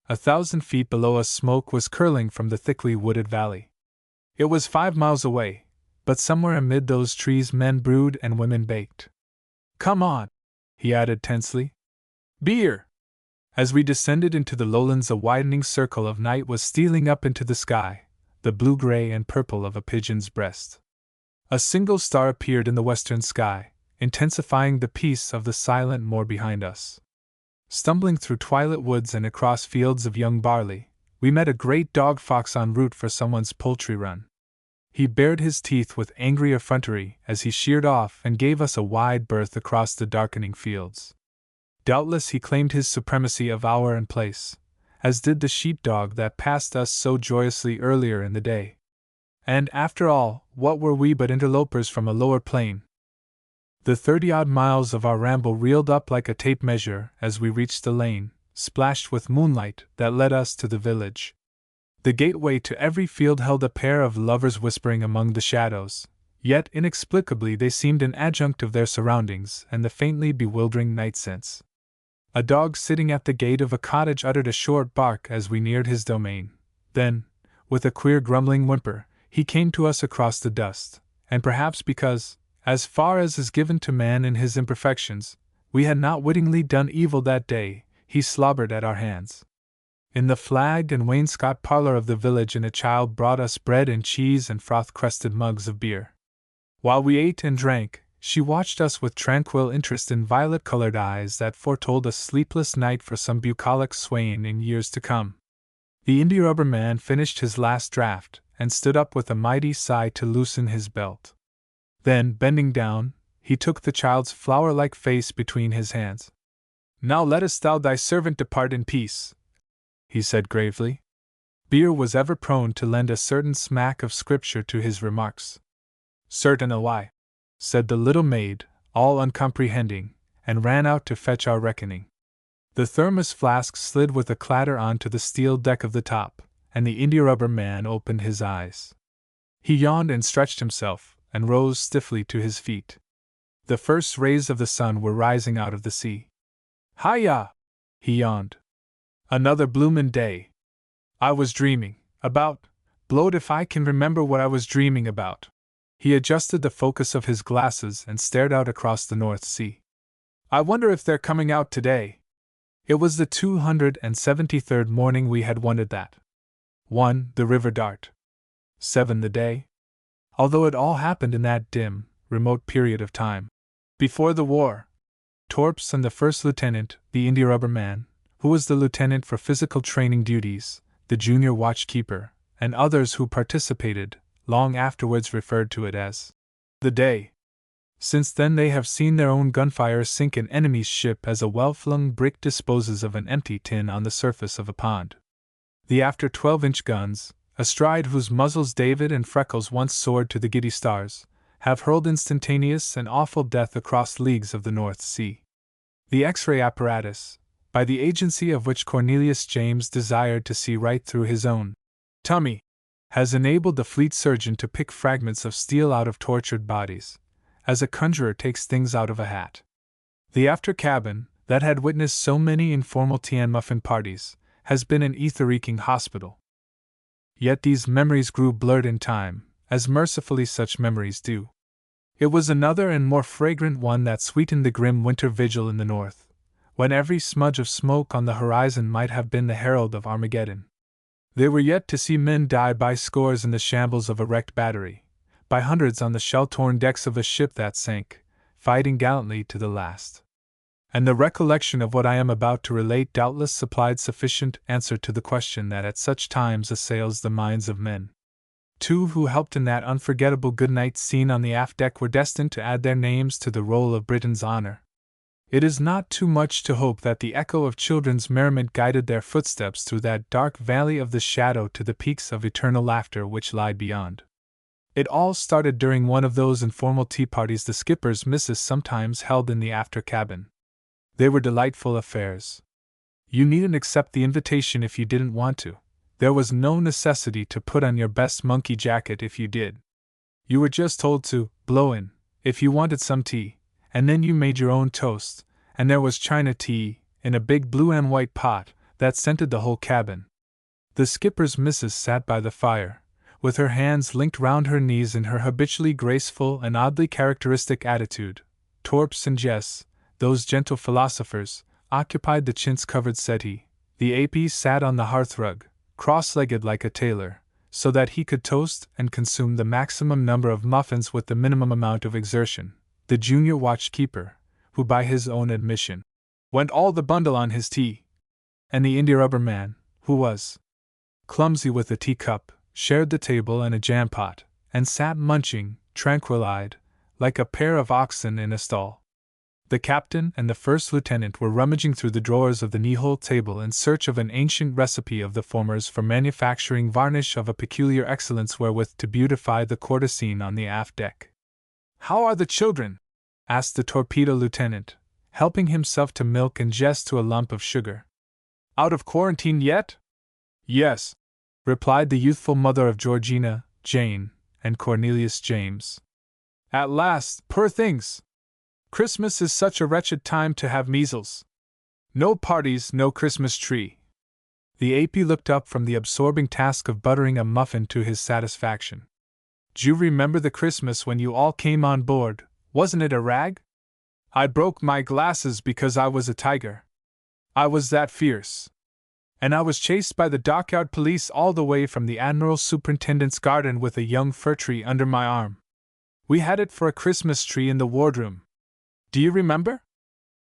1,000 feet below us smoke was curling from the thickly wooded valley. It was 5 miles away, but somewhere amid those trees men brewed and women baked. "Come on!" he added tensely. Beer! As we descended into the lowlands, a widening circle of night was stealing up into the sky, the blue-gray and purple of a pigeon's breast. A single star appeared in the western sky, intensifying the peace of the silent moor behind us. Stumbling through twilit woods and across fields of young barley, we met a great dog fox en route for someone's poultry run. He bared his teeth with angry effrontery as he sheered off and gave us a wide berth across the darkening fields. Doubtless he claimed his supremacy of hour and place, as did the sheepdog that passed us so joyously earlier in the day. And after all, what were we but interlopers from a lower plane? The 30-odd miles of our ramble reeled up like a tape measure as we reached the lane, splashed with moonlight, that led us to the village. The gateway to every field held a pair of lovers whispering among the shadows, yet inexplicably they seemed an adjunct of their surroundings and the faintly bewildering night scents. A dog sitting at the gate of a cottage uttered a short bark as we neared his domain. Then, with a queer grumbling whimper, he came to us across the dust, and perhaps because, as far as is given to man in his imperfections, we had not wittingly done evil that day, he slobbered at our hands. In the flagged and wainscot parlor of the village a child brought us bread and cheese and froth-crested mugs of beer. While we ate and drank, she watched us with tranquil interest in violet-colored eyes that foretold a sleepless night for some bucolic swain in years to come. The india-rubber man finished his last draught and stood up with a mighty sigh to loosen his belt. Then, bending down, he took the child's flower-like face between his hands. "Now lettest thou thy servant depart in peace," he said gravely. Beer was ever prone to lend a certain smack of scripture to his remarks. "Certainly," said the little maid, all uncomprehending, and ran out to fetch our reckoning. The thermos flask slid with a clatter onto the steel deck of the top, and the india-rubber man opened his eyes. He yawned and stretched himself, and rose stiffly to his feet. The first rays of the sun were rising out of the sea. "Hi-ya!" he yawned. "Another bloomin' day. I was dreaming blowed if I can remember what I was dreaming about." He adjusted the focus of his glasses and stared out across the North Sea. "I wonder if they're coming out today." It was the 273rd morning we had wondered that. 1. The River Dart. 7. The day. Although it all happened in that dim, remote period of time. Before the war, Torps and the first lieutenant, the india-rubber man, who was the lieutenant for physical training duties, the junior watchkeeper, and others who participated, long afterwards referred to it as the day. Since then they have seen their own gunfire sink an enemy's ship as a well-flung brick disposes of an empty tin on the surface of a pond. The after 12-inch guns, astride whose muzzles David and Freckles once soared to the giddy stars, have hurled instantaneous and awful death across leagues of the North Sea. The X-ray apparatus, by the agency of which Cornelius James desired to see right through his own tummy, has enabled the fleet surgeon to pick fragments of steel out of tortured bodies, as a conjurer takes things out of a hat. The after cabin, that had witnessed so many informal tea and muffin parties, has been an ether-reeking hospital. Yet these memories grew blurred in time, as mercifully such memories do. It was another and more fragrant one that sweetened the grim winter vigil in the north, when every smudge of smoke on the horizon might have been the herald of Armageddon. They were yet to see men die by scores in the shambles of a wrecked battery, by hundreds on the shell-torn decks of a ship that sank, fighting gallantly to the last. And the recollection of what I am about to relate doubtless supplied sufficient answer to the question that at such times assails the minds of men. Two who helped in that unforgettable goodnight scene on the aft deck were destined to add their names to the roll of Britain's honor. It is not too much to hope that the echo of children's merriment guided their footsteps through that dark valley of the shadow to the peaks of eternal laughter which lie beyond. It all started during one of those informal tea parties the skipper's missus sometimes held in the after cabin. They were delightful affairs. You needn't accept the invitation if you didn't want to. There was no necessity to put on your best monkey jacket if you did. You were just told to blow in, if you wanted some tea, and then you made your own toast, and there was China tea, in a big blue and white pot, that scented the whole cabin. The skipper's missus sat by the fire, with her hands linked round her knees in her habitually graceful and oddly characteristic attitude. Torps and Jess, Those gentle philosophers occupied the chintz-covered settee. The AP sat on the hearthrug, cross-legged like a tailor, so that he could toast and consume the maximum number of muffins with the minimum amount of exertion. The junior watchkeeper, who by his own admission went all the bundle on his tea, and the india-rubber man, who was clumsy with a teacup, shared the table and a jam-pot, and sat munching, tranquil-eyed, like a pair of oxen in a stall. The captain and the first lieutenant were rummaging through the drawers of the knee-hole table in search of an ancient recipe of the former's for manufacturing varnish of a peculiar excellence wherewith to beautify the quarter-scene on the aft deck. "How are the children?" asked the torpedo lieutenant, helping himself to milk and just to a lump of sugar. "Out of quarantine yet?" "Yes," replied the youthful mother of Georgina, Jane, and Cornelius James. "At last, poor things! Christmas is such a wretched time to have measles. No parties, no Christmas tree." The AP looked up from the absorbing task of buttering a muffin to his satisfaction. "D'you remember the Christmas when you all came on board? Wasn't it a rag? I broke my glasses because I was a tiger. I was that fierce. And I was chased by the dockyard police all the way from the Admiral Superintendent's garden with a young fir tree under my arm. We had it for a Christmas tree in the wardroom. Do you remember?"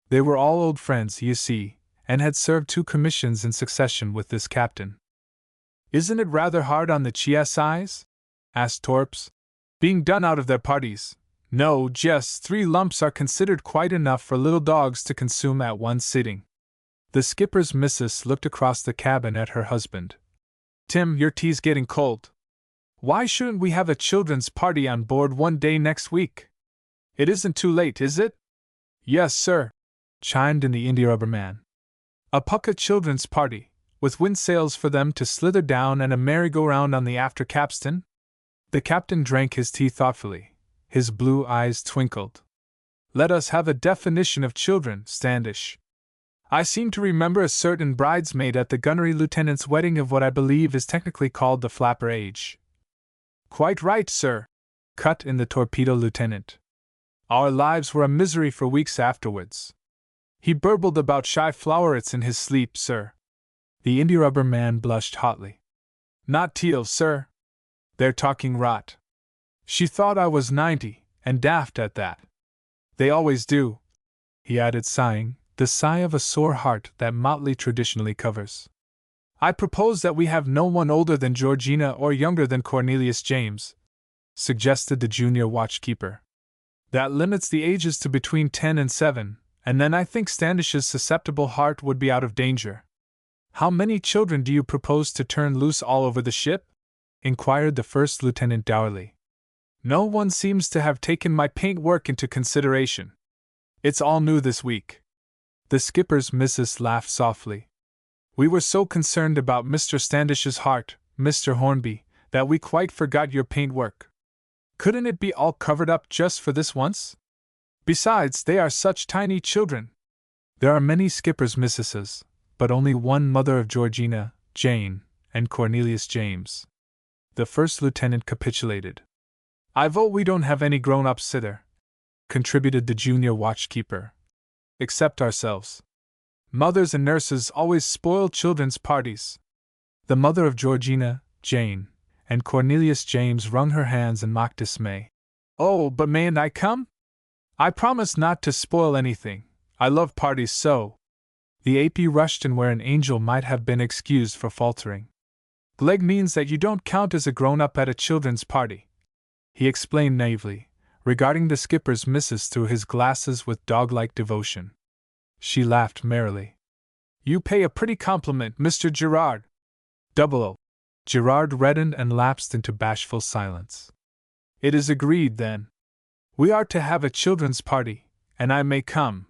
They were all old friends, you see, and had served 2 commissions in succession with this captain. "Isn't it rather hard on the GSIs?" asked Torps. "Being done out of their parties. No, just 3 lumps are considered quite enough for little dogs to consume at one sitting." The skipper's missus looked across the cabin at her husband. "Tim, your tea's getting cold. Why shouldn't we have a children's party on board one day next week? It isn't too late, is it?" "Yes, sir," chimed in the india-rubber man. "A pukka children's party, with windsails for them to slither down and a merry-go-round on the after capstan?" The captain drank his tea thoughtfully. His blue eyes twinkled. "Let us have a definition of children, Standish. I seem to remember a certain bridesmaid at the gunnery lieutenant's wedding of what I believe is technically called the flapper age." "Quite right, sir," cut in the torpedo lieutenant. "Our lives were a misery for weeks afterwards. He burbled about shy flowerets in his sleep, sir." The india-rubber man blushed hotly. "Not teal, sir. They're talking rot. She thought I was 90, and daft at that. They always do," he added, sighing, the sigh of a sore heart that motley traditionally covers. "I propose that we have no one older than Georgina or younger than Cornelius James," suggested the junior watchkeeper. "That limits the ages to between 10 and 7, and then I think Standish's susceptible heart would be out of danger." "How many children do you propose to turn loose all over the ship?" inquired the first lieutenant dourly. "No one seems to have taken my paint work into consideration. It's all new this week." The skipper's missus laughed softly. "We were so concerned about Mr. Standish's heart, Mr. Hornby, that we quite forgot your paint work. Couldn't it be all covered up just for this once? Besides, they are such tiny children." There are many skippers' missuses, but only one mother of Georgina, Jane, and Cornelius James. The first lieutenant capitulated. "I vote we don't have any grown-ups sither," contributed the junior watchkeeper. "Except ourselves. Mothers and nurses always spoil children's parties." The mother of Georgina, Jane, and Cornelius James wrung her hands in mock dismay. "Oh, but mayn't I come? I promise not to spoil anything. I love parties so." The AP rushed in where an angel might have been excused for faltering. "Gleg means that you don't count as a grown-up at a children's party," he explained naively, regarding the skipper's missus through his glasses with dog-like devotion. She laughed merrily. "You pay a pretty compliment, Mr. Gerard." Double O. Gerard reddened and lapsed into bashful silence. "It is agreed, then. We are to have a children's party, and I may come.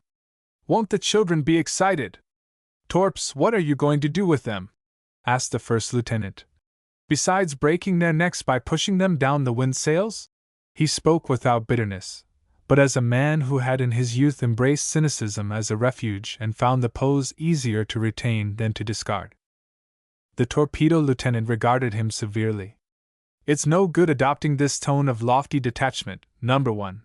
Won't the children be excited?" "Torps, what are you going to do with them?" asked the first lieutenant. "Besides breaking their necks by pushing them down the windsails?" He spoke without bitterness, but as a man who had in his youth embraced cynicism as a refuge and found the pose easier to retain than to discard. The torpedo lieutenant regarded him severely. "It's no good adopting this tone of lofty detachment, number 1.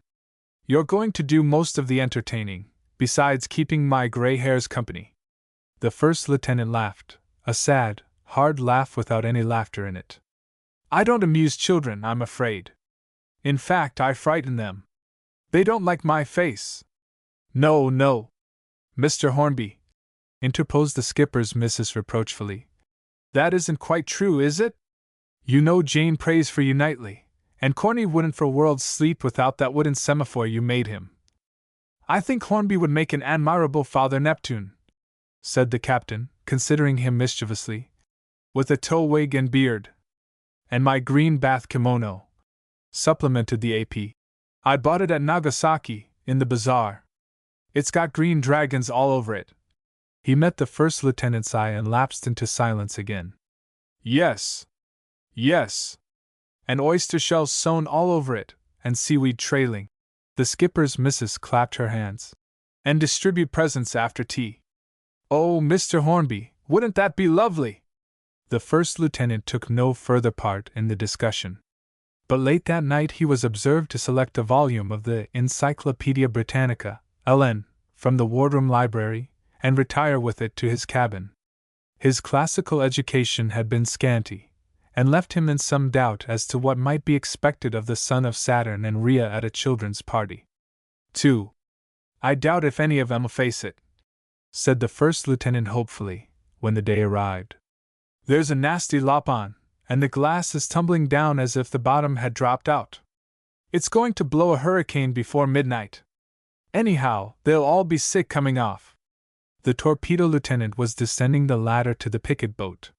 You're going to do most of the entertaining. besides keeping my gray hairs company." The first lieutenant laughed, a sad, hard laugh without any laughter in it. "I don't amuse children, I'm afraid. In fact, I frighten them. They don't like my face." "No, no, Mr. Hornby," interposed the skipper's missus reproachfully. "That isn't quite true, is it? You know Jane prays for you nightly, and Corny wouldn't for worlds sleep without that wooden semaphore you made him." "I think Hornby would make an admirable Father Neptune," said the captain, considering him mischievously, "with a tow wig and beard." "And my green bath kimono," supplemented the AP. "I bought it at Nagasaki, in the bazaar. It's got green dragons all over it." He met the first lieutenant's eye and lapsed into silence again. "Yes. Yes. And oyster shells sewn all over it, and seaweed trailing." The skipper's missus clapped her hands. "And distribute presents after tea." "Oh, Mr. Hornby, wouldn't that be lovely?" The first lieutenant took no further part in the discussion. But late that night he was observed to select a volume of the Encyclopedia Britannica, LN, from the wardroom library, and retire with it to his cabin. His classical education had been scanty, and left him in some doubt as to what might be expected of the son of Saturn and Rhea at a children's party. 2. "I doubt if any of 'em'll face it," said the first lieutenant hopefully, when the day arrived. "There's a nasty lop on, and the glass is tumbling down as if the bottom had dropped out. It's going to blow a hurricane before midnight. Anyhow, they'll all be sick coming off." The torpedo lieutenant was descending the ladder to the picket boat.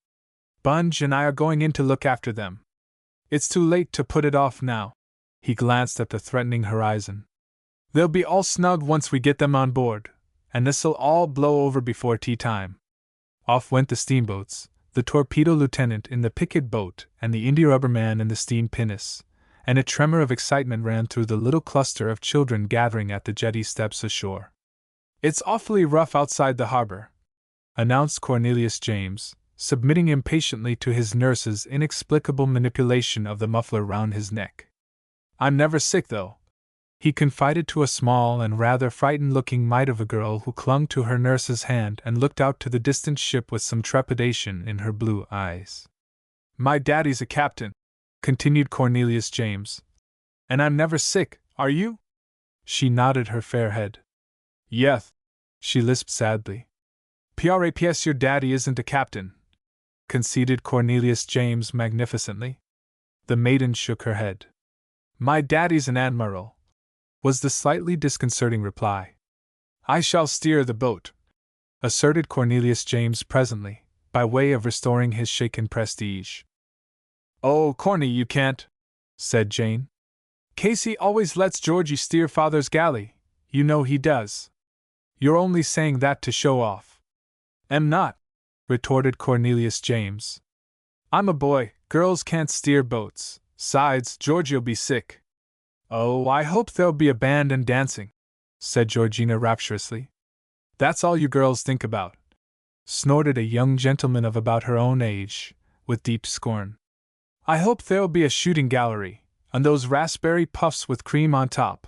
"Bunge and I are going in to look after them. It's too late to put it off now." He glanced at the threatening horizon. "They'll be all snug once we get them on board, and this'll all blow over before tea time." Off went the steamboats, the torpedo lieutenant in the picket boat and the India-rubber man in the steam pinnace, and a tremor of excitement ran through the little cluster of children gathering at the jetty steps ashore. "It's awfully rough outside the harbor," announced Cornelius James, submitting impatiently to his nurse's inexplicable manipulation of the muffler round his neck. "I'm never sick, though," he confided to a small and rather frightened-looking mite of a girl who clung to her nurse's hand and looked out to the distant ship with some trepidation in her blue eyes. "My daddy's a captain," continued Cornelius James, "and I'm never sick, are you?" She nodded her fair head. "Yeth," she lisped sadly. "Praps your daddy isn't a captain," conceded Cornelius James magnificently. The maiden shook her head. "My daddy's an admiral," was the slightly disconcerting reply. "I shall steer the boat," asserted Cornelius James presently, by way of restoring his shaken prestige. "Oh, Corny, you can't," said Jane. "Casey always lets Georgie steer father's galley, you know he does. You're only saying that to show off." "Am not," retorted Cornelius James. "I'm a boy, girls can't steer boats, 'sides, Georgie'll be sick." "Oh, I hope there'll be a band and dancing," said Georgina rapturously. "That's all you girls think about," snorted a young gentleman of about her own age, with deep scorn. "I hope there'll be a shooting gallery, and those raspberry puffs with cream on top."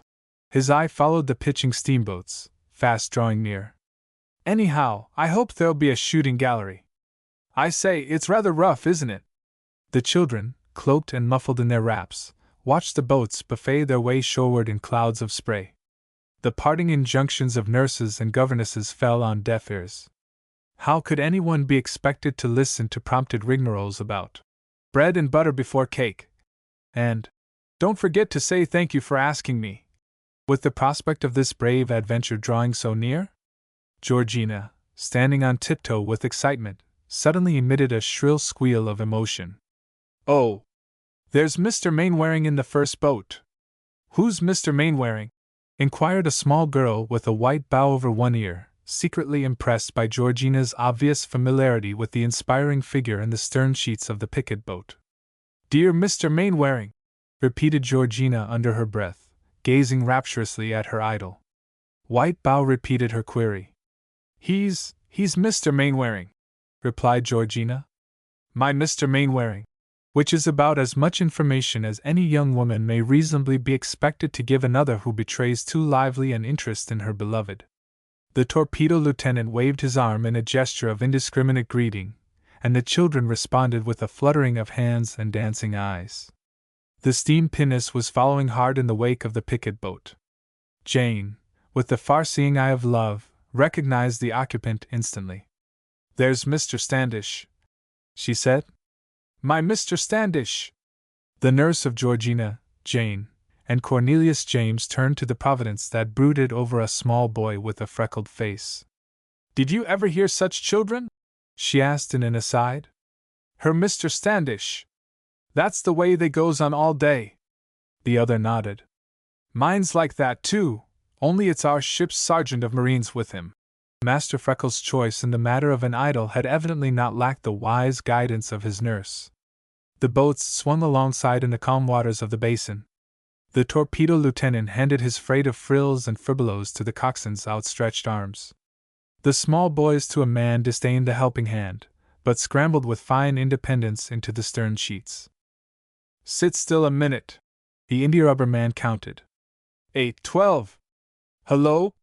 His eye followed the pitching steamboats, fast drawing near. "Anyhow, I hope there'll be a shooting gallery. I say, it's rather rough, isn't it?" The children, cloaked and muffled in their wraps, watched the boats buffet their way shoreward in clouds of spray. The parting injunctions of nurses and governesses fell on deaf ears. How could anyone be expected to listen to prompted rigmaroles about bread and butter before cake? And, "Don't forget to say thank you for asking me," with the prospect of this brave adventure drawing so near? Georgina, standing on tiptoe with excitement, suddenly emitted a shrill squeal of emotion. "Oh! There's Mr. Mainwaring in the first boat." "Who's Mr. Mainwaring?" inquired a small girl with a white bow over one ear, secretly impressed by Georgina's obvious familiarity with the inspiring figure in the stern sheets of the picket boat. "Dear Mr. Mainwaring," repeated Georgina under her breath, gazing rapturously at her idol. White bow repeated her query. He's Mr. Mainwaring," replied Georgina. "My Mr. Mainwaring," which is about as much information as any young woman may reasonably be expected to give another who betrays too lively an interest in her beloved. The torpedo lieutenant waved his arm in a gesture of indiscriminate greeting, and the children responded with a fluttering of hands and dancing eyes. The steam pinnace was following hard in the wake of the picket boat. Jane, with the far-seeing eye of love, recognized the occupant instantly. "There's Mr. Standish," she said. "My Mr. Standish!" The nurse of Georgina, Jane, and Cornelius James turned to the providence that brooded over a small boy with a freckled face. "Did you ever hear such children?" she asked in an aside. "Her Mr. Standish. That's the way they goes on all day." The other nodded. "Mine's like that too, only it's our ship's sergeant of marines with him." Master Freckles' choice in the matter of an idol had evidently not lacked the wise guidance of his nurse. The boats swung alongside in the calm waters of the basin. The torpedo lieutenant handed his freight of frills and furbelows to the coxswain's outstretched arms. The small boys to a man disdained the helping hand, but scrambled with fine independence into the stern sheets. "Sit still a minute," the India-rubber man counted. 8, 12. "Hello?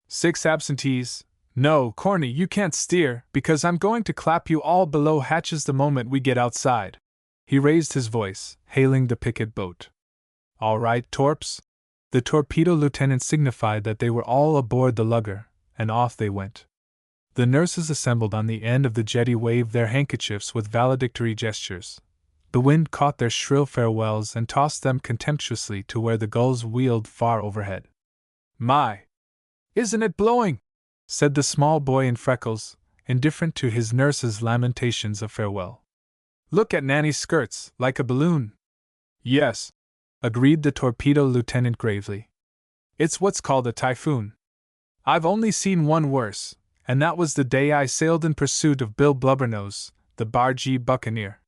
6 absentees. No, Corny, you can't steer, because I'm going to clap you all below hatches the moment we get outside." He raised his voice, hailing the picket boat. "All right, Torps." The torpedo lieutenant signified that they were all aboard the lugger, and off they went. The nurses assembled on the end of the jetty waved their handkerchiefs with valedictory gestures. The wind caught their shrill farewells and tossed them contemptuously to where the gulls wheeled far overhead. "My! Isn't it blowing?" said the small boy in freckles, indifferent to his nurse's lamentations of farewell. "Look at Nanny's skirts, like a balloon." "Yes," agreed the torpedo lieutenant gravely. "It's what's called a typhoon. I've only seen one worse, and that was the day I sailed in pursuit of Bill Blubbernose, the bargee buccaneer."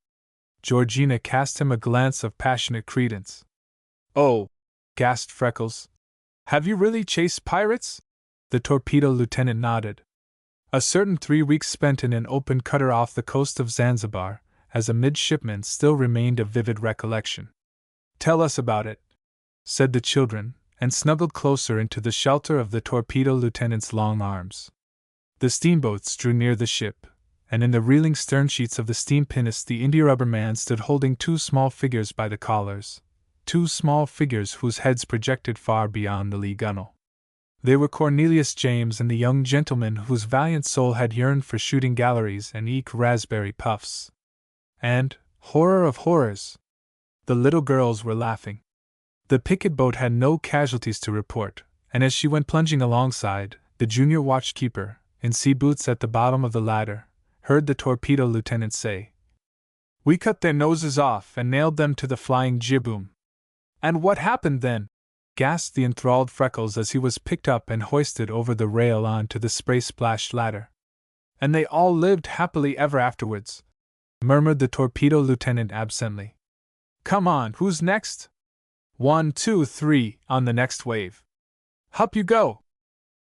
Georgina cast him a glance of passionate credence. "Oh!" gasped Freckles. "Have you really chased pirates?" The torpedo lieutenant nodded. A certain 3 weeks spent in an open cutter off the coast of Zanzibar, as a midshipman, still remained a vivid recollection. "Tell us about it," said the children, and snuggled closer into the shelter of the torpedo lieutenant's long arms. The steamboats drew near the ship, and in the reeling stern sheets of the steam pinnace the India-rubber man stood holding 2 small figures by the collars, 2 small figures whose heads projected far beyond the lee gunwale. They were Cornelius James and the young gentleman whose valiant soul had yearned for shooting galleries and eke raspberry puffs. And, horror of horrors! The little girls were laughing. The picket boat had no casualties to report, and as she went plunging alongside, the junior watchkeeper, in sea boots at the bottom of the ladder, heard the torpedo lieutenant say, "We cut their noses off and nailed them to the flying jibboom." "And what happened then?" gasped the enthralled Freckles as he was picked up and hoisted over the rail onto the spray-splashed ladder. "And they all lived happily ever afterwards," murmured the torpedo lieutenant absently. "Come on, who's next?" 1, 2, 3, on the next wave. "Hup you go!"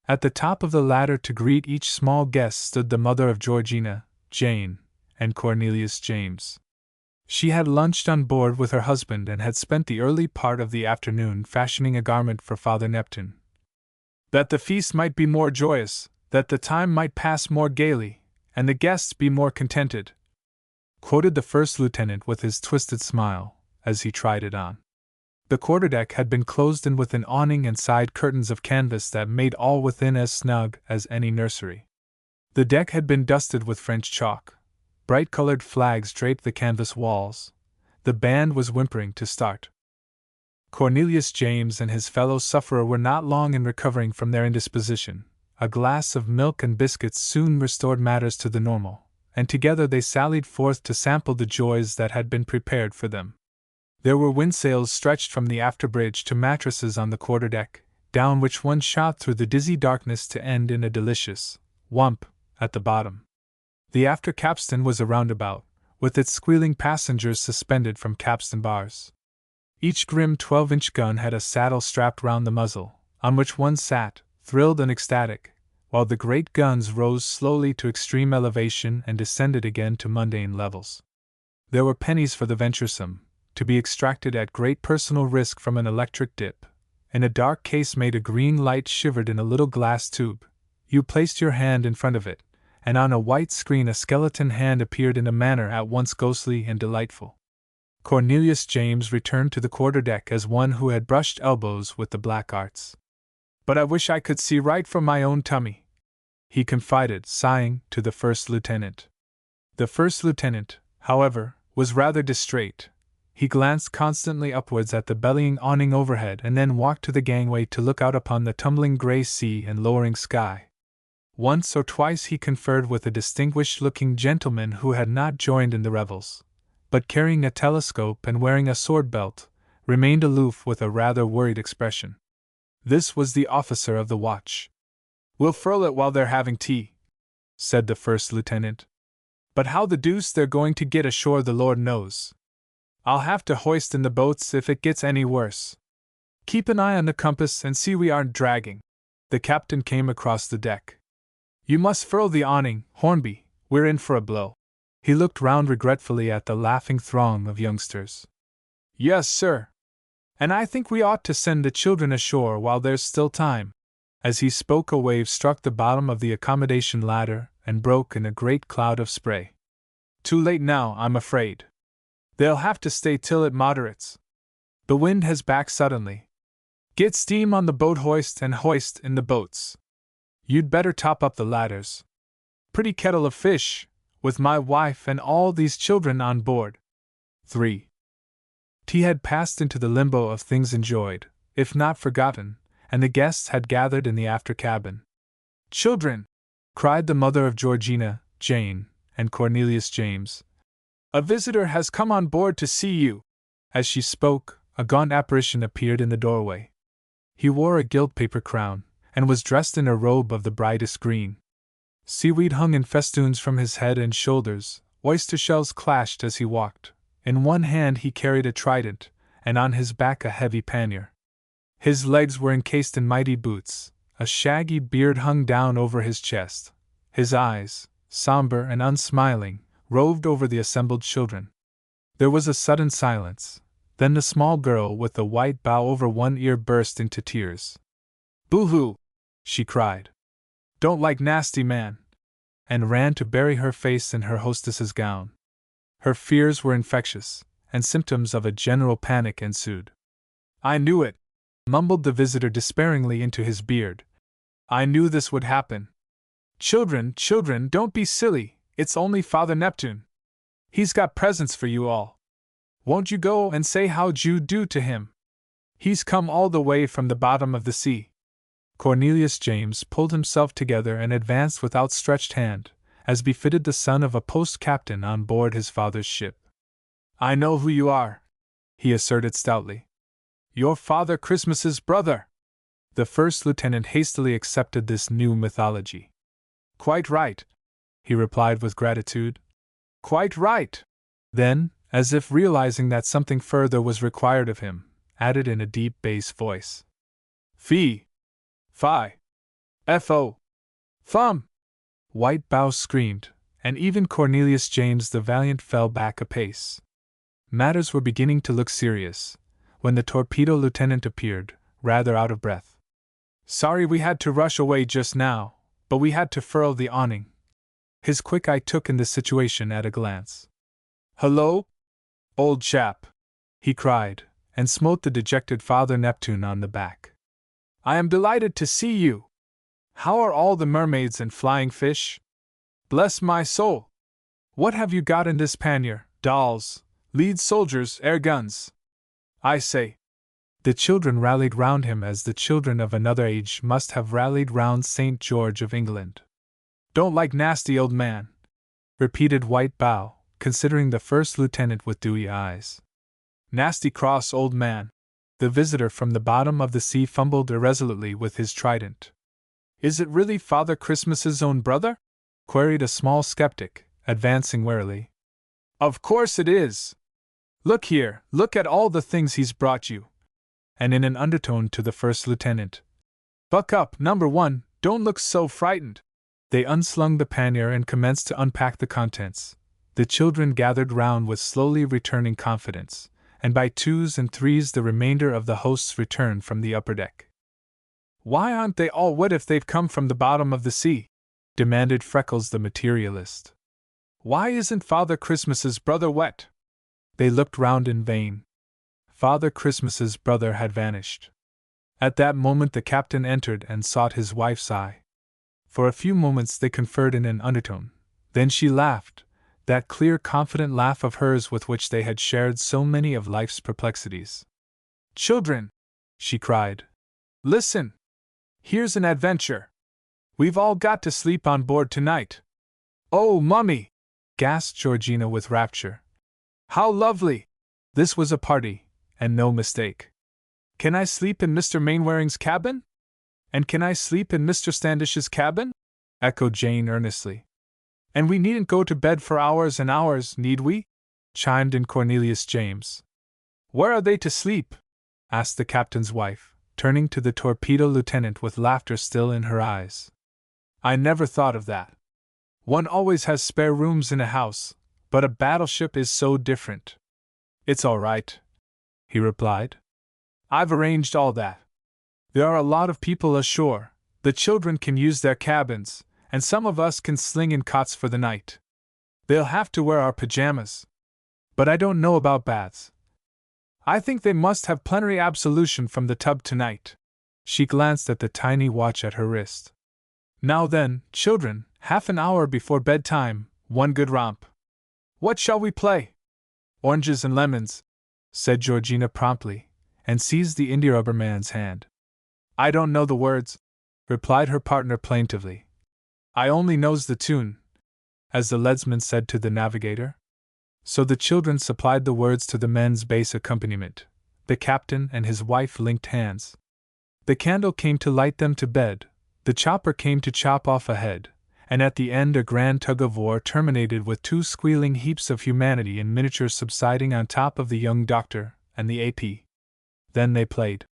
At the top of the ladder to greet each small guest stood the mother of Georgina, Jane, and Cornelius James. She had lunched on board with her husband and had spent the early part of the afternoon fashioning a garment for Father Neptune. "That the feast might be more joyous, that the time might pass more gaily, and the guests be more contented," quoted the first lieutenant with his twisted smile, as he tried it on. The quarterdeck had been closed in with an awning and side curtains of canvas that made all within as snug as any nursery. The deck had been dusted with French chalk. Bright-colored flags draped the canvas walls. The band was whimpering to start. Cornelius James and his fellow sufferer were not long in recovering from their indisposition. A glass of milk and biscuits soon restored matters to the normal, and together they sallied forth to sample the joys that had been prepared for them. There were windsails stretched from the afterbridge to mattresses on the quarterdeck, down which one shot through the dizzy darkness to end in a delicious whump at the bottom. The after capstan was a roundabout, with its squealing passengers suspended from capstan bars. Each grim 12-inch gun had a saddle strapped round the muzzle, on which one sat, thrilled and ecstatic, while the great guns rose slowly to extreme elevation and descended again to mundane levels. There were pennies for the venturesome, to be extracted at great personal risk from an electric dip. In a dark case made a green light shivered in a little glass tube. You placed your hand in front of it, and on a white screen a skeleton hand appeared in a manner at once ghostly and delightful. Cornelius James returned to the quarterdeck as one who had brushed elbows with the black arts. "But I wish I could see right from my own tummy," he confided, sighing, to the first lieutenant. The first lieutenant, however, was rather distrait. He glanced constantly upwards at the bellying awning overhead and then walked to the gangway to look out upon the tumbling grey sea and lowering sky. Once or twice he conferred with a distinguished-looking gentleman who had not joined in the revels, but carrying a telescope and wearing a sword-belt, remained aloof with a rather worried expression. This was the officer of the watch. "We'll furl it while they're having tea," said the first lieutenant. "But how the deuce they're going to get ashore the Lord knows. I'll have to hoist in the boats if it gets any worse. Keep an eye on the compass and see we aren't dragging." The captain came across the deck. "You must furl the awning, Hornby, we're in for a blow." He looked round regretfully at the laughing throng of youngsters. "Yes, sir. And I think we ought to send the children ashore while there's still time." As he spoke, a wave struck the bottom of the accommodation ladder and broke in a great cloud of spray. "Too late now, I'm afraid. They'll have to stay till it moderates. The wind has backed suddenly. Get steam on the boat hoist and hoist in the boats. You'd better top up the ladders. Pretty kettle of fish, with my wife and all these children on board." 3. Tea had passed into the limbo of things enjoyed, if not forgotten, and the guests had gathered in the after cabin. "Children!" cried the mother of Georgina, Jane, and Cornelius James. "A visitor has come on board to see you." As she spoke, a gaunt apparition appeared in the doorway. He wore a gilt paper crown, and was dressed in a robe of the brightest green. Seaweed hung in festoons from his head and shoulders, oyster shells clashed as he walked. In one hand he carried a trident, and on his back a heavy pannier. His legs were encased in mighty boots, a shaggy beard hung down over his chest. His eyes, somber and unsmiling, roved over the assembled children. There was a sudden silence. Then the small girl with the white bow over one ear burst into tears. "Boo-hoo!" she cried. "Don't like nasty man!" and ran to bury her face in her hostess's gown. Her fears were infectious, and symptoms of a general panic ensued. "I knew it," mumbled the visitor despairingly into his beard. "I knew this would happen. Children, children, don't be silly, it's only Father Neptune. He's got presents for you all. Won't you go and say how'd you do to him? He's come all the way from the bottom of the sea." Cornelius James pulled himself together and advanced with outstretched hand, as befitted the son of a post-captain on board his father's ship. "I know who you are," he asserted stoutly. "You're Father Christmas's brother." The first lieutenant hastily accepted this new mythology. "Quite right," he replied with gratitude. "Quite right." Then, as if realizing that something further was required of him, added in a deep bass voice, "Fee! Fi! F-O! Thumb!" White Bow screamed, and even Cornelius James the valiant fell back a pace. Matters were beginning to look serious, when the torpedo lieutenant appeared, rather out of breath. "Sorry we had to rush away just now, but we had to furl the awning." His quick eye took in the situation at a glance. "Hullo, old chap!" he cried, and smote the dejected Father Neptune on the back. "I am delighted to see you. How are all the mermaids and flying fish? Bless my soul! What have you got in this pannier? Dolls, lead soldiers, air guns? I say." The children rallied round him as the children of another age must have rallied round St. George of England. "Don't like nasty old man," repeated White Bow, considering the first lieutenant with dewy eyes. "Nasty cross old man." The visitor from the bottom of the sea fumbled irresolutely with his trident. "Is it really Father Christmas's own brother?" queried a small skeptic, advancing warily. "Of course it is. Look here, look at all the things he's brought you." And in an undertone to the first lieutenant, "Buck up, number one, don't look so frightened." They unslung the pannier and commenced to unpack the contents. The children gathered round with slowly returning confidence, and by twos and threes the remainder of the hosts returned from the upper deck. Why aren't they all wet if they've come from the bottom of the sea? Demanded Freckles the materialist. Why isn't Father Christmas's brother wet? They looked round in vain. Father Christmas's brother had vanished. At that moment the captain entered and sought his wife's eye. For a few moments they conferred in an undertone. Then she laughed, that clear, confident laugh of hers with which they had shared so many of life's perplexities. Children, she cried, listen! Here's an adventure. We've all got to sleep on board tonight. Oh, Mummy! Gasped Georgina with rapture. How lovely! This was a party, and no mistake. Can I sleep in Mr. Mainwaring's cabin? And can I sleep in Mr. Standish's cabin? Echoed Jane earnestly. And we needn't go to bed for hours and hours, need we? Chimed in Cornelius James. Where are they to sleep? Asked the captain's wife, turning to the torpedo lieutenant with laughter still in her eyes. I never thought of that. One always has spare rooms in a house, but a battleship is so different. It's all right, he replied. I've arranged all that. There are a lot of people ashore, the children can use their cabins, and some of us can sling in cots for the night. They'll have to wear our pajamas. But I don't know about baths. I think they must have plenary absolution from the tub tonight. She glanced at the tiny watch at her wrist. Now then, children, half an hour before bedtime, one good romp. What shall we play? Oranges and lemons, said Georgina promptly, and seized the india-rubber man's hand. I don't know the words, replied her partner plaintively. I only knows the tune, as the leadsman said to the navigator. So the children supplied the words to the men's bass accompaniment. The captain and his wife linked hands. The candle came to light them to bed, the chopper came to chop off a head, and at the end a grand tug-of-war terminated with two squealing heaps of humanity in miniature subsiding on top of the young doctor and the AP. Then they played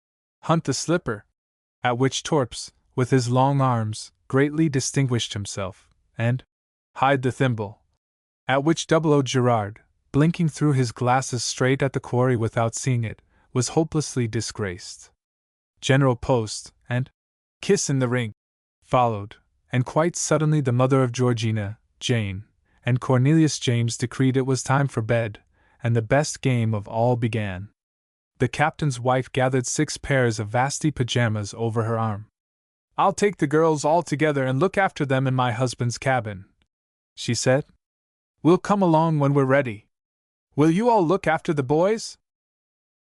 Hunt the Slipper, at which Torps, with his long arms, greatly distinguished himself, and Hide the Thimble, at which O. Gerard, blinking through his glasses straight at the quarry without seeing it, was hopelessly disgraced. General Post and Kiss in the Ring followed, and quite suddenly the mother of Georgina, Jane, and Cornelius James decreed it was time for bed, and the best game of all began. The captain's wife gathered 6 pairs of vasty pajamas over her arm. I'll take the girls all together and look after them in my husband's cabin, she said. We'll come along when we're ready. Will you all look after the boys?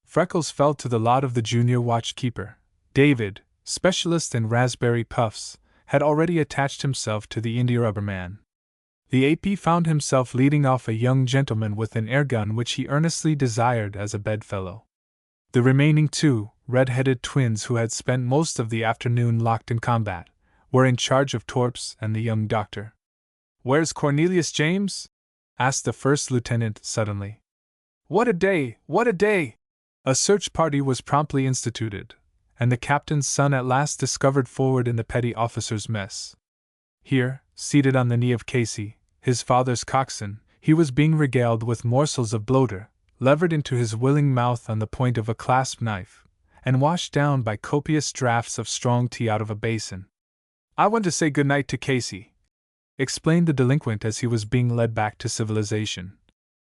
Freckles fell to the lot of the junior watchkeeper. David, specialist in raspberry puffs, had already attached himself to the india-rubber man. The AP found himself leading off a young gentleman with an air-gun which he earnestly desired as a bedfellow. The remaining 2, red-headed twins who had spent most of the afternoon locked in combat, were in charge of Torps and the young doctor. Where's Cornelius James? Asked the first lieutenant suddenly. What a day! What a day! A search party was promptly instituted, and the captain's son at last discovered forward in the petty officer's mess. Here, seated on the knee of Casey, his father's coxswain, he was being regaled with morsels of bloater, levered into his willing mouth on the point of a clasp knife, and washed down by copious draughts of strong tea out of a basin. I want to say good night to Casey, explained the delinquent as he was being led back to civilization.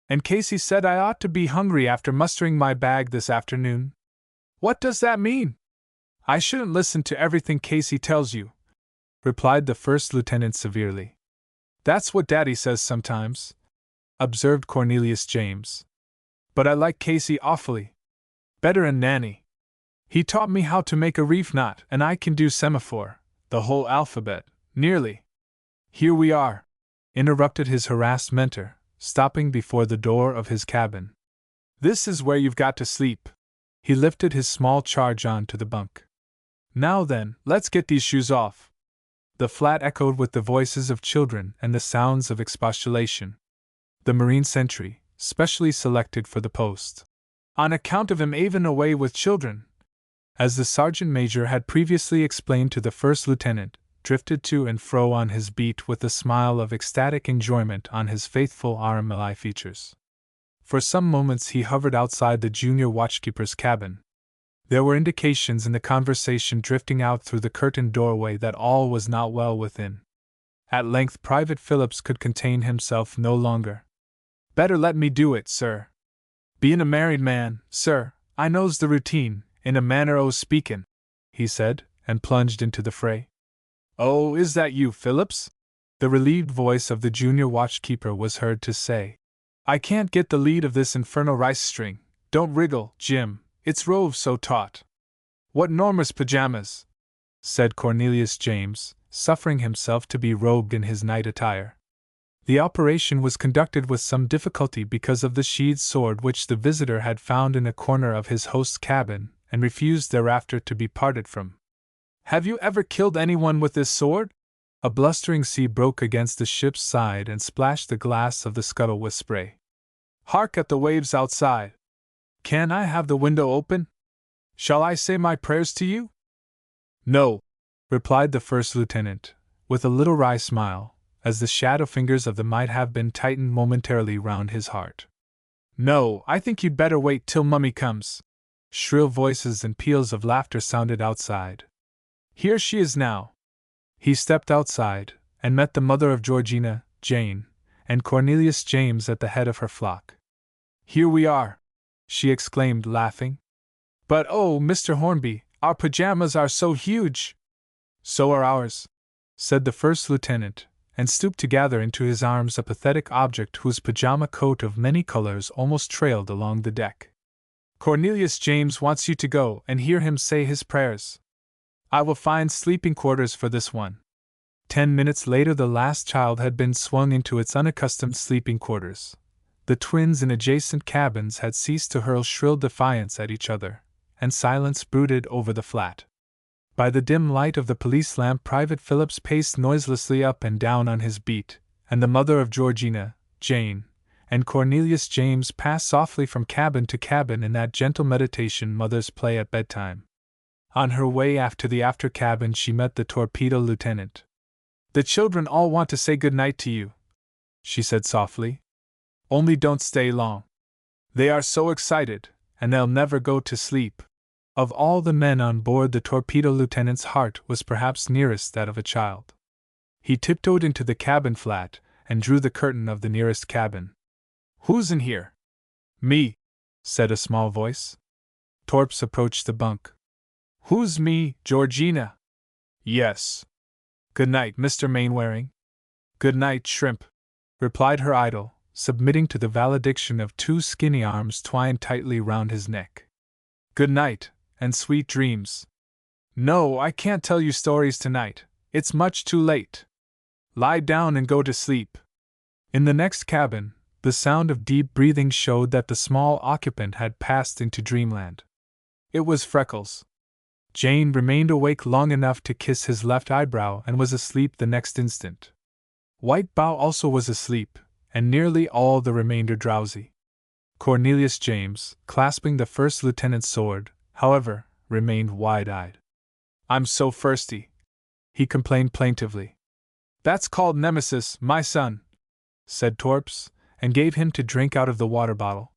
And Casey said I ought to be hungry after mustering my bag this afternoon. What does that mean? I shouldn't listen to everything Casey tells you, replied the first lieutenant severely. That's what Daddy says sometimes, observed Cornelius James. But I like Casey awfully. Better'n Nanny. He taught me how to make a reef knot, and I can do semaphore, the whole alphabet, nearly. Here we are, interrupted his harassed mentor, stopping before the door of his cabin. This is where you've got to sleep. He lifted his small charge on to the bunk. Now then, let's get these shoes off. The flat echoed with the voices of children and the sounds of expostulation. The marine sentry, specially selected for the post, on account of him avin away with children, as the sergeant major had previously explained to the first lieutenant, drifted to and fro on his beat with a smile of ecstatic enjoyment on his faithful RMLI features. For some moments he hovered outside the junior watchkeeper's cabin. There were indications in the conversation drifting out through the curtained doorway that all was not well within. At length Private Phillips could contain himself no longer. "Better let me do it, sir. Bein' a married man, sir, I knows the routine, in a manner o' speakin'," he said, and plunged into the fray. "Oh, is that you, Phillips?" the relieved voice of the junior watchkeeper was heard to say. "I can't get the lead of this infernal rice string. Don't wriggle, Jim, it's rove so taut." "What 'normous pajamas!" said Cornelius James, suffering himself to be robed in his night attire. The operation was conducted with some difficulty because of the sheathed sword which the visitor had found in a corner of his host's cabin, and refused thereafter to be parted from. "Have you ever killed anyone with this sword?" A blustering sea broke against the ship's side and splashed the glass of the scuttle with spray. "Hark at the waves outside! Can I have the window open? Shall I say my prayers to you?" "No," replied the first lieutenant, with a little wry smile, as the shadow fingers of the might-have-been tightened momentarily round his heart. "No, I think you'd better wait till Mummy comes." Shrill voices and peals of laughter sounded outside. "Here she is now." He stepped outside, and met the mother of Georgina, Jane, and Cornelius James at the head of her flock. "Here we are!" she exclaimed, laughing. "But oh, Mr. Hornby, our pajamas are so huge!" "So are ours," said the first lieutenant, and stooped to gather into his arms a pathetic object whose pajama coat of many colors almost trailed along the deck. "Cornelius James wants you to go and hear him say his prayers. I will find sleeping quarters for this one." 10 minutes later the last child had been swung into its unaccustomed sleeping quarters. The twins in adjacent cabins had ceased to hurl shrill defiance at each other, and silence brooded over the flat. By the dim light of the police lamp Private Phillips paced noiselessly up and down on his beat, and the mother of Georgina, Jane, and Cornelius James passed softly from cabin to cabin in that gentle meditation mothers play at bedtime. On her way aft to the after cabin she met the torpedo lieutenant. "The children all want to say good night to you," she said softly. "Only don't stay long. They are so excited, and they'll never go to sleep." Of all the men on board, the torpedo lieutenant's heart was perhaps nearest that of a child. He tiptoed into the cabin flat, and drew the curtain of the nearest cabin. "Who's in here?" "Me," said a small voice. Torps approached the bunk. "Who's me, Georgina?" "Yes." "Good night, Mr. Mainwaring." "Good night, Shrimp," replied her idol, submitting to the valediction of two skinny arms twined tightly round his neck. "Good night, and sweet dreams." "No, I can't tell you stories tonight. It's much too late. Lie down and go to sleep." In the next cabin, the sound of deep breathing showed that the small occupant had passed into dreamland. It was Freckles. Jane remained awake long enough to kiss his left eyebrow and was asleep the next instant. White Bow also was asleep, and nearly all the remainder drowsy. Cornelius James, clasping the first lieutenant's sword, however, remained wide-eyed. "I'm so thirsty," he complained plaintively. "That's called Nemesis, my son," said Torps, and gave him to drink out of the water bottle.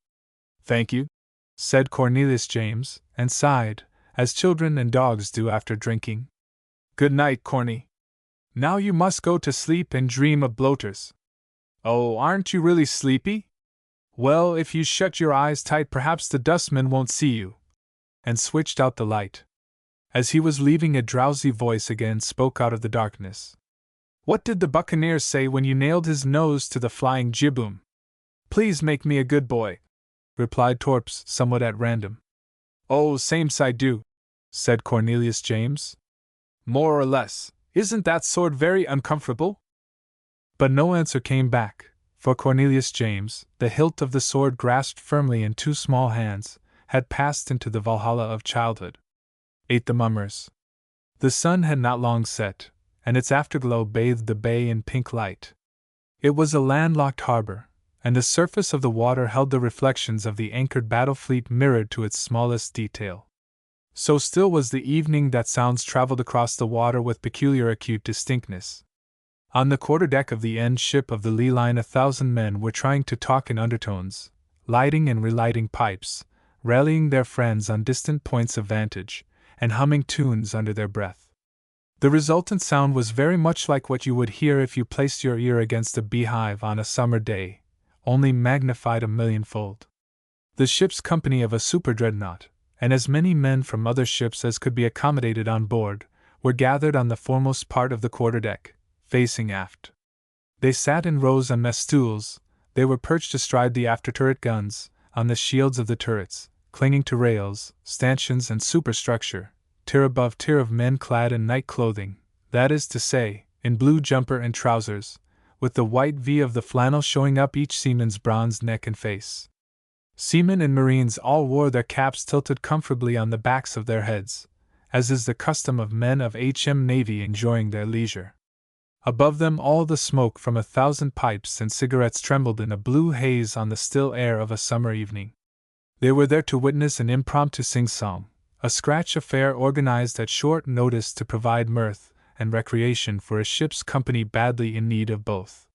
"Thank you," said Cornelius James, and sighed, as children and dogs do after drinking. "Good night, Corny. Now you must go to sleep and dream of bloaters." "Oh, aren't you really sleepy? Well, if you shut your eyes tight perhaps the dustman won't see you," and switched out the light. As he was leaving, a drowsy voice again spoke out of the darkness. "What did the buccaneer say when you nailed his nose to the flying jibboom?" "Please make me a good boy," replied Torps somewhat at random. "Oh, same's I do," said Cornelius James. "More or less. Isn't that sword very uncomfortable?" But no answer came back, for Cornelius James, the hilt of the sword grasped firmly in two small hands, had passed into the Valhalla of childhood. 8. The Mummers. The sun had not long set, and its afterglow bathed the bay in pink light. It was a landlocked harbor, and the surface of the water held the reflections of the anchored battle fleet mirrored to its smallest detail. So still was the evening that sounds traveled across the water with peculiar acute distinctness. On the quarterdeck of the end ship of the lee line 1,000 men were trying to talk in undertones, lighting and relighting pipes, rallying their friends on distant points of vantage, and humming tunes under their breath. The resultant sound was very much like what you would hear if you placed your ear against a beehive on a summer day, only magnified a millionfold. The ship's company of a super-dreadnought, and as many men from other ships as could be accommodated on board, were gathered on the foremost part of the quarterdeck, facing aft. They sat in rows on mess stools, they were perched astride the after-turret guns, on the shields of the turrets, clinging to rails, stanchions and superstructure, tier above tier of men clad in night clothing, that is to say, in blue jumper and trousers, with the white V of the flannel showing up each seaman's bronzed neck and face. Seamen and marines all wore their caps tilted comfortably on the backs of their heads, as is the custom of men of HM Navy enjoying their leisure. Above them all the smoke from 1,000 pipes and cigarettes trembled in a blue haze on the still air of a summer evening. They were there to witness an impromptu sing-song, a scratch affair organized at short notice to provide mirth and recreation for a ship's company badly in need of both.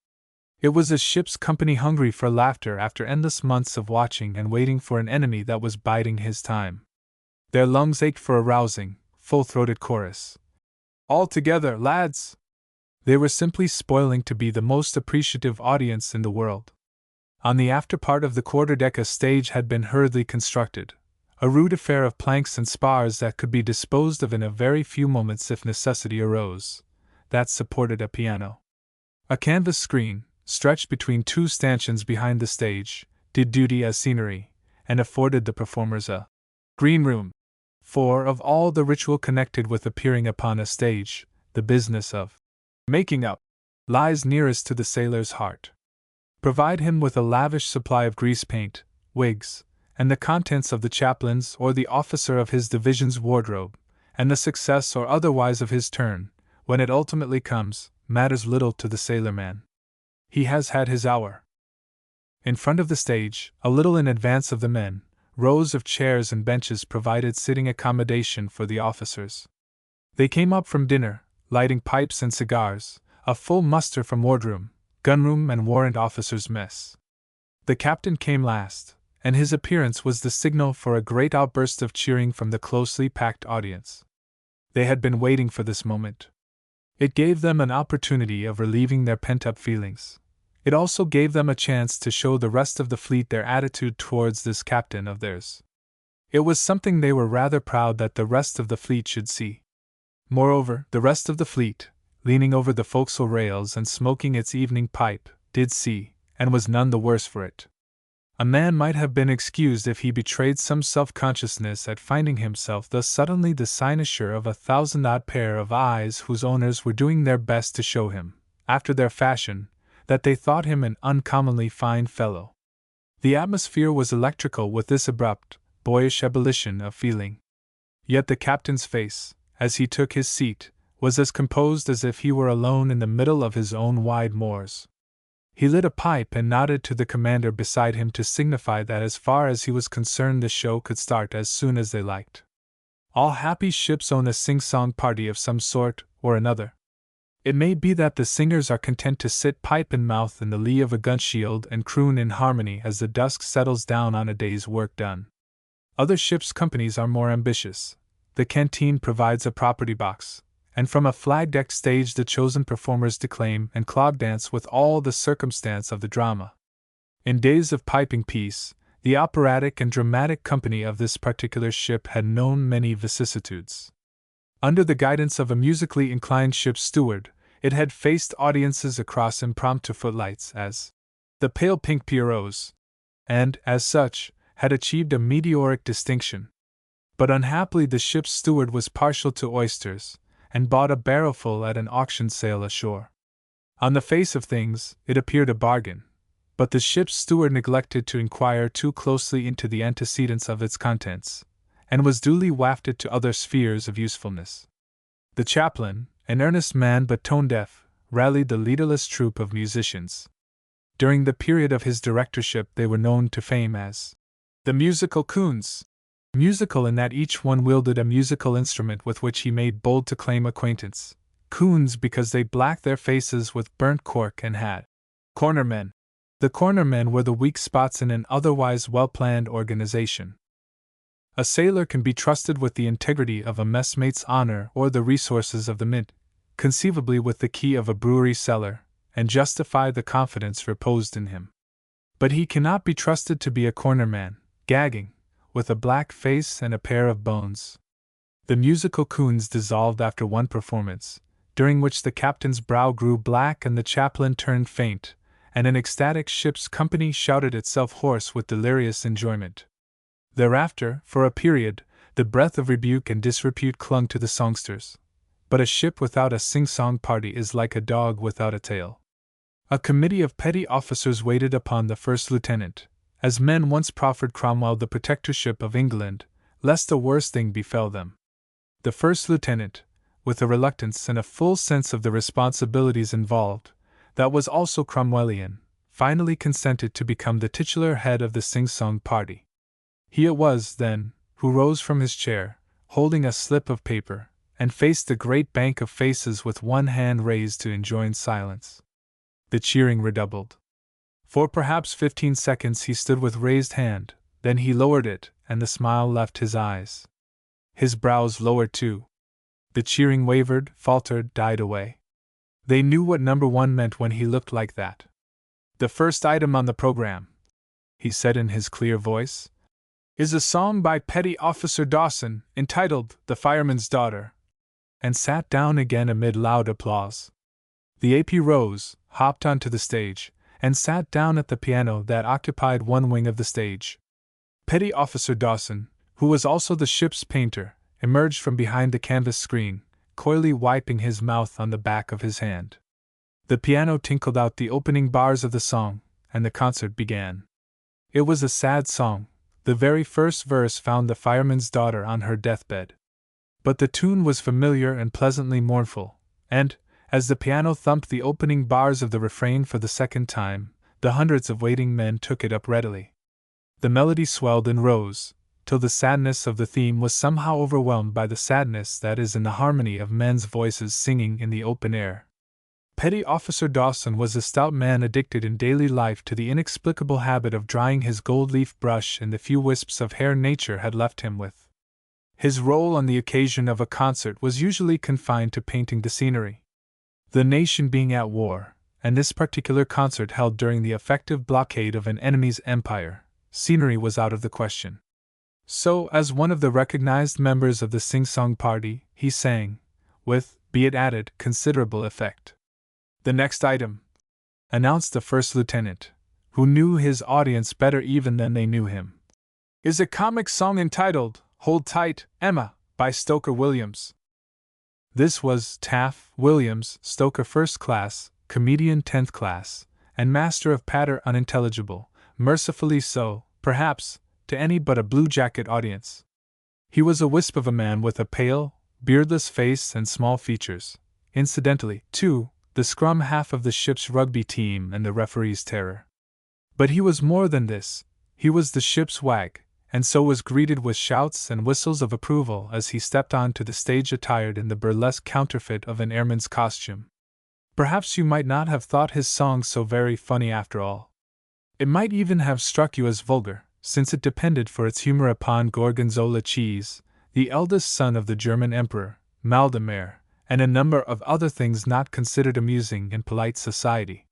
It was a ship's company hungry for laughter after endless months of watching and waiting for an enemy that was biding his time. Their lungs ached for a rousing, full-throated chorus. "All together, lads!" They were simply spoiling to be the most appreciative audience in the world. On the after part of the quarterdeck a stage had been hurriedly constructed, a rude affair of planks and spars that could be disposed of in a very few moments if necessity arose, that supported a piano. A canvas screen, stretched between two stanchions behind the stage, did duty as scenery, and afforded the performers a green room. For, of all the ritual connected with appearing upon a stage, the business of making up lies nearest to the sailor's heart. Provide him with a lavish supply of grease paint, wigs, and the contents of the chaplain's or the officer of his division's wardrobe, and the success or otherwise of his turn, when it ultimately comes, matters little to the sailorman. He has had his hour. In front of the stage, a little in advance of the men, rows of chairs and benches provided sitting accommodation for the officers. They came up from dinner, lighting pipes and cigars, a full muster from wardroom, gunroom and warrant officers' mess. The captain came last, and his appearance was the signal for a great outburst of cheering from the closely packed audience. They had been waiting for this moment. It gave them an opportunity of relieving their pent-up feelings. It also gave them a chance to show the rest of the fleet their attitude towards this captain of theirs. It was something they were rather proud that the rest of the fleet should see. Moreover, the rest of the fleet, leaning over the forecastle rails and smoking its evening pipe, did see, and was none the worse for it. A man might have been excused if he betrayed some self-consciousness at finding himself thus suddenly the cynosure of 1,000-odd pair of eyes whose owners were doing their best to show him, after their fashion, that they thought him an uncommonly fine fellow. The atmosphere was electrical with this abrupt, boyish ebullition of feeling. Yet the captain's face, as he took his seat, was as composed as if he were alone in the middle of his own wide moors. He lit a pipe and nodded to the commander beside him to signify that as far as he was concerned the show could start as soon as they liked. All happy ships own a sing-song party of some sort or another. It may be that the singers are content to sit pipe in mouth in the lee of a gun-shield and croon in harmony as the dusk settles down on a day's work done. Other ships' companies are more ambitious. The canteen provides a property box, and from a flag-decked stage the chosen performers declaim and clog-dance with all the circumstance of the drama. In days of piping peace, the operatic and dramatic company of this particular ship had known many vicissitudes. Under the guidance of a musically inclined ship's steward, it had faced audiences across impromptu footlights as the Pale Pink Pierrots, and, as such, had achieved a meteoric distinction. But unhappily the ship's steward was partial to oysters, and bought a barrowful at an auction sale ashore. On the face of things, it appeared a bargain, but the ship's steward neglected to inquire too closely into the antecedents of its contents, and was duly wafted to other spheres of usefulness. The chaplain, an earnest man but tone-deaf, rallied the leaderless troupe of musicians. During the period of his directorship they were known to fame as the musical coons. Musical in that each one wielded a musical instrument with which he made bold to claim acquaintance. Coons because they blacked their faces with burnt cork and had cornermen. The cornermen were the weak spots in an otherwise well-planned organization. A sailor can be trusted with the integrity of a messmate's honor or the resources of the mint, conceivably with the key of a brewery cellar, and justify the confidence reposed in him. But he cannot be trusted to be a corner man, gagging, with a black face and a pair of bones. The musical coons dissolved after one performance, during which the captain's brow grew black and the chaplain turned faint, and an ecstatic ship's company shouted itself hoarse with delirious enjoyment. Thereafter, for a period, the breath of rebuke and disrepute clung to the songsters. But a ship without a sing-song party is like a dog without a tail. A committee of petty officers waited upon the first lieutenant, as men once proffered Cromwell the protectorship of England, lest a worse thing befell them. The first lieutenant, with a reluctance and a full sense of the responsibilities involved, that was also Cromwellian, finally consented to become the titular head of the sing-song party. He it was, then, who rose from his chair, holding a slip of paper, and faced the great bank of faces with one hand raised to enjoin silence. The cheering redoubled. For perhaps 15 seconds he stood with raised hand, then he lowered it, and the smile left his eyes. His brows lowered too. The cheering wavered, faltered, died away. They knew what number 1 meant when he looked like that. "The first item on the program," he said in his clear voice, "is a song by Petty Officer Dawson, entitled The Fireman's Daughter," and sat down again amid loud applause. The AP rose, hopped onto the stage, and sat down at the piano that occupied one wing of the stage. Petty Officer Dawson, who was also the ship's painter, emerged from behind the canvas screen, coyly wiping his mouth on the back of his hand. The piano tinkled out the opening bars of the song, and the concert began. It was a sad song. The very first verse found the fireman's daughter on her deathbed. But the tune was familiar and pleasantly mournful, and, as the piano thumped the opening bars of the refrain for the second time, the hundreds of waiting men took it up readily. The melody swelled and rose, till the sadness of the theme was somehow overwhelmed by the sadness that is in the harmony of men's voices singing in the open air. Petty Officer Dawson was a stout man addicted in daily life to the inexplicable habit of drying his gold-leaf brush in the few wisps of hair nature had left him with. His role on the occasion of a concert was usually confined to painting the scenery. The nation being at war, and this particular concert held during the effective blockade of an enemy's empire, scenery was out of the question. So, as one of the recognized members of the sing-song party, he sang, with, be it added, considerable effect. "The next item," announced the first lieutenant, who knew his audience better even than they knew him, "is a comic song entitled, Hold Tight, Emma, by Stoker Williams." This was Taff Williams, Stoker First Class, comedian 10th class, and master of patter unintelligible, mercifully so, perhaps, to any but a blue-jacket audience. He was a wisp of a man with a pale, beardless face and small features, incidentally, too, the scrum half of the ship's rugby team and the referee's terror. But he was more than this. He was the ship's wag, and so was greeted with shouts and whistles of approval as he stepped onto the stage attired in the burlesque counterfeit of an airman's costume. Perhaps you might not have thought his song so very funny after all. It might even have struck you as vulgar, since it depended for its humor upon Gorgonzola cheese, the eldest son of the German Emperor, Maldemar, and a number of other things not considered amusing in polite society.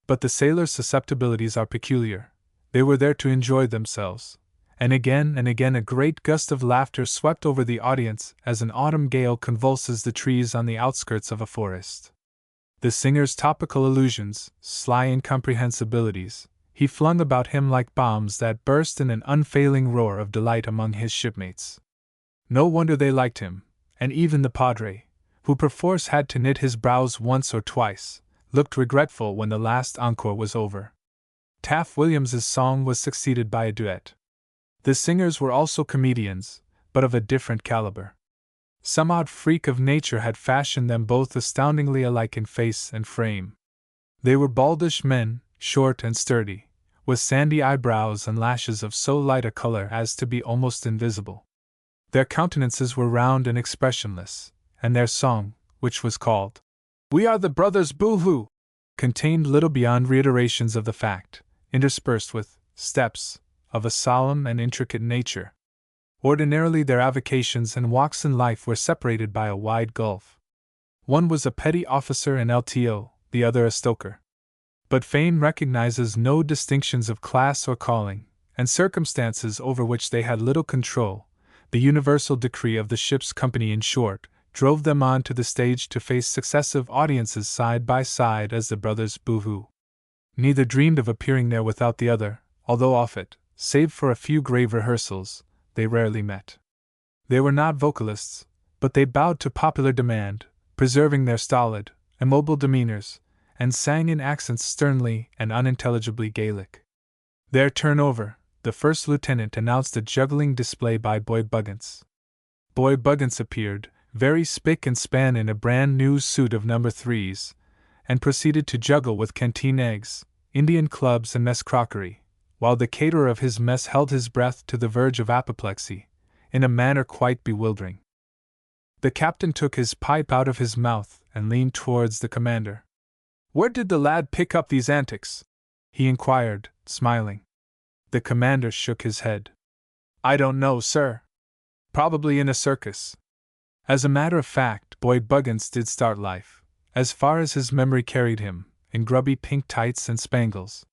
But the sailors' susceptibilities are peculiar. They were there to enjoy themselves. And again a great gust of laughter swept over the audience as an autumn gale convulses the trees on the outskirts of a forest. The singer's topical allusions, sly incomprehensibilities, he flung about him like bombs that burst in an unfailing roar of delight among his shipmates. No wonder they liked him, and even the padre, who perforce had to knit his brows once or twice, looked regretful when the last encore was over. Taff Williams's song was succeeded by a duet. The singers were also comedians, but of a different caliber. Some odd freak of nature had fashioned them both astoundingly alike in face and frame. They were baldish men, short and sturdy, with sandy eyebrows and lashes of so light a color as to be almost invisible. Their countenances were round and expressionless, and their song, which was called, "We Are the Brothers Boo-Hoo," contained little beyond reiterations of the fact, interspersed with steps of a solemn and intricate nature. Ordinarily their avocations and walks in life were separated by a wide gulf. One was a petty officer in LTO, the other a stoker. But fame recognizes no distinctions of class or calling, and circumstances over which they had little control, the universal decree of the ship's company in short, drove them on to the stage to face successive audiences side by side as the brothers Boohoo. Neither dreamed of appearing there without the other, although off it, save for a few grave rehearsals, they rarely met. They were not vocalists, but they bowed to popular demand, preserving their stolid, immobile demeanors, and sang in accents sternly and unintelligibly Gaelic. Their turn over, the first lieutenant announced a juggling display by Boy Buggins. Boy Buggins appeared, very spick and span in a brand new suit of No. 3s, and proceeded to juggle with canteen eggs, Indian clubs, and mess crockery, while the caterer of his mess held his breath to the verge of apoplexy, in a manner quite bewildering. The captain took his pipe out of his mouth and leaned towards the commander. "Where did the lad pick up these antics?" he inquired, smiling. The commander shook his head. "I don't know, sir. Probably in a circus." As a matter of fact, Boy Buggins did start life, as far as his memory carried him, in grubby pink tights and spangles.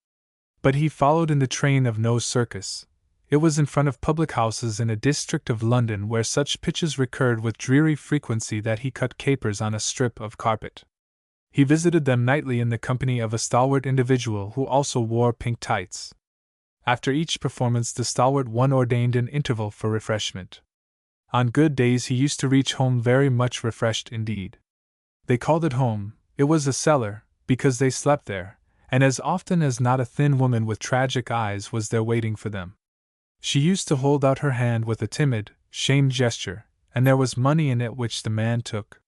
But he followed in the train of no circus. It was in front of public houses in a district of London where such pitches recurred with dreary frequency that he cut capers on a strip of carpet. He visited them nightly in the company of a stalwart individual who also wore pink tights. After each performance the stalwart one ordained an interval for refreshment. On good days he used to reach home very much refreshed indeed. They called it home, it was a cellar, because they slept there, and as often as not a thin woman with tragic eyes was there waiting for them. She used to hold out her hand with a timid, shamed gesture, and there was money in it which the man took.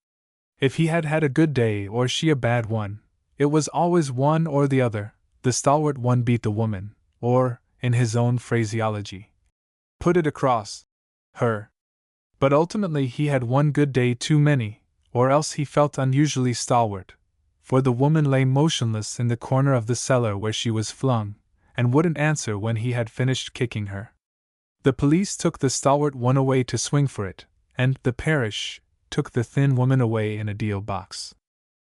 If he had had a good day or she a bad one, it was always one or the other. The stalwart one beat the woman, or, in his own phraseology, put it across her. But ultimately he had one good day too many, or else he felt unusually stalwart, for the woman lay motionless in the corner of the cellar where she was flung, and wouldn't answer when he had finished kicking her. The police took the stalwart one away to swing for it, and the parish took the thin woman away in a deal box.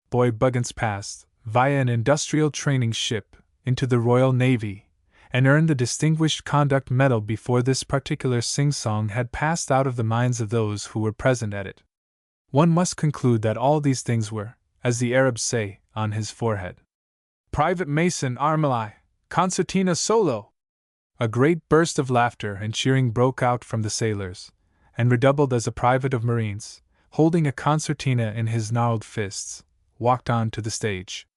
Boy Buggins passed, via an industrial training ship, into the Royal Navy, and earned the Distinguished Conduct Medal before this particular sing-song had passed out of the minds of those who were present at it. One must conclude that all these things were, as the Arabs say, on his forehead. "Private Mason Armalai, concertina solo!" A great burst of laughter and cheering broke out from the sailors, and redoubled as a private of Marines, holding a concertina in his gnarled fists, walked on to the stage.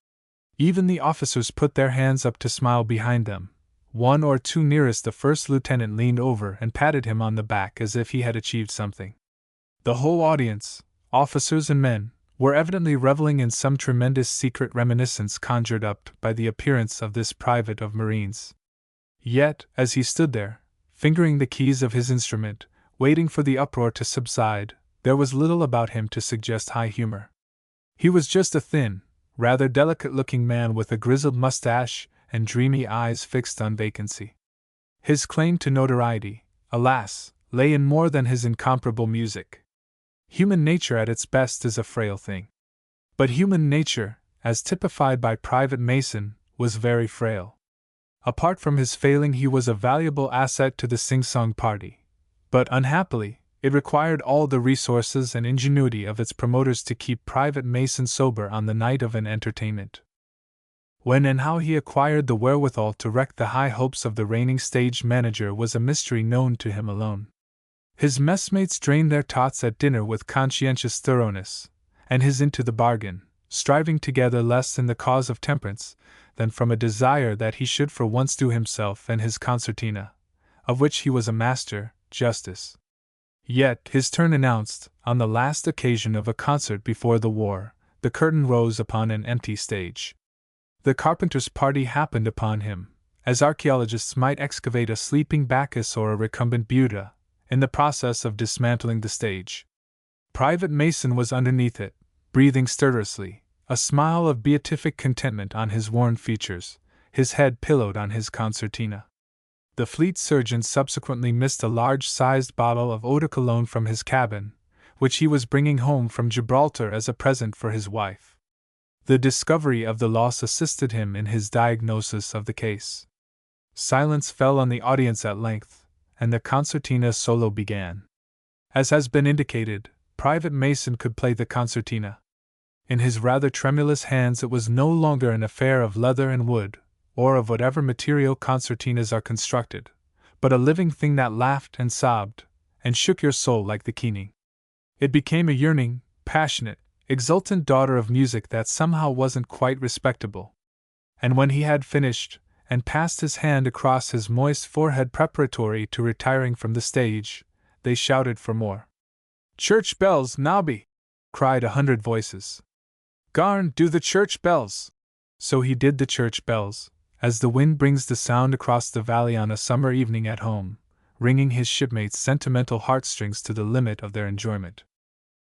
Even the officers put their hands up to smile behind them. One or two nearest the first lieutenant leaned over and patted him on the back as if he had achieved something. The whole audience, officers and men, were evidently reveling in some tremendous secret reminiscence conjured up by the appearance of this private of Marines. Yet, as he stood there, fingering the keys of his instrument, waiting for the uproar to subside, there was little about him to suggest high humor. He was just a thin, rather delicate-looking man with a grizzled mustache and dreamy eyes fixed on vacancy. His claim to notoriety, alas, lay in more than his incomparable music. Human nature at its best is a frail thing. But human nature, as typified by Private Mason, was very frail. Apart from his failing, he was a valuable asset to the sing-song party. But unhappily, it required all the resources and ingenuity of its promoters to keep Private Mason sober on the night of an entertainment. When and how he acquired the wherewithal to wreck the high hopes of the reigning stage manager was a mystery known to him alone. His messmates drained their tots at dinner with conscientious thoroughness, and his into the bargain, striving together less in the cause of temperance than from a desire that he should for once do himself and his concertina, of which he was a master, justice. Yet, his turn announced, on the last occasion of a concert before the war, the curtain rose upon an empty stage. The carpenter's party happened upon him, as archaeologists might excavate a sleeping Bacchus or a recumbent Buddha, in the process of dismantling the stage. Private Mason was underneath it, breathing stertorously, a smile of beatific contentment on his worn features, his head pillowed on his concertina. The fleet surgeon subsequently missed a large-sized bottle of eau de cologne from his cabin, which he was bringing home from Gibraltar as a present for his wife. The discovery of the loss assisted him in his diagnosis of the case. Silence fell on the audience at length, and the concertina solo began. As has been indicated, Private Mason could play the concertina. In his rather tremulous hands it was no longer an affair of leather and wood, or of whatever material concertinas are constructed, but a living thing that laughed and sobbed, and shook your soul like the keening. It became a yearning, passionate, exultant daughter of music that somehow wasn't quite respectable. And when he had finished, and passed his hand across his moist forehead preparatory to retiring from the stage, they shouted for more. "Church bells, Nobby!" cried 100 voices. "Garn, do the church bells!" So he did the church bells, as the wind brings the sound across the valley on a summer evening at home, ringing his shipmates' sentimental heartstrings to the limit of their enjoyment.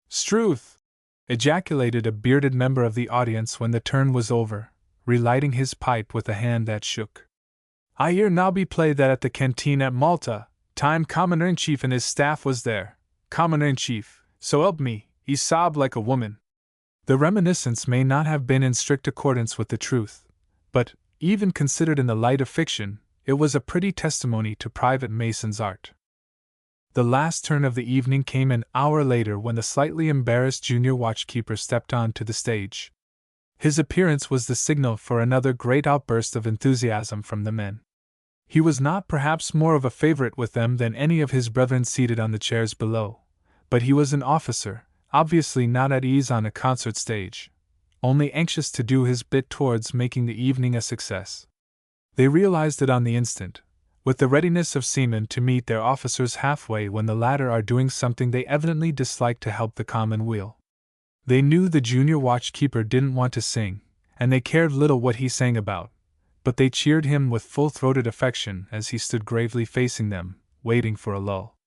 "Struth!" ejaculated a bearded member of the audience when the turn was over, relighting his pipe with a hand that shook. "I hear Nobby play that at the canteen at Malta, time Commander-in-Chief and his staff was there. Commander-in-Chief, so help me, he sobbed like a woman." The reminiscence may not have been in strict accordance with the truth, but, even considered in the light of fiction, it was a pretty testimony to Private Mason's art. The last turn of the evening came an hour later when the slightly embarrassed junior watchkeeper stepped on to the stage. His appearance was the signal for another great outburst of enthusiasm from the men. He was not perhaps more of a favorite with them than any of his brethren seated on the chairs below, but he was an officer, obviously not at ease on a concert stage, only anxious to do his bit towards making the evening a success. They realized it on the instant, with the readiness of seamen to meet their officers halfway when the latter are doing something they evidently dislike to help the common weal. They knew the junior watchkeeper didn't want to sing, and they cared little what he sang about, but they cheered him with full-throated affection as he stood gravely facing them, waiting for a lull.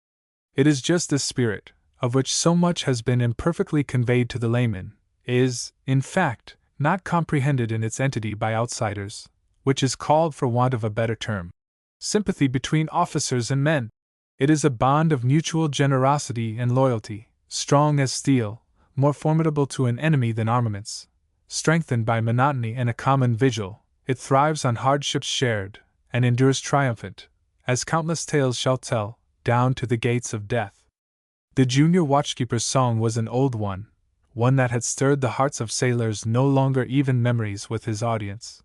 It is just this spirit, of which so much has been imperfectly conveyed to the layman, is, in fact, not comprehended in its entity by outsiders, which is called, for want of a better term, sympathy between officers and men. It is a bond of mutual generosity and loyalty, strong as steel, more formidable to an enemy than armaments. Strengthened by monotony and a common vigil, it thrives on hardships shared, and endures triumphant, as countless tales shall tell, down to the gates of death. The junior watchkeeper's song was an old one that had stirred the hearts of sailors no longer even memories with his audience.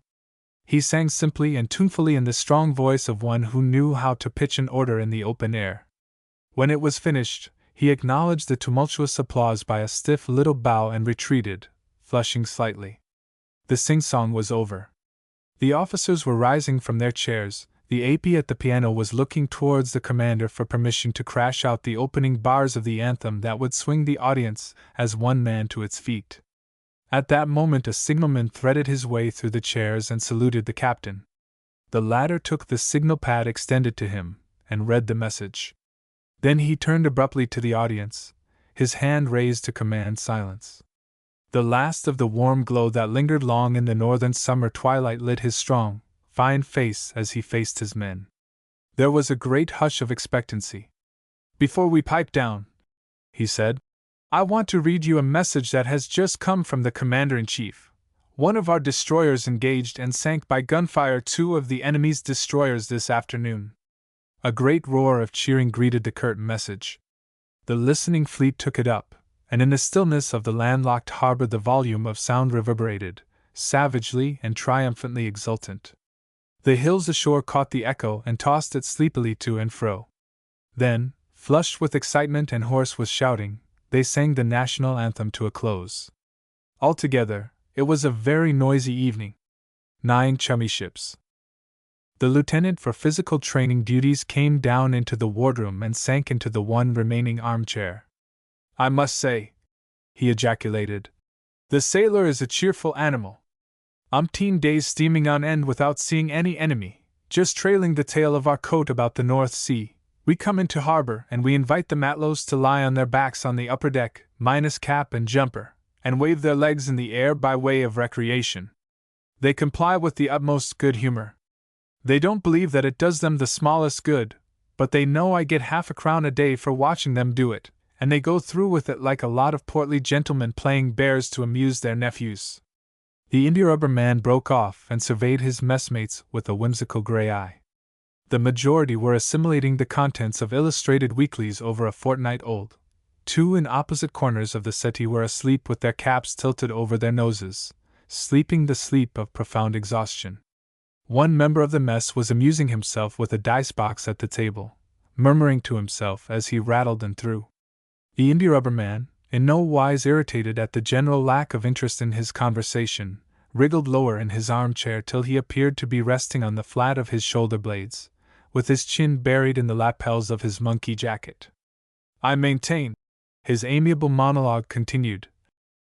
He sang simply and tunefully in the strong voice of one who knew how to pitch an order in the open air. When it was finished, he acknowledged the tumultuous applause by a stiff little bow and retreated, flushing slightly. The sing-song was over. The officers were rising from their chairs. The AP at the piano was looking towards the commander for permission to crash out the opening bars of the anthem that would swing the audience as one man to its feet. At that moment a signalman threaded his way through the chairs and saluted the captain. The latter took the signal pad extended to him, and read the message. Then he turned abruptly to the audience, his hand raised to command silence. The last of the warm glow that lingered long in the northern summer twilight lit his strong, fine face as he faced his men. There was a great hush of expectancy. "Before we pipe down," he said, "I want to read you a message that has just come from the Commander-in-Chief. One of our destroyers engaged and sank by gunfire 2 of the enemy's destroyers this afternoon." A great roar of cheering greeted the curt message. The listening fleet took it up, and in the stillness of the landlocked harbor the volume of sound reverberated, savagely and triumphantly exultant. The hills ashore caught the echo and tossed it sleepily to and fro. Then, flushed with excitement and hoarse with shouting, they sang the national anthem to a close. Altogether, it was a very noisy evening. 9 chummy ships. The lieutenant for physical training duties came down into the wardroom and sank into the one remaining armchair. "I must say," he ejaculated, "the sailor is a cheerful animal. Umpteen days steaming on end without seeing any enemy, just trailing the tail of our coat about the North Sea. We come into harbor and we invite the matlows to lie on their backs on the upper deck, minus cap and jumper, and wave their legs in the air by way of recreation. They comply with the utmost good humor. They don't believe that it does them the smallest good, but they know I get half a crown a day for watching them do it, and they go through with it like a lot of portly gentlemen playing bears to amuse their nephews." The India-rubber man broke off and surveyed his messmates with a whimsical gray eye. The majority were assimilating the contents of illustrated weeklies over a fortnight old. Two in opposite corners of the settee were asleep with their caps tilted over their noses, sleeping the sleep of profound exhaustion. One member of the mess was amusing himself with a dice box at the table, murmuring to himself as he rattled and threw. The India-rubber man, in no wise irritated at the general lack of interest in his conversation, wriggled lower in his armchair till he appeared to be resting on the flat of his shoulder blades, with his chin buried in the lapels of his monkey jacket. "I maintain," his amiable monologue continued,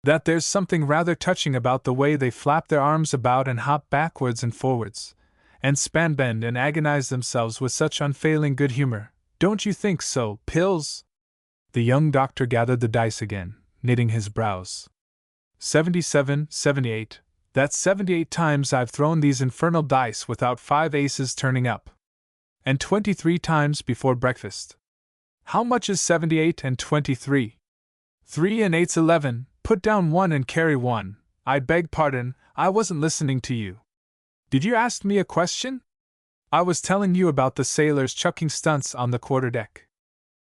"that there's something rather touching about the way they flap their arms about and hop backwards and forwards, and span-bend and agonize themselves with such unfailing good humor. Don't you think so, Pills?" The young doctor gathered the dice again, knitting his brows. 77, 78. That's 78 times I've thrown these infernal dice without 5 aces turning up. And 23 times before breakfast. How much is 78 and 23? 3 and 8's 11. Put down 1 and carry 1. I beg pardon, I wasn't listening to you. Did you ask me a question? I was telling you about the sailors chucking stunts on the quarterdeck.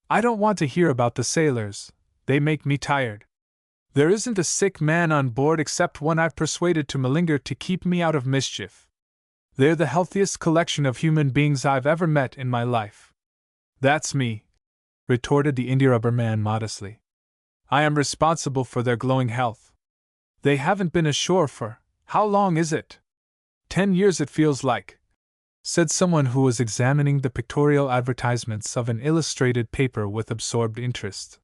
I don't want to hear about the sailors, they make me tired. There isn't a sick man on board except one I've persuaded to malinger to keep me out of mischief. They're the healthiest collection of human beings I've ever met in my life. That's me, retorted the India-rubber man modestly. I am responsible for their glowing health. They haven't been ashore for, how long is it? 10 years it feels like, said someone who was examining the pictorial advertisements of an illustrated paper with absorbed interest.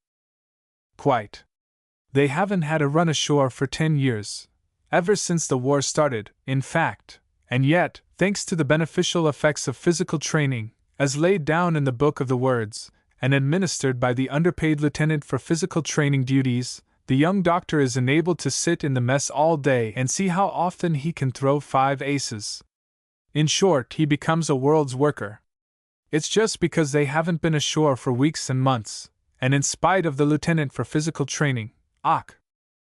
Quite. They haven't had a run ashore for 10 years, ever since the war started, in fact, and yet, thanks to the beneficial effects of physical training, as laid down in the Book of the Words, and administered by the underpaid lieutenant for physical training duties, the young doctor is enabled to sit in the mess all day and see how often he can throw 5 aces. In short, he becomes a world's worker. It's just because they haven't been ashore for weeks and months, and in spite of the lieutenant for physical training.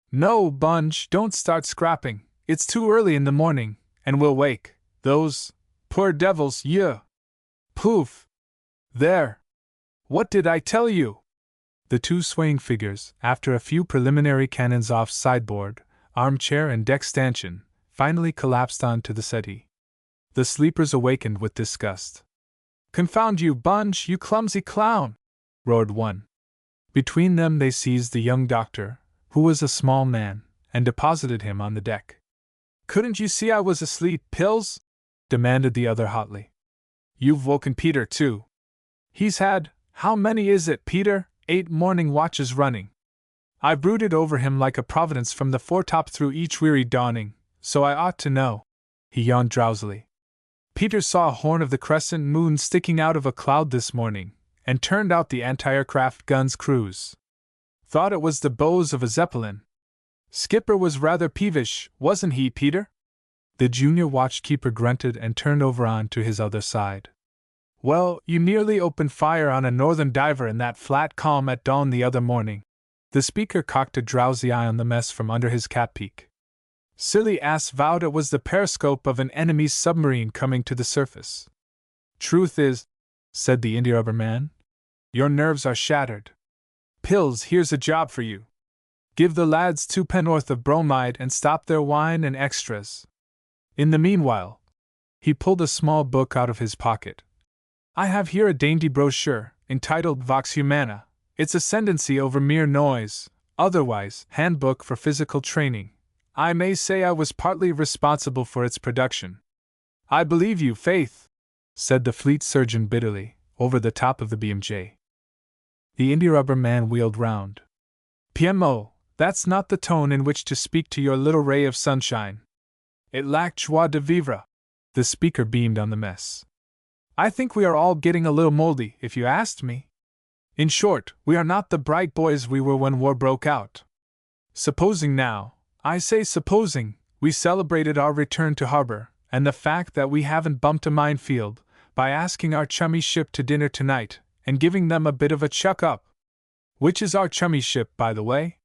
No, Bunge, don't start scrapping, it's too early in the morning, and we'll wake those poor devils, Poof! There! What did I tell you? The two swaying figures, after a few preliminary cannons off sideboard, armchair and deck stanchion, finally collapsed onto the settee. The sleepers awakened with disgust. "Confound you, Bunge, you clumsy clown!" roared one. Between them they seized the young doctor, who was a small man, and deposited him on the deck. "Couldn't you see I was asleep, Pills?" demanded the other hotly. "You've woken Peter, too. He's had, how many is it, Peter? 8 morning watches running. I brooded over him like a providence from the foretop through each weary dawning, so I ought to know." He yawned drowsily. "Peter saw a horn of the crescent moon sticking out of a cloud this morning, and turned out the anti-aircraft gun's crews. Thought it was the bows of a Zeppelin. Skipper was rather peevish, wasn't he, Peter?" The junior watchkeeper grunted and turned over on to his other side. "Well, you nearly opened fire on a northern diver in that flat calm at dawn the other morning." The speaker cocked a drowsy eye on the mess from under his cap peak. "Silly ass vowed it was the periscope of an enemy's submarine coming to the surface." "Truth is," said the India-rubber man, "your nerves are shattered. Pills, here's a job for you. Give the lads 2 pennorth of bromide and stop their wine and extras. In the meanwhile," he pulled a small book out of his pocket. "I have here a dainty brochure, entitled Vox Humana, its ascendancy over mere noise, otherwise, Handbook for Physical Training. I may say I was partly responsible for its production." "I believe you, faith," said the fleet surgeon bitterly, over the top of the BMJ. The India-rubber man wheeled round. "PMO, that's not the tone in which to speak to your little ray of sunshine. It lacked joie de vivre." The speaker beamed on the mess. "I think we are all getting a little moldy, if you asked me. In short, we are not the bright boys we were when war broke out. Supposing now, I say supposing, we celebrated our return to harbor, and the fact that we haven't bumped a minefield by asking our chummy ship to dinner tonight and giving them a bit of a chuck up. Which is our chummy ship, by the way?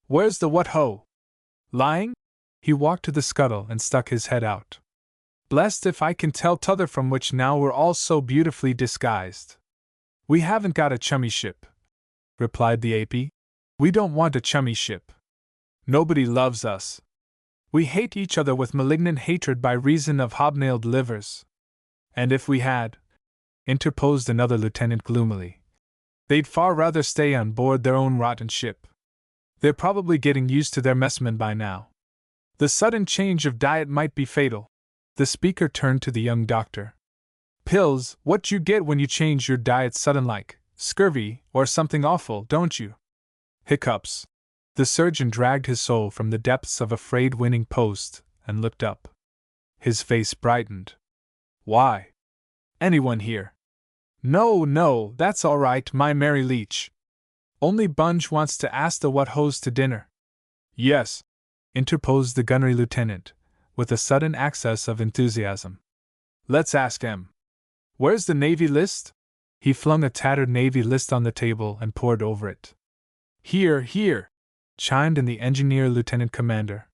Where's the what-ho? Lying? He walked to the scuttle and stuck his head out. Blessed if I can tell t'other from which now we're all so beautifully disguised. We haven't got a chummy ship, replied the AP. We don't want a chummy ship. Nobody loves us. We hate each other with malignant hatred by reason of hobnailed livers. And if we had, interposed another lieutenant gloomily, they'd far rather stay on board their own rotten ship. They're probably getting used to their messmen by now. The sudden change of diet might be fatal. The speaker turned to the young doctor. Pills, what you get when you change your diet sudden like, scurvy, or something awful, don't you? Hiccups. The surgeon dragged his soul from the depths of a frayed winning post and looked up. His face brightened. Why? Anyone here? No, that's all right, my merry leech. Only Bunge wants to ask the what-hos to dinner. Yes, interposed the gunnery lieutenant, with a sudden access of enthusiasm. Let's ask him. Where's the Navy list? He flung a tattered Navy list on the table and pored over it. Here, chimed in the engineer lieutenant commander.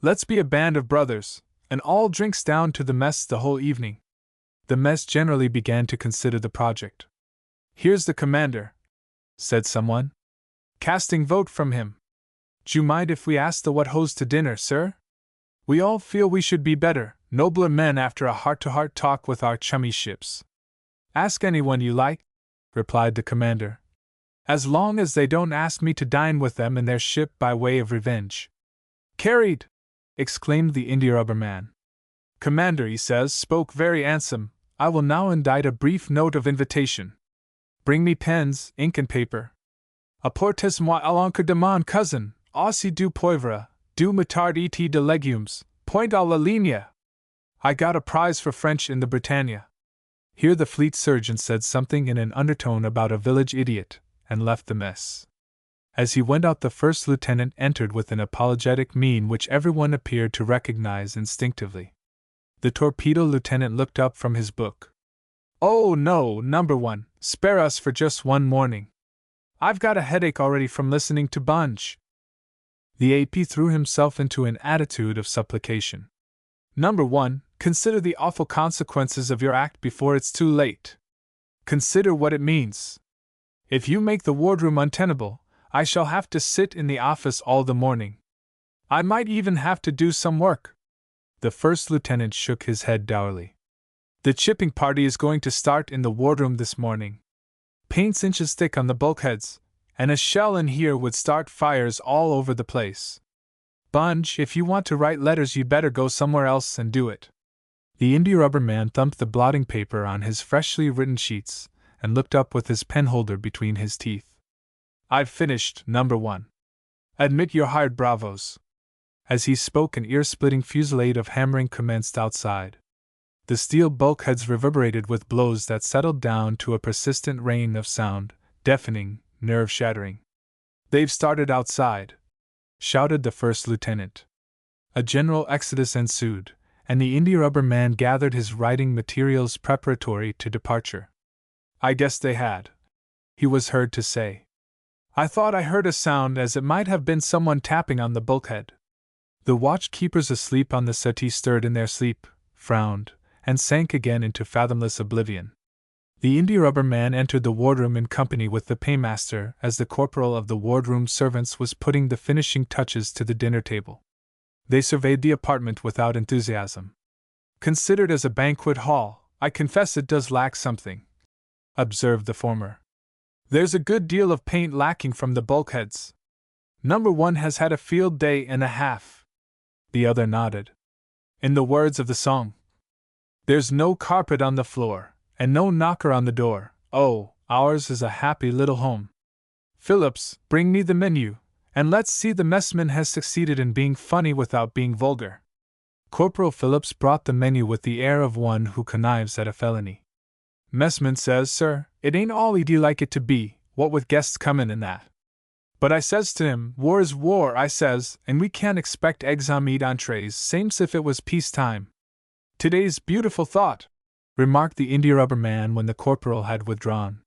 Let's be a band of brothers, and all drinks down to the mess the whole evening. The mess generally began to consider the project. Here's the commander, said someone. Casting vote from him. D'you mind if we ask the what-hos to dinner, sir? We all feel we should be better, nobler men after a heart-to-heart talk with our chummy ships. Ask anyone you like, replied the commander, as long as they don't ask me to dine with them in their ship by way of revenge. Carried! Exclaimed the India-rubber man. Commander, he says, spoke very handsome. I will now indite a brief note of invitation. Bring me pens, ink and paper. Apportez-moi à l'encre de mon cousin, aussi du poivre, du moutarde et de légumes, point à la ligne. I got a prize for French in the Britannia. Here the fleet surgeon said something in an undertone about a village idiot, and left the mess. As he went out, the first lieutenant entered with an apologetic mien which everyone appeared to recognize instinctively. The torpedo lieutenant looked up from his book. Oh no, number one, spare us for just one morning. I've got a headache already from listening to Bunge. The AP threw himself into an attitude of supplication. Number one, consider the awful consequences of your act before it's too late. Consider what it means. If you make the wardroom untenable, I shall have to sit in the office all the morning. I might even have to do some work. The first lieutenant shook his head dourly. The chipping party is going to start in the wardroom this morning. Paint's inches thick on the bulkheads, and a shell in here would start fires all over the place. Bunge, if you want to write letters, you'd better go somewhere else and do it. The India-rubber man thumped the blotting paper on his freshly written sheets and looked up with his penholder between his teeth. I've finished, number one. Admit your hired bravos. As he spoke, an ear-splitting fusillade of hammering commenced outside. The steel bulkheads reverberated with blows that settled down to a persistent rain of sound, deafening, nerve-shattering. They've started outside, shouted the first lieutenant. A general exodus ensued, and the India-rubber man gathered his writing materials preparatory to departure. I guess they had, he was heard to say. I thought I heard a sound as it might have been someone tapping on the bulkhead. The watch-keepers asleep on the settee stirred in their sleep, frowned, and sank again into fathomless oblivion. The India-rubber man entered the wardroom in company with the paymaster as the corporal of the wardroom servants was putting the finishing touches to the dinner table. They surveyed the apartment without enthusiasm. Considered as a banquet hall, I confess it does lack something, observed the former. There's a good deal of paint lacking from the bulkheads. Number one has had a field day and a half. The other nodded. In the words of the song, there's no carpet on the floor, and no knocker on the door. Oh, ours is a happy little home. Phillips, bring me the menu, and let's see the messman has succeeded in being funny without being vulgar. Corporal Phillips brought the menu with the air of one who connives at a felony. Messman says, sir, it ain't all he'd like it to be, what with guests comin' and that. But I says to him, war is war, I says, and we can't expect eggs on meat entrees same's if it was peace time. "Today's beautiful thought," remarked the India-rubber man when the corporal had withdrawn.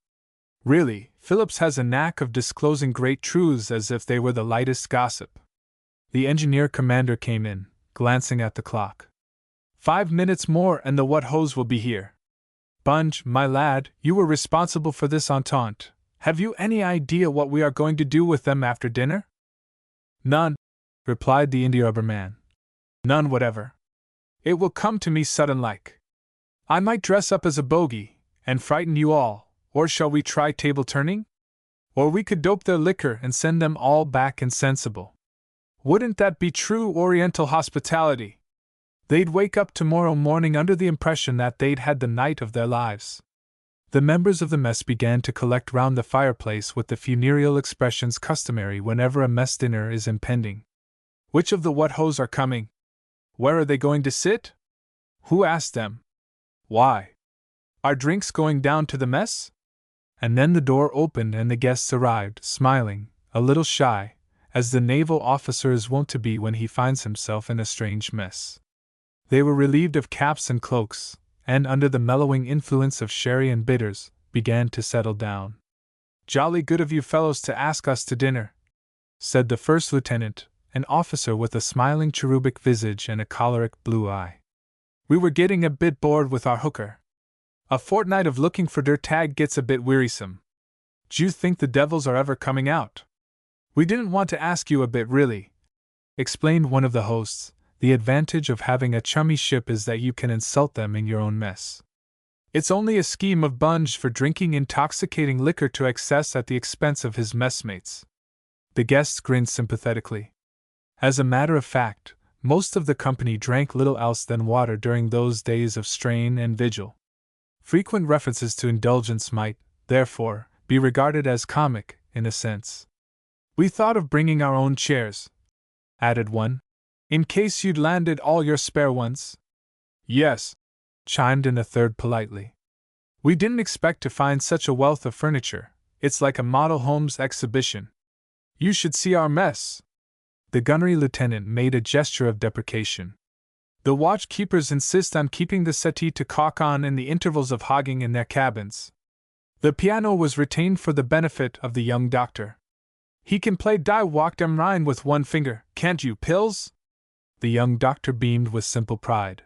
"Really, Phillips has a knack of disclosing great truths as if they were the lightest gossip." The engineer commander came in, glancing at the clock. 5 minutes more and the what hose will be here. Bunge, my lad, you were responsible for this entente. Have you any idea what we are going to do with them after dinner? None, replied the India-rubber man. None whatever. It will come to me sudden-like. I might dress up as a bogey, and frighten you all, or shall we try table-turning? Or we could dope their liquor and send them all back insensible. Wouldn't that be true Oriental hospitality? They'd wake up tomorrow morning under the impression that they'd had the night of their lives. The members of the mess began to collect round the fireplace with the funereal expressions customary whenever a mess dinner is impending. Which of the what hos are coming? Where are they going to sit? Who asked them? Why? Are drinks going down to the mess? And then the door opened and the guests arrived, smiling, a little shy, as the naval officer is wont to be when he finds himself in a strange mess. They were relieved of caps and cloaks, and under the mellowing influence of sherry and bitters, began to settle down. "Jolly good of you fellows to ask us to dinner," said the first lieutenant, an officer with a smiling cherubic visage and a choleric blue eye. "We were getting a bit bored with our hooker. A fortnight of looking for der tag gets a bit wearisome. D'you think the devils are ever coming out? We didn't want to ask you a bit really," explained one of the hosts. "The advantage of having a chummy ship is that you can insult them in your own mess. It's only a scheme of Bunge for drinking intoxicating liquor to excess at the expense of his messmates." The guests grinned sympathetically. As a matter of fact, most of the company drank little else than water during those days of strain and vigil. Frequent references to indulgence might, therefore, be regarded as comic, in a sense. "We thought of bringing our own chairs," added one, "in case you'd landed all your spare ones." "Yes," chimed in a third politely. "We didn't expect to find such a wealth of furniture. It's like a model homes exhibition. You should see our mess." The gunnery lieutenant made a gesture of deprecation. "The watchkeepers insist on keeping the settee to caulk on in the intervals of hogging in their cabins. The piano was retained for the benefit of the young doctor. He can play Die Walk dem Rhein with one finger, can't you, Pills?" The young doctor beamed with simple pride.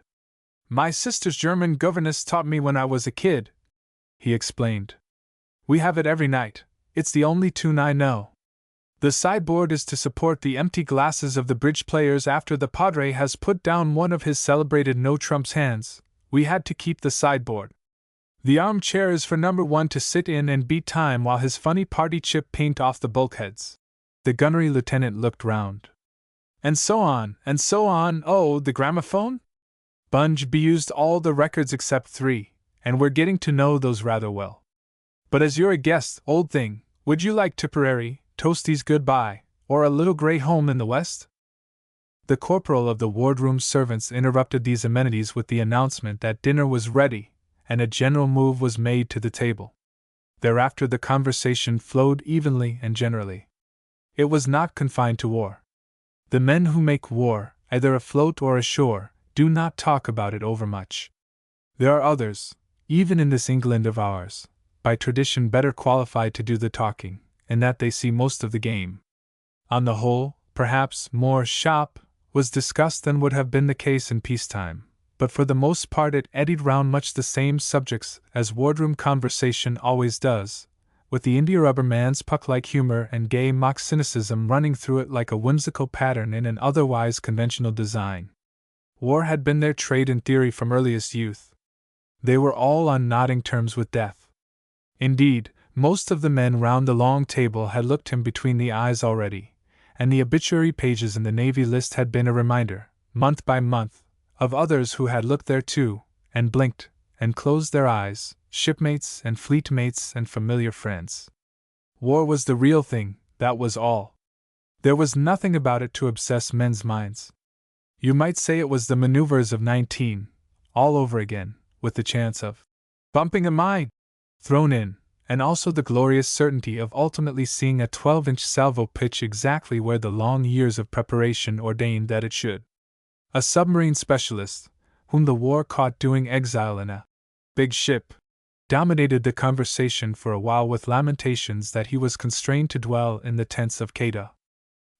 "My sister's German governess taught me when I was a kid," he explained. "We have it every night. It's the only tune I know. The sideboard is to support the empty glasses of the bridge players after the padre has put down one of his celebrated no-trumps hands. We had to keep the sideboard. The armchair is for number 1 to sit in and beat time while his funny party chip paint off the bulkheads." The gunnery lieutenant looked round. And so on, and so on. "Oh, the gramophone? Bunge used all the records except 3, and we're getting to know those rather well. But as you're a guest, old thing, would you like Tipperary, Toasties Goodbye, or A Little Grey Home in the West?" The corporal of the wardroom servants interrupted these amenities with the announcement that dinner was ready, and a general move was made to the table. Thereafter the conversation flowed evenly and generally. It was not confined to war. The men who make war, either afloat or ashore, do not talk about it overmuch. There are others, even in this England of ours, by tradition better qualified to do the talking, in that they see most of the game. On the whole, perhaps, more shop was discussed than would have been the case in peacetime, but for the most part it eddied round much the same subjects as wardroom conversation always does, with the India-rubber man's puck-like humor and gay mock cynicism running through it like a whimsical pattern in an otherwise conventional design. War had been their trade in theory from earliest youth. They were all on nodding terms with death. Indeed, most of the men round the long table had looked him between the eyes already, and the obituary pages in the Navy list had been a reminder, month by month, of others who had looked there too, and blinked, and closed their eyes, shipmates and fleetmates and familiar friends. War was the real thing, that was all. There was nothing about it to obsess men's minds. You might say it was the maneuvers of 19, all over again, with the chance of bumping a mine thrown in, and also the glorious certainty of ultimately seeing a 12-inch salvo pitch exactly where the long years of preparation ordained that it should. A submarine specialist, whom the war caught doing exile in a big ship, dominated the conversation for a while with lamentations that he was constrained to dwell in the tents of Cato.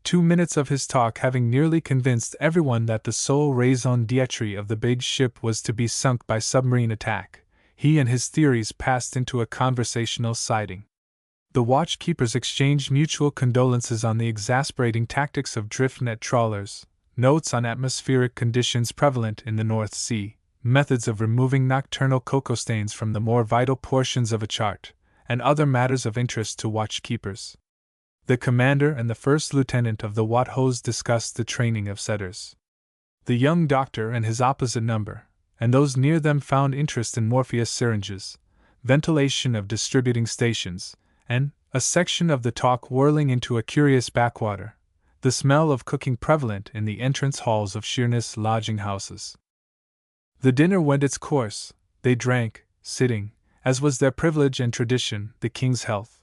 2 minutes of his talk having nearly convinced everyone that the sole raison d'etre of the big ship was to be sunk by submarine attack, he and his theories passed into a conversational siding. The watchkeepers exchanged mutual condolences on the exasperating tactics of drift net trawlers, notes on atmospheric conditions prevalent in the North Sea, methods of removing nocturnal cocoa stains from the more vital portions of a chart, and other matters of interest to watchkeepers. The commander and the first lieutenant of the Wathos discussed the training of setters. The young doctor and his opposite number, and those near them, found interest in Morpheus syringes, ventilation of distributing stations, and, a section of the talk whirling into a curious backwater, the smell of cooking prevalent in the entrance halls of Sheerness lodging houses. The dinner went its course. They drank, sitting, as was their privilege and tradition, the king's health.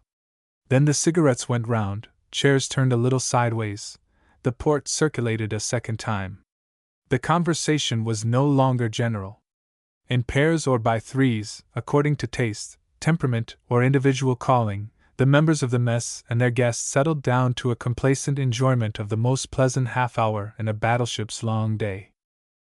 Then the cigarettes went round, chairs turned a little sideways, the port circulated a second time. The conversation was no longer general. In pairs or by threes, according to taste, temperament, or individual calling, the members of the mess and their guests settled down to a complacent enjoyment of the most pleasant half-hour in a battleship's long day.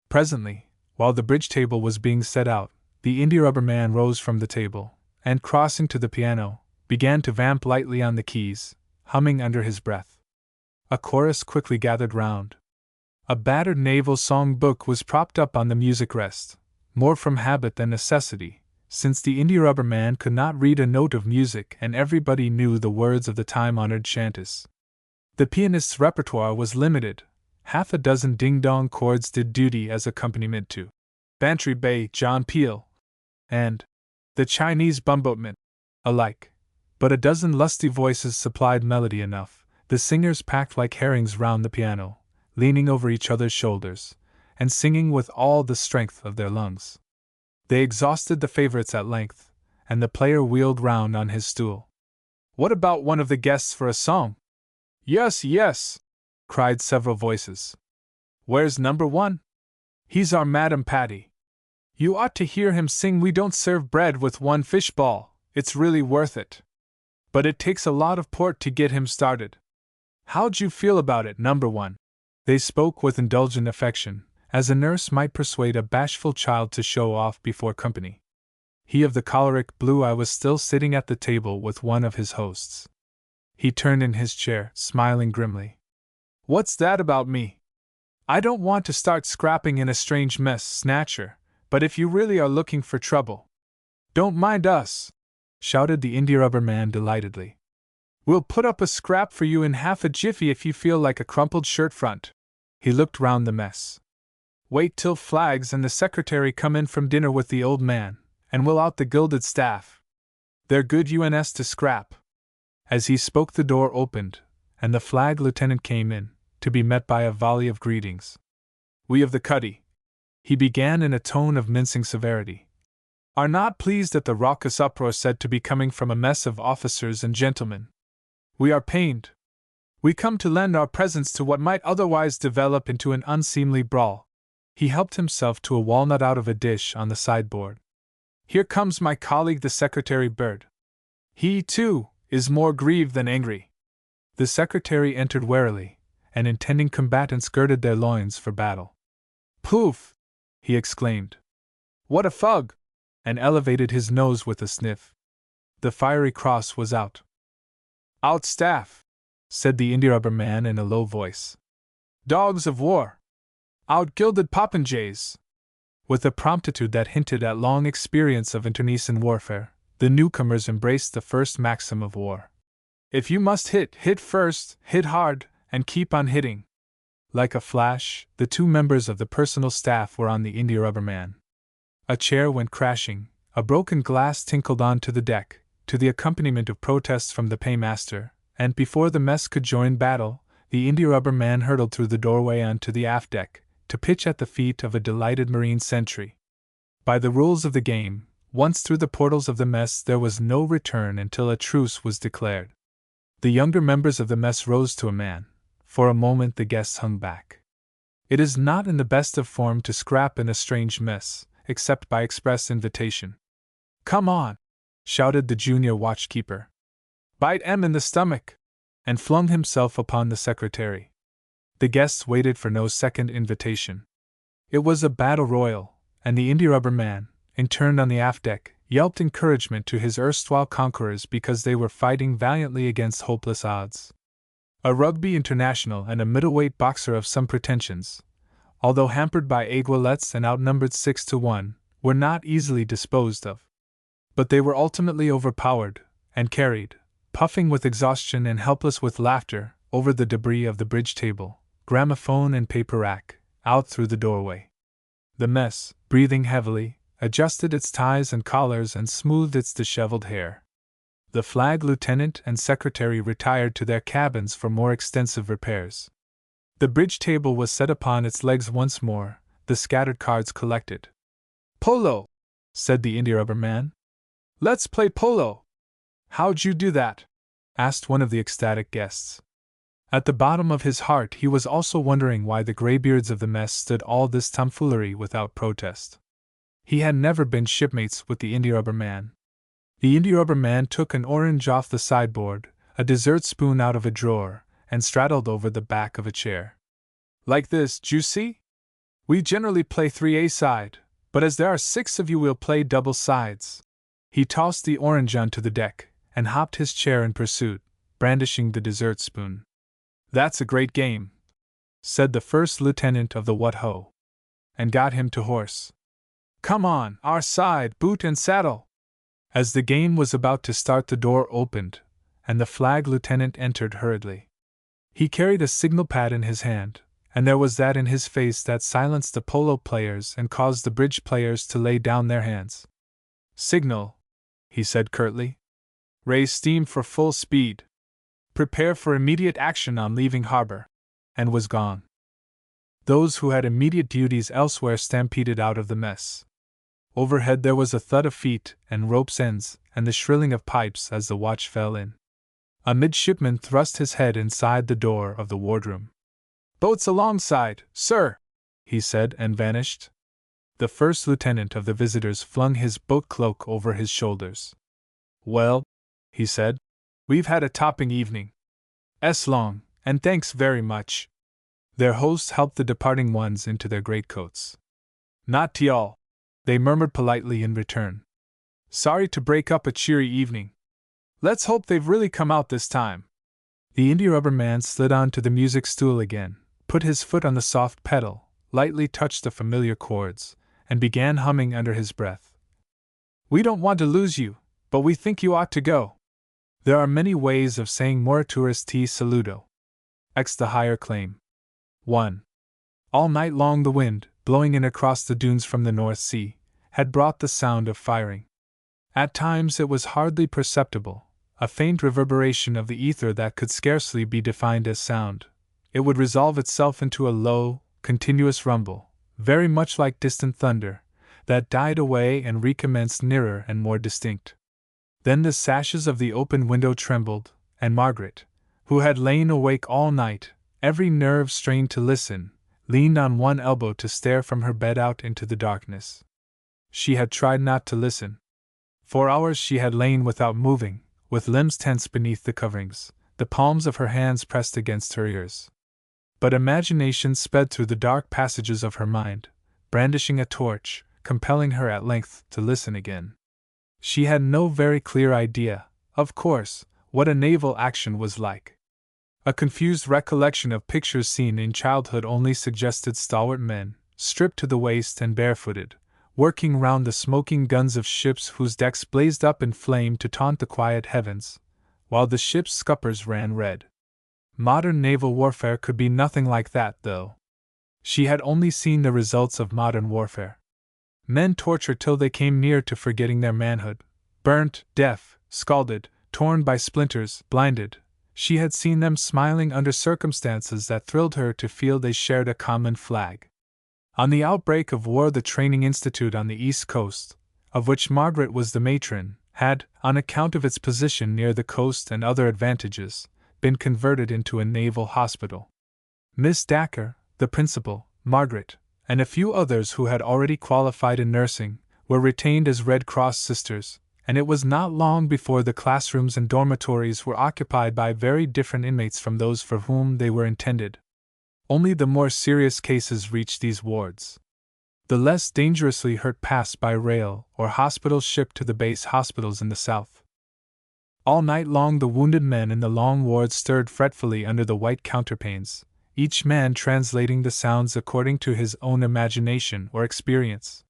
Presently, while the bridge table was being set out, the india-rubber man rose from the table, and crossing to the piano, began to vamp lightly on the keys, humming under his breath. A chorus quickly gathered round. A battered naval song book was propped up on the music rest, more from habit than necessity, since the india-rubber man could not read a note of music and everybody knew the words of the time-honored chantes. The pianist's repertoire was limited. Half a dozen ding-dong chords did duty as accompaniment to Bantry Bay, John Peel, and the Chinese Bumboatman, alike. But a dozen lusty voices supplied melody enough, the singers packed like herrings round the piano, leaning over each other's shoulders, and singing with all the strength of their lungs. They exhausted the favorites at length, and the player wheeled round on his stool. "What about one of the guests for a song?" "Yes, yes," cried several voices. "Where's number 1? He's our Madam Patty. You ought to hear him sing 'We Don't Serve Bread with One Fish Ball,' it's really worth it. But it takes a lot of port to get him started. How'd you feel about it, number 1? They spoke with indulgent affection, as a nurse might persuade a bashful child to show off before company. He of the choleric blue eye was still sitting at the table with one of his hosts. He turned in his chair, smiling grimly. "What's that about me? I don't want to start scrapping in a strange mess, Snatcher, but if you really are looking for trouble, don't mind us," shouted the india-rubber man delightedly. "We'll put up a scrap for you in half a jiffy if you feel like a crumpled shirt front." He looked round the mess. "Wait till Flags and the secretary come in from dinner with the old man, and we'll out the gilded staff. They're good UNS to scrap." As he spoke, the door opened, and the flag lieutenant came in, to be met by a volley of greetings. "We of the Cuddy," he began in a tone of mincing severity, "are not pleased at the raucous uproar said to be coming from a mess of officers and gentlemen. We are pained. We come to lend our presence to what might otherwise develop into an unseemly brawl." He helped himself to a walnut out of a dish on the sideboard. "Here comes my colleague the Secretary Bird. He, too, is more grieved than angry." The secretary entered warily, and intending combatants girded their loins for battle. "Poof!" he exclaimed. "What a fug!" and elevated his nose with a sniff. The fiery cross was out. "Out staff," said the india-rubber man in a low voice. "Dogs of war! Out gilded popinjays!" With a promptitude that hinted at long experience of internecine warfare, the newcomers embraced the first maxim of war. If you must hit, hit first, hit hard, and keep on hitting. Like a flash, the 2 members of the personal staff were on the india-rubber man. A chair went crashing, a broken glass tinkled on to the deck, to the accompaniment of protests from the paymaster, and before the mess could join battle, the india-rubber man hurtled through the doorway onto the aft deck, to pitch at the feet of a delighted marine sentry. By the rules of the game, once through the portals of the mess there was no return until a truce was declared. The younger members of the mess rose to a man. For a moment the guests hung back. It is not in the best of form to scrap in a strange mess, except by express invitation. Come on! Shouted the junior watchkeeper. Bite M in the stomach! And flung himself upon the secretary. The guests waited for no second invitation. It was a battle royal, and the India-rubber man, interned on the aft deck, yelped encouragement to his erstwhile conquerors because they were fighting valiantly against hopeless odds. A rugby international and a middleweight boxer of some pretensions, although hampered by aiguillettes and outnumbered 6-1, were not easily disposed of. But they were ultimately overpowered, and carried, puffing with exhaustion and helpless with laughter, over the debris of the bridge table, gramophone and paper rack, out through the doorway. The mess, breathing heavily, adjusted its ties and collars and smoothed its disheveled hair. The flag lieutenant and secretary retired to their cabins for more extensive repairs. The bridge table was set upon its legs once more, the scattered cards collected. Polo! Said the India-rubber man. Let's play polo! How'd you do that? Asked one of the ecstatic guests. At the bottom of his heart he was also wondering why the graybeards of the mess stood all this tomfoolery without protest. He had never been shipmates with the India-rubber man. The India-rubber man took an orange off the sideboard, a dessert spoon out of a drawer, and straddled over the back of a chair. Like this, d'you see? We generally play 3-a-side, but as there are 6 of you we'll play double sides. He tossed the orange onto the deck, and hopped his chair in pursuit, brandishing the dessert spoon. That's a great game, said the first lieutenant of the What-Ho, and got him to horse. Come on, our side, boot and saddle! As the game was about to start the door opened, and the flag lieutenant entered hurriedly. He carried a signal pad in his hand, and there was that in his face that silenced the polo players and caused the bridge players to lay down their hands. Signal, he said curtly. Raise steam for full speed. Prepare for immediate action on leaving harbor, and was gone. Those who had immediate duties elsewhere stampeded out of the mess. Overhead there was a thud of feet and ropes' ends, and the shrilling of pipes as the watch fell in. A midshipman thrust his head inside the door of the wardroom. Boats alongside, sir, he said, and vanished. The first lieutenant of the visitors flung his boat cloak over his shoulders. Well, he said, we've had a topping evening. Long, and thanks very much. Their host helped the departing ones into their greatcoats. Not t'all, they murmured politely in return. Sorry to break up a cheery evening. Let's hope they've really come out this time. The India-rubber man slid onto the music stool again, put his foot on the soft pedal, lightly touched the familiar chords, and began humming under his breath. We don't want to lose you, but we think you ought to go. There are many ways of saying Moraturis te saludo. X the higher claim. 1. All night long the wind, blowing in across the dunes from the North Sea, had brought the sound of firing. At times it was hardly perceptible, a faint reverberation of the ether that could scarcely be defined as sound. It would resolve itself into a low, continuous rumble, very much like distant thunder, that died away and recommenced nearer and more distinct. Then the sashes of the open window trembled, and Margaret, who had lain awake all night, every nerve strained to listen, leaned on one elbow to stare from her bed out into the darkness. She had tried not to listen. For hours she had lain without moving, with limbs tense beneath the coverings, the palms of her hands pressed against her ears. But imagination sped through the dark passages of her mind, brandishing a torch, compelling her at length to listen again. She had no very clear idea, of course, what a naval action was like. A confused recollection of pictures seen in childhood only suggested stalwart men, stripped to the waist and barefooted, working round the smoking guns of ships whose decks blazed up in flame to taunt the quiet heavens, while the ship's scuppers ran red. Modern naval warfare could be nothing like that, though. She had only seen the results of modern warfare. Men tortured till they came near to forgetting their manhood, burnt, deaf, scalded, torn by splinters, blinded. She had seen them smiling under circumstances that thrilled her to feel they shared a common flag. On the outbreak of war, the training institute on the East Coast, of which Margaret was the matron, had, on account of its position near the coast and other advantages, been converted into a naval hospital. Miss Dacre, the principal, Margaret, and a few others who had already qualified in nursing, were retained as Red Cross sisters, and it was not long before the classrooms and dormitories were occupied by very different inmates from those for whom they were intended. Only the more serious cases reached these wards. The less dangerously hurt passed by rail or hospitals shipped to the base hospitals in the south. All night long the wounded men in the long wards stirred fretfully under the white counterpanes, each man translating the sounds according to his own imagination or experience.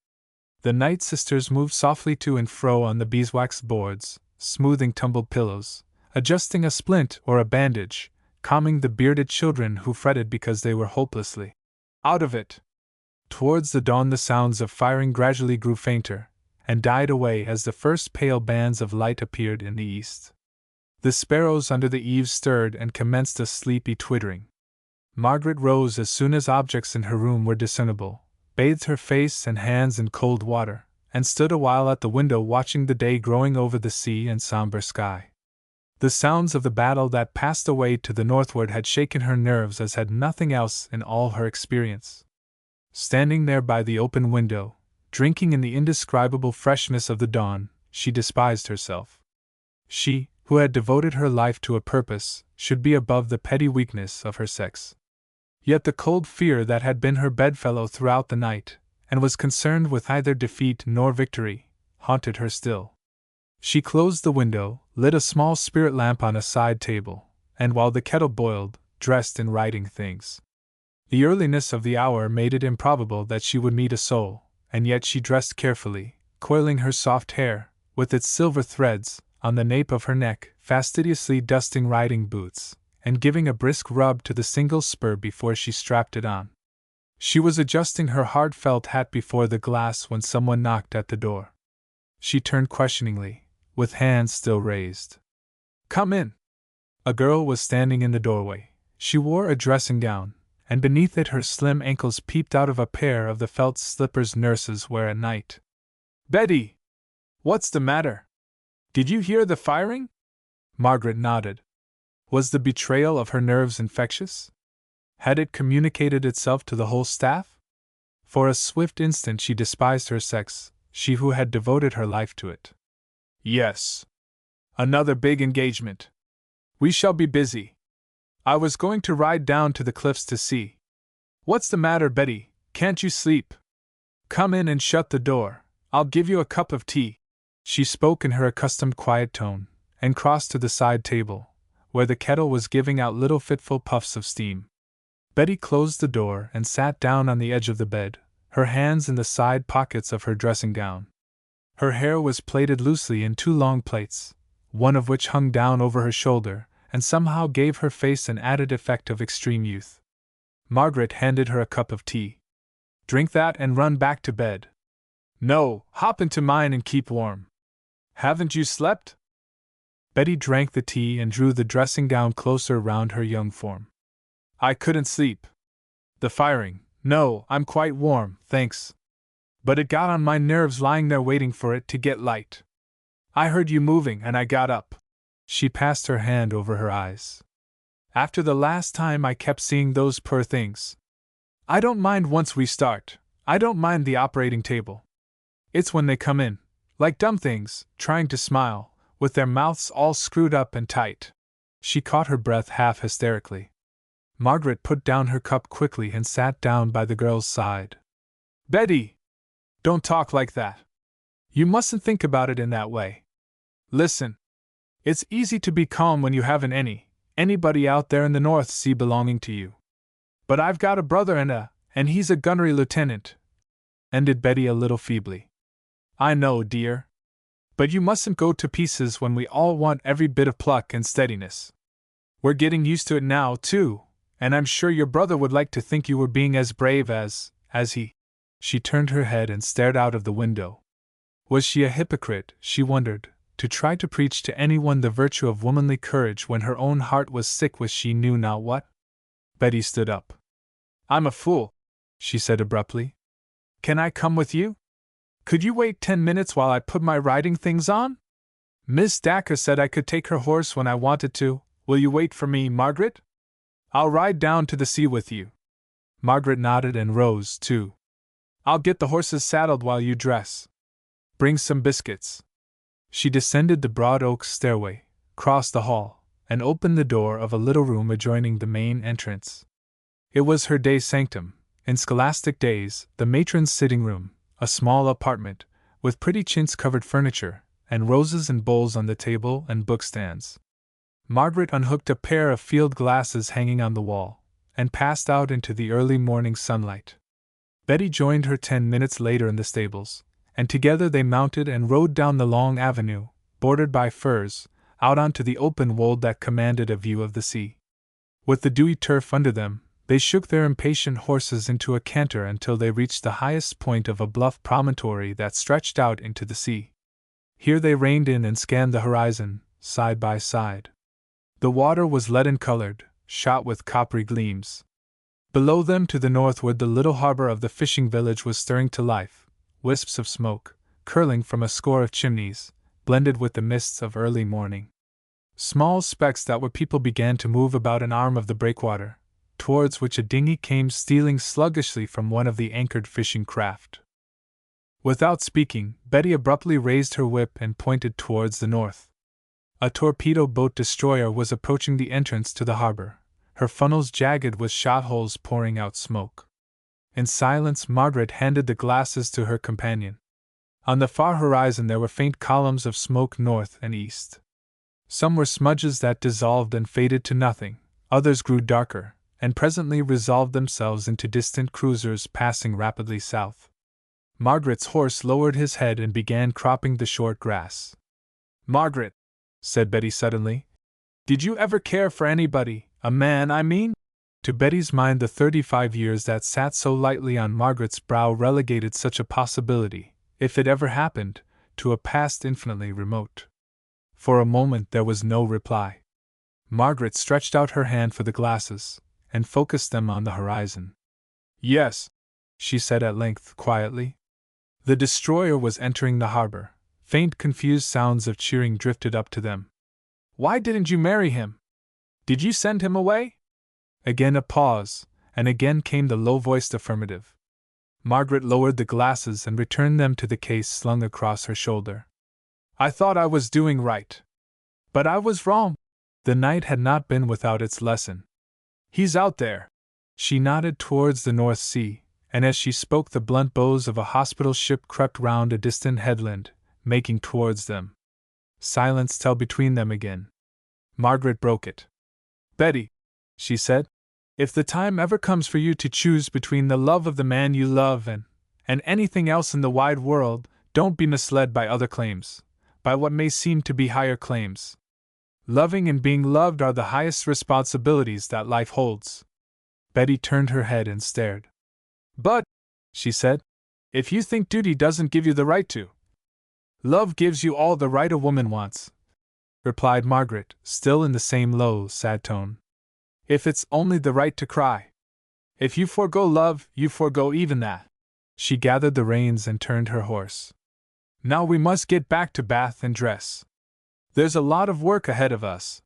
The night sisters moved softly to and fro on the beeswax boards, smoothing tumbled pillows, adjusting a splint or a bandage, calming the bearded children who fretted because they were hopelessly out of it. Towards the dawn the sounds of firing gradually grew fainter, and died away as the first pale bands of light appeared in the east. The sparrows under the eaves stirred and commenced a sleepy twittering. Margaret rose as soon as objects in her room were discernible, bathed her face and hands in cold water, and stood a while at the window watching the day growing over the sea and somber sky. The sounds of the battle that passed away to the northward had shaken her nerves as had nothing else in all her experience. Standing there by the open window, drinking in the indescribable freshness of the dawn, she despised herself. She, who had devoted her life to a purpose, should be above the petty weakness of her sex. Yet the cold fear that had been her bedfellow throughout the night, and was concerned with neither defeat nor victory, haunted her still. She closed the window, lit a small spirit lamp on a side table, and while the kettle boiled, dressed in writing things. The earliness of the hour made it improbable that she would meet a soul, and yet she dressed carefully, coiling her soft hair, with its silver threads, on the nape of her neck, fastidiously dusting riding boots, and giving a brisk rub to the single spur before she strapped it on. She was adjusting her hard felt hat before the glass when someone knocked at the door. She turned questioningly, with hands still raised. "Come in." A girl was standing in the doorway. She wore a dressing gown, and beneath it her slim ankles peeped out of a pair of the felt slippers nurses wear at night. "Betty! What's the matter? Did you hear the firing?" Margaret nodded. Was the betrayal of her nerves infectious? Had it communicated itself to the whole staff? For a swift instant she despised her sex, she who had devoted her life to it. "Yes. Another big engagement. We shall be busy. I was going to ride down to the cliffs to see. What's the matter, Betty? Can't you sleep? Come in and shut the door. I'll give you a cup of tea." She spoke in her accustomed quiet tone, and crossed to the side table, where the kettle was giving out little fitful puffs of steam. Betty closed the door and sat down on the edge of the bed, her hands in the side pockets of her dressing gown. Her hair was plaited loosely in two long plaits, one of which hung down over her shoulder, and somehow gave her face an added effect of extreme youth. Margaret handed her a cup of tea. "Drink that and run back to bed." "No, hop into mine and keep warm. Haven't you slept?" Betty drank the tea and drew the dressing gown closer round her young form. "I couldn't sleep. The firing. No, I'm quite warm, thanks. But it got on my nerves lying there waiting for it to get light. I heard you moving and I got up." She passed her hand over her eyes. "After the last time I kept seeing those poor things. I don't mind once we start. I don't mind the operating table. It's when they come in, like dumb things, trying to smile, with their mouths all screwed up and tight." She caught her breath half hysterically. Margaret put down her cup quickly and sat down by the girl's side. "Betty! Don't talk like that. You mustn't think about it in that way. Listen. It's easy to be calm when you haven't anybody out there in the North Sea belonging to you. But I've got a brother and he's a gunnery lieutenant," ended Betty a little feebly. "I know, dear. But you mustn't go to pieces when we all want every bit of pluck and steadiness. We're getting used to it now, too, and I'm sure your brother would like to think you were being as brave as he." She turned her head and stared out of the window. Was she a hypocrite, she wondered, to try to preach to anyone the virtue of womanly courage when her own heart was sick with she knew not what? Betty stood up. "I'm a fool," she said abruptly. "Can I come with you? Could you wait 10 minutes while I put my riding things on? Miss Dacre said I could take her horse when I wanted to. Will you wait for me, Margaret? I'll ride down to the sea with you." Margaret nodded and rose, too. I'll get the horses saddled while you dress. Bring some biscuits. She descended the broad oak stairway, crossed the hall, and opened the door of a little room adjoining the main entrance. It was her day sanctum, in scholastic days, the matron's sitting room, a small apartment, with pretty chintz-covered furniture, and roses and bowls on the table and bookstands. Margaret unhooked a pair of field glasses hanging on the wall, and passed out into the early morning sunlight. Betty joined her 10 minutes later in the stables, and together they mounted and rode down the long avenue, bordered by firs, out onto the open wold that commanded a view of the sea. With the dewy turf under them, they shook their impatient horses into a canter until they reached the highest point of a bluff promontory that stretched out into the sea. Here they reined in and scanned the horizon, side by side. The water was leaden-colored, shot with coppery gleams. Below them to the northward the little harbor of the fishing village was stirring to life, wisps of smoke, curling from a score of chimneys, blended with the mists of early morning. Small specks that were people began to move about an arm of the breakwater, towards which a dinghy came stealing sluggishly from one of the anchored fishing craft. Without speaking, Betty abruptly raised her whip and pointed towards the north. A torpedo boat destroyer was approaching the entrance to the harbor, her funnels jagged with shot holes pouring out smoke. In silence, Margaret handed the glasses to her companion. On the far horizon there were faint columns of smoke north and east. Some were smudges that dissolved and faded to nothing, others grew darker, and presently resolved themselves into distant cruisers passing rapidly south. Margaret's horse lowered his head and began cropping the short grass. "Margaret," said Betty suddenly, "did you ever care for anybody, a man, I mean?" To Betty's mind the 35 years that sat so lightly on Margaret's brow relegated such a possibility, if it ever happened, to a past infinitely remote. For a moment there was no reply. Margaret stretched out her hand for the glasses, and focused them on the horizon. "Yes," she said at length, quietly. The destroyer was entering the harbor. Faint, confused sounds of cheering drifted up to them. "Why didn't you marry him? Did you send him away?" Again a pause, and again came the low-voiced affirmative. Margaret lowered the glasses and returned them to the case slung across her shoulder. "I thought I was doing right. But I was wrong." The night had not been without its lesson. "He's out there." She nodded towards the North Sea, and as she spoke the blunt bows of a hospital ship crept round a distant headland, making towards them. Silence fell between them again. Margaret broke it. "Betty," she said, "if the time ever comes for you to choose between the love of the man you love and anything else in the wide world, don't be misled by other claims, by what may seem to be higher claims. Loving and being loved are the highest responsibilities that life holds." Betty turned her head and stared. "But," she said, "if you think duty doesn't give you the right to..." "Love gives you all the right a woman wants," replied Margaret, still in the same low, sad tone. "If it's only the right to cry. If you forego love, you forego even that." She gathered the reins and turned her horse. "Now we must get back to Bath and dress. There's a lot of work ahead of us."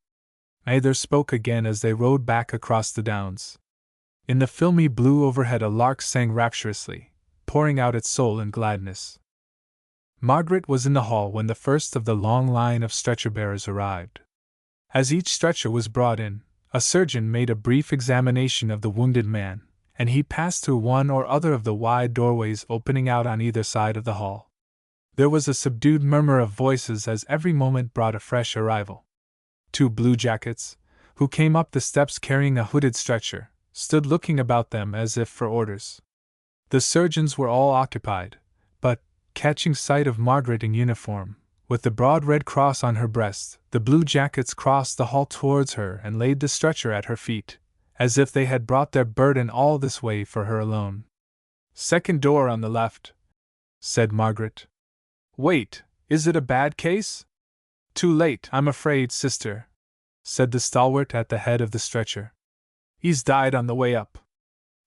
Neither spoke again as they rode back across the downs. In the filmy blue overhead a lark sang rapturously, pouring out its soul in gladness. Margaret was in the hall when the first of the long line of stretcher-bearers arrived. As each stretcher was brought in, a surgeon made a brief examination of the wounded man, and he passed through one or other of the wide doorways opening out on either side of the hall. There was a subdued murmur of voices as every moment brought a fresh arrival. 2 bluejackets, who came up the steps carrying a hooded stretcher, stood looking about them as if for orders. The surgeons were all occupied, but, catching sight of Margaret in uniform, with the broad red cross on her breast, the bluejackets crossed the hall towards her and laid the stretcher at her feet, as if they had brought their burden all this way for her alone. "Second door on the left," said Margaret. "Wait, is it a bad case?" "Too late, I'm afraid, sister," said the stalwart at the head of the stretcher. "He's died on the way up."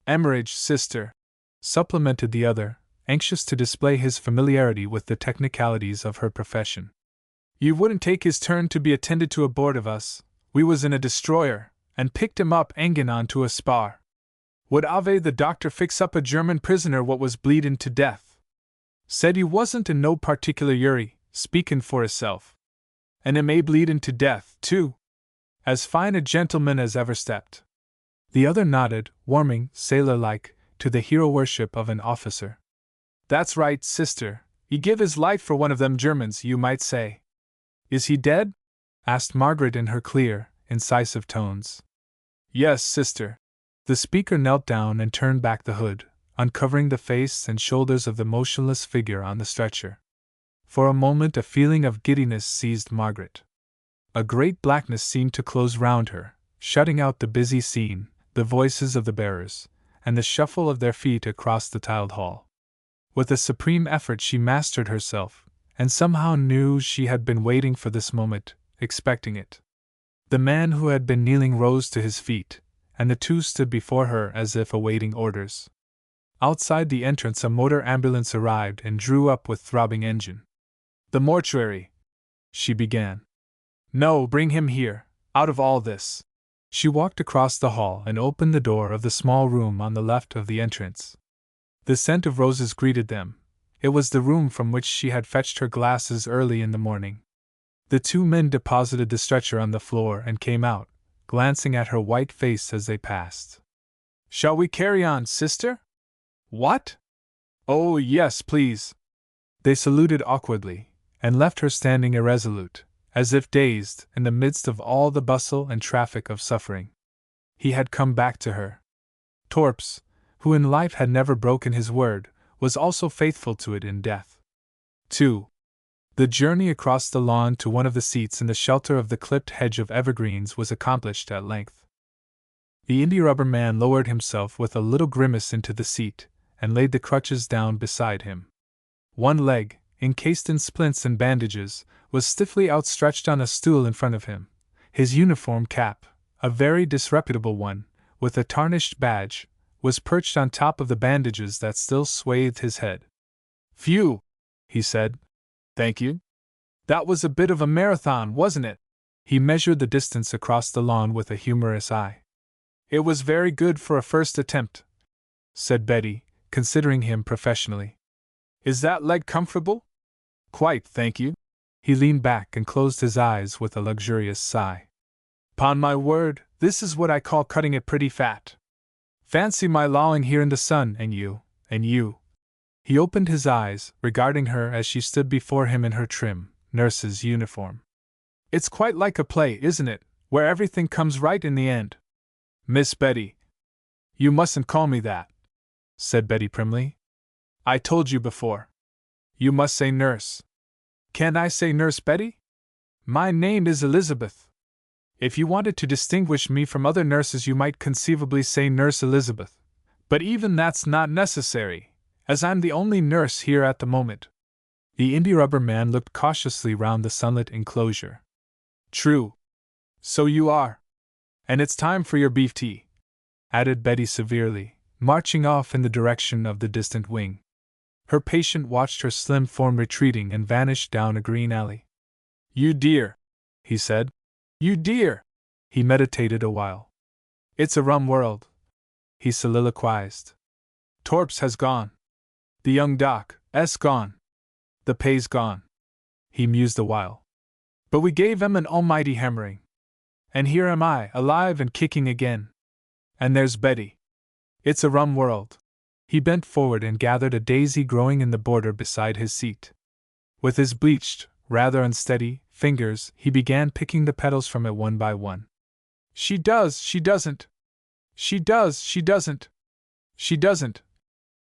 "Hemorrhage, sister," supplemented the other, anxious to display his familiarity with the technicalities of her profession. "You wouldn't take his turn to be attended to aboard of us. We was in a destroyer, and picked him up hangin' on to a spar." Would Ave the doctor fix up a German prisoner what was bleedin' to death? Said he wasn't in no particular hurry, speakin' for hisself. And it may bleedin' to death, too. As fine a gentleman as ever stepped. The other nodded, warming, sailor-like, to the hero-worship of an officer. That's right, sister. He give his life for one of them Germans, you might say. Is he dead? Asked Margaret in her clear, incisive tones. Yes, sister. The speaker knelt down and turned back the hood, uncovering the face and shoulders of the motionless figure on the stretcher. For a moment a feeling of giddiness seized Margaret. A great blackness seemed to close round her, shutting out the busy scene, the voices of the bearers, and the shuffle of their feet across the tiled hall. With a supreme effort she mastered herself, and somehow knew she had been waiting for this moment, expecting it. The man who had been kneeling rose to his feet, and the two stood before her as if awaiting orders. Outside the entrance a motor ambulance arrived and drew up with throbbing engine. The mortuary, she began. No, bring him here, out of all this. She walked across the hall and opened the door of the small room on the left of the entrance. The scent of roses greeted them. It was the room from which she had fetched her glasses early in the morning. The two men deposited the stretcher on the floor and came out, glancing at her white face as they passed. Shall we carry on, sister? What? Oh, yes, please. They saluted awkwardly, and left her standing irresolute, as if dazed, in the midst of all the bustle and traffic of suffering. He had come back to her. Torps, who in life had never broken his word, was also faithful to it in death. 2. The journey across the lawn to one of the seats in the shelter of the clipped hedge of evergreens was accomplished at length. The india-rubber man lowered himself with a little grimace into the seat, and laid the crutches down beside him. One leg, encased in splints and bandages, was stiffly outstretched on a stool in front of him. His uniform cap, a very disreputable one, with a tarnished badge, was perched on top of the bandages that still swathed his head. Phew, he said. Thank you. That was a bit of a marathon, wasn't it? He measured the distance across the lawn with a humorous eye. It was very good for a first attempt, said Betty, considering him professionally. Is that leg comfortable? Quite, thank you. He leaned back and closed his eyes with a luxurious sigh. 'Pon my word, this is what I call cutting it pretty fat. Fancy my lolling here in the sun, and you. He opened his eyes, regarding her as she stood before him in her trim, nurse's uniform. It's quite like a play, isn't it, where everything comes right in the end? Miss Betty. You mustn't call me that, said Betty primly. I told you before. You must say nurse. Can't I say Nurse Betty? My name is Elizabeth. If you wanted to distinguish me from other nurses, you might conceivably say Nurse Elizabeth, but even that's not necessary, as I'm the only nurse here at the moment. The india-rubber man looked cautiously round the sunlit enclosure. True. So you are. And it's time for your beef tea, added Betty severely, marching off in the direction of the distant wing. Her patient watched her slim form retreating and vanish down a green alley. You dear, he said. You dear! He meditated a while. It's a rum world, he soliloquized. Torps has gone. The young doc's gone. The pay's gone. He mused a while. But we gave 'em an almighty hammering. And here am I, alive and kicking again. And there's Betty. It's a rum world. He bent forward and gathered a daisy growing in the border beside his seat. With his bleached, rather unsteady, fingers, he began picking the petals from it one by one. She does, she doesn't. She does, she doesn't. She doesn't,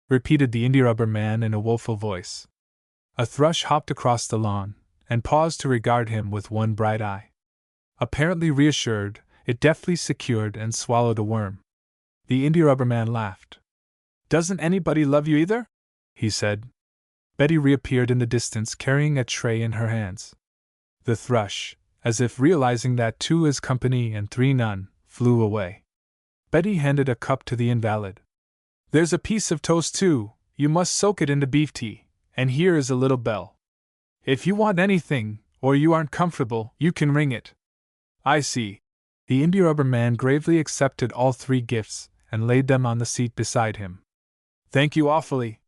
repeated the india-rubber man in a woeful voice. A thrush hopped across the lawn, and paused to regard him with one bright eye. Apparently reassured, it deftly secured and swallowed a worm. The india-rubber man laughed. Doesn't anybody love you either? He said. Betty reappeared in the distance carrying a tray in her hands. The thrush, as if realizing that 2 is company and 3 none, flew away. Betty handed a cup to the invalid. There's a piece of toast too, you must soak it into beef tea, and here is a little bell. If you want anything, or you aren't comfortable, you can ring it. I see. The india-rubber man gravely accepted all 3 gifts, and laid them on the seat beside him. "Thank you awfully.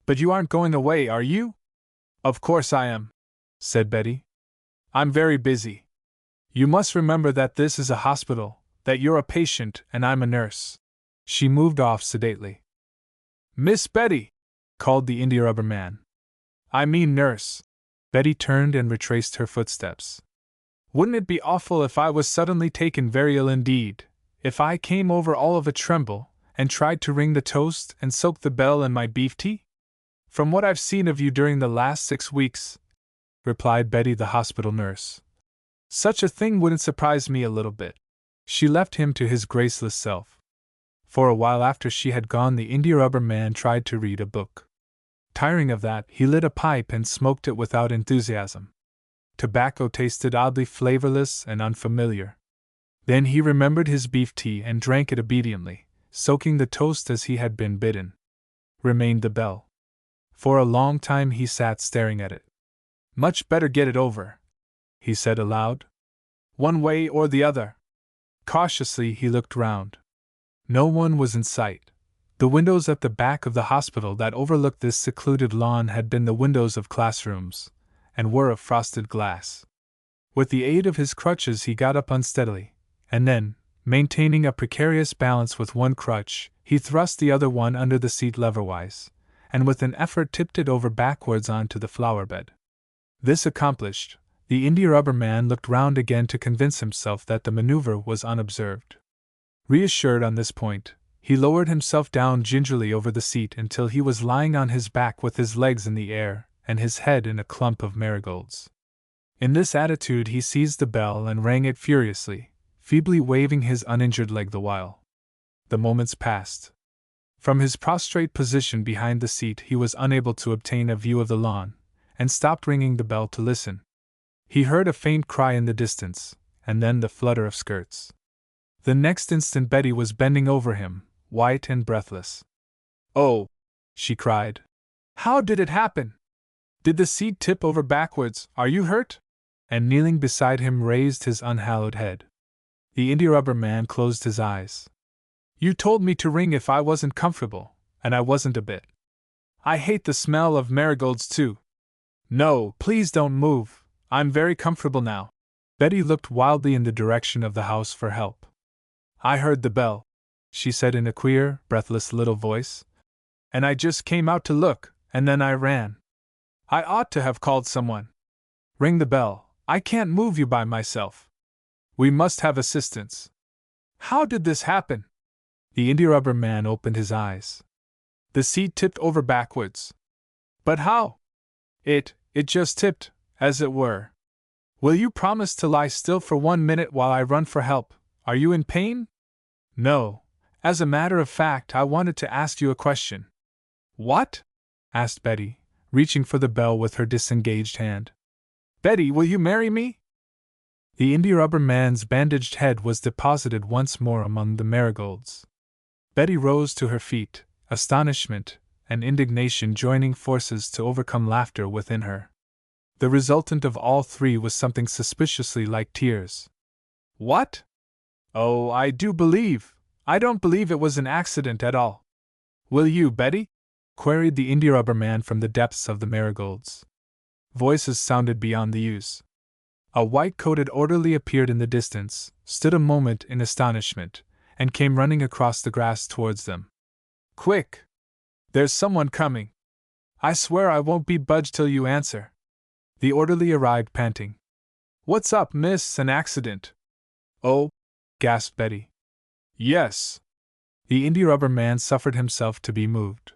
But you aren't going away, are you?" "Of course I am," said Betty. "I'm very busy. You must remember that this is a hospital, that you're a patient and I'm a nurse." She moved off sedately. "Miss Betty!" called the India-rubber man. "I mean nurse." Betty turned and retraced her footsteps. "Wouldn't it be awful if I was suddenly taken very ill indeed, if I came over all of a tremble, and tried to ring the toast and soak the bell in my beef tea?" "From what I've seen of you during the last 6 weeks," replied Betty the hospital nurse, "such a thing wouldn't surprise me a little bit." She left him to his graceless self. For a while after she had gone, the India-rubber man tried to read a book. Tiring of that, he lit a pipe and smoked it without enthusiasm. Tobacco tasted oddly flavorless and unfamiliar. Then he remembered his beef tea and drank it obediently, soaking the toast as he had been bidden. Remained the bell. For a long time he sat staring at it. "Much better get it over," he said aloud. "One way or the other." Cautiously he looked round. No one was in sight. The windows at the back of the hospital that overlooked this secluded lawn had been the windows of classrooms, and were of frosted glass. With the aid of his crutches he got up unsteadily, and then, maintaining a precarious balance with one crutch, he thrust the other one under the seat leverwise, and with an effort tipped it over backwards onto the flower bed. This accomplished, the India-rubber man looked round again to convince himself that the maneuver was unobserved. Reassured on this point, he lowered himself down gingerly over the seat until he was lying on his back with his legs in the air and his head in a clump of marigolds. In this attitude he seized the bell and rang it furiously, feebly waving his uninjured leg the while. The moments passed. From his prostrate position behind the seat he was unable to obtain a view of the lawn, and stopped ringing the bell to listen. He heard a faint cry in the distance, and then the flutter of skirts. The next instant Betty was bending over him, white and breathless. "Oh!" she cried. "How did it happen? Did the seat tip over backwards? Are you hurt?" And kneeling beside him raised his unhallowed head. The India-rubber man closed his eyes. "You told me to ring if I wasn't comfortable, and I wasn't a bit. I hate the smell of marigolds too. No, please don't move, I'm very comfortable now." Betty looked wildly in the direction of the house for help. "I heard the bell," she said in a queer, breathless little voice, "and I just came out to look, and then I ran. I ought to have called someone. Ring the bell, I can't move you by myself. We must have assistance. How did this happen?" The India-rubber man opened his eyes. "The seat tipped over backwards." "But how?" It just tipped, as it were." "Will you promise to lie still for 1 minute while I run for help? Are you in pain?" "No. As a matter of fact, I wanted to ask you a question." "What?" asked Betty, reaching for the bell with her disengaged hand. "Betty, will you marry me?" The India-rubber man's bandaged head was deposited once more among the marigolds. Betty rose to her feet, astonishment and indignation joining forces to overcome laughter within her. The resultant of all three was something suspiciously like tears. "What? Oh, I don't believe it was an accident at all." "Will you, Betty?" queried the India-rubber man from the depths of the marigolds. Voices sounded beyond the yews. A white-coated orderly appeared in the distance, stood a moment in astonishment, and came running across the grass towards them. "Quick! There's someone coming. I swear I won't be budged till you answer." The orderly arrived panting. "What's up, miss? An accident?" "Oh!" gasped Betty. "Yes." The India-rubber man suffered himself to be moved.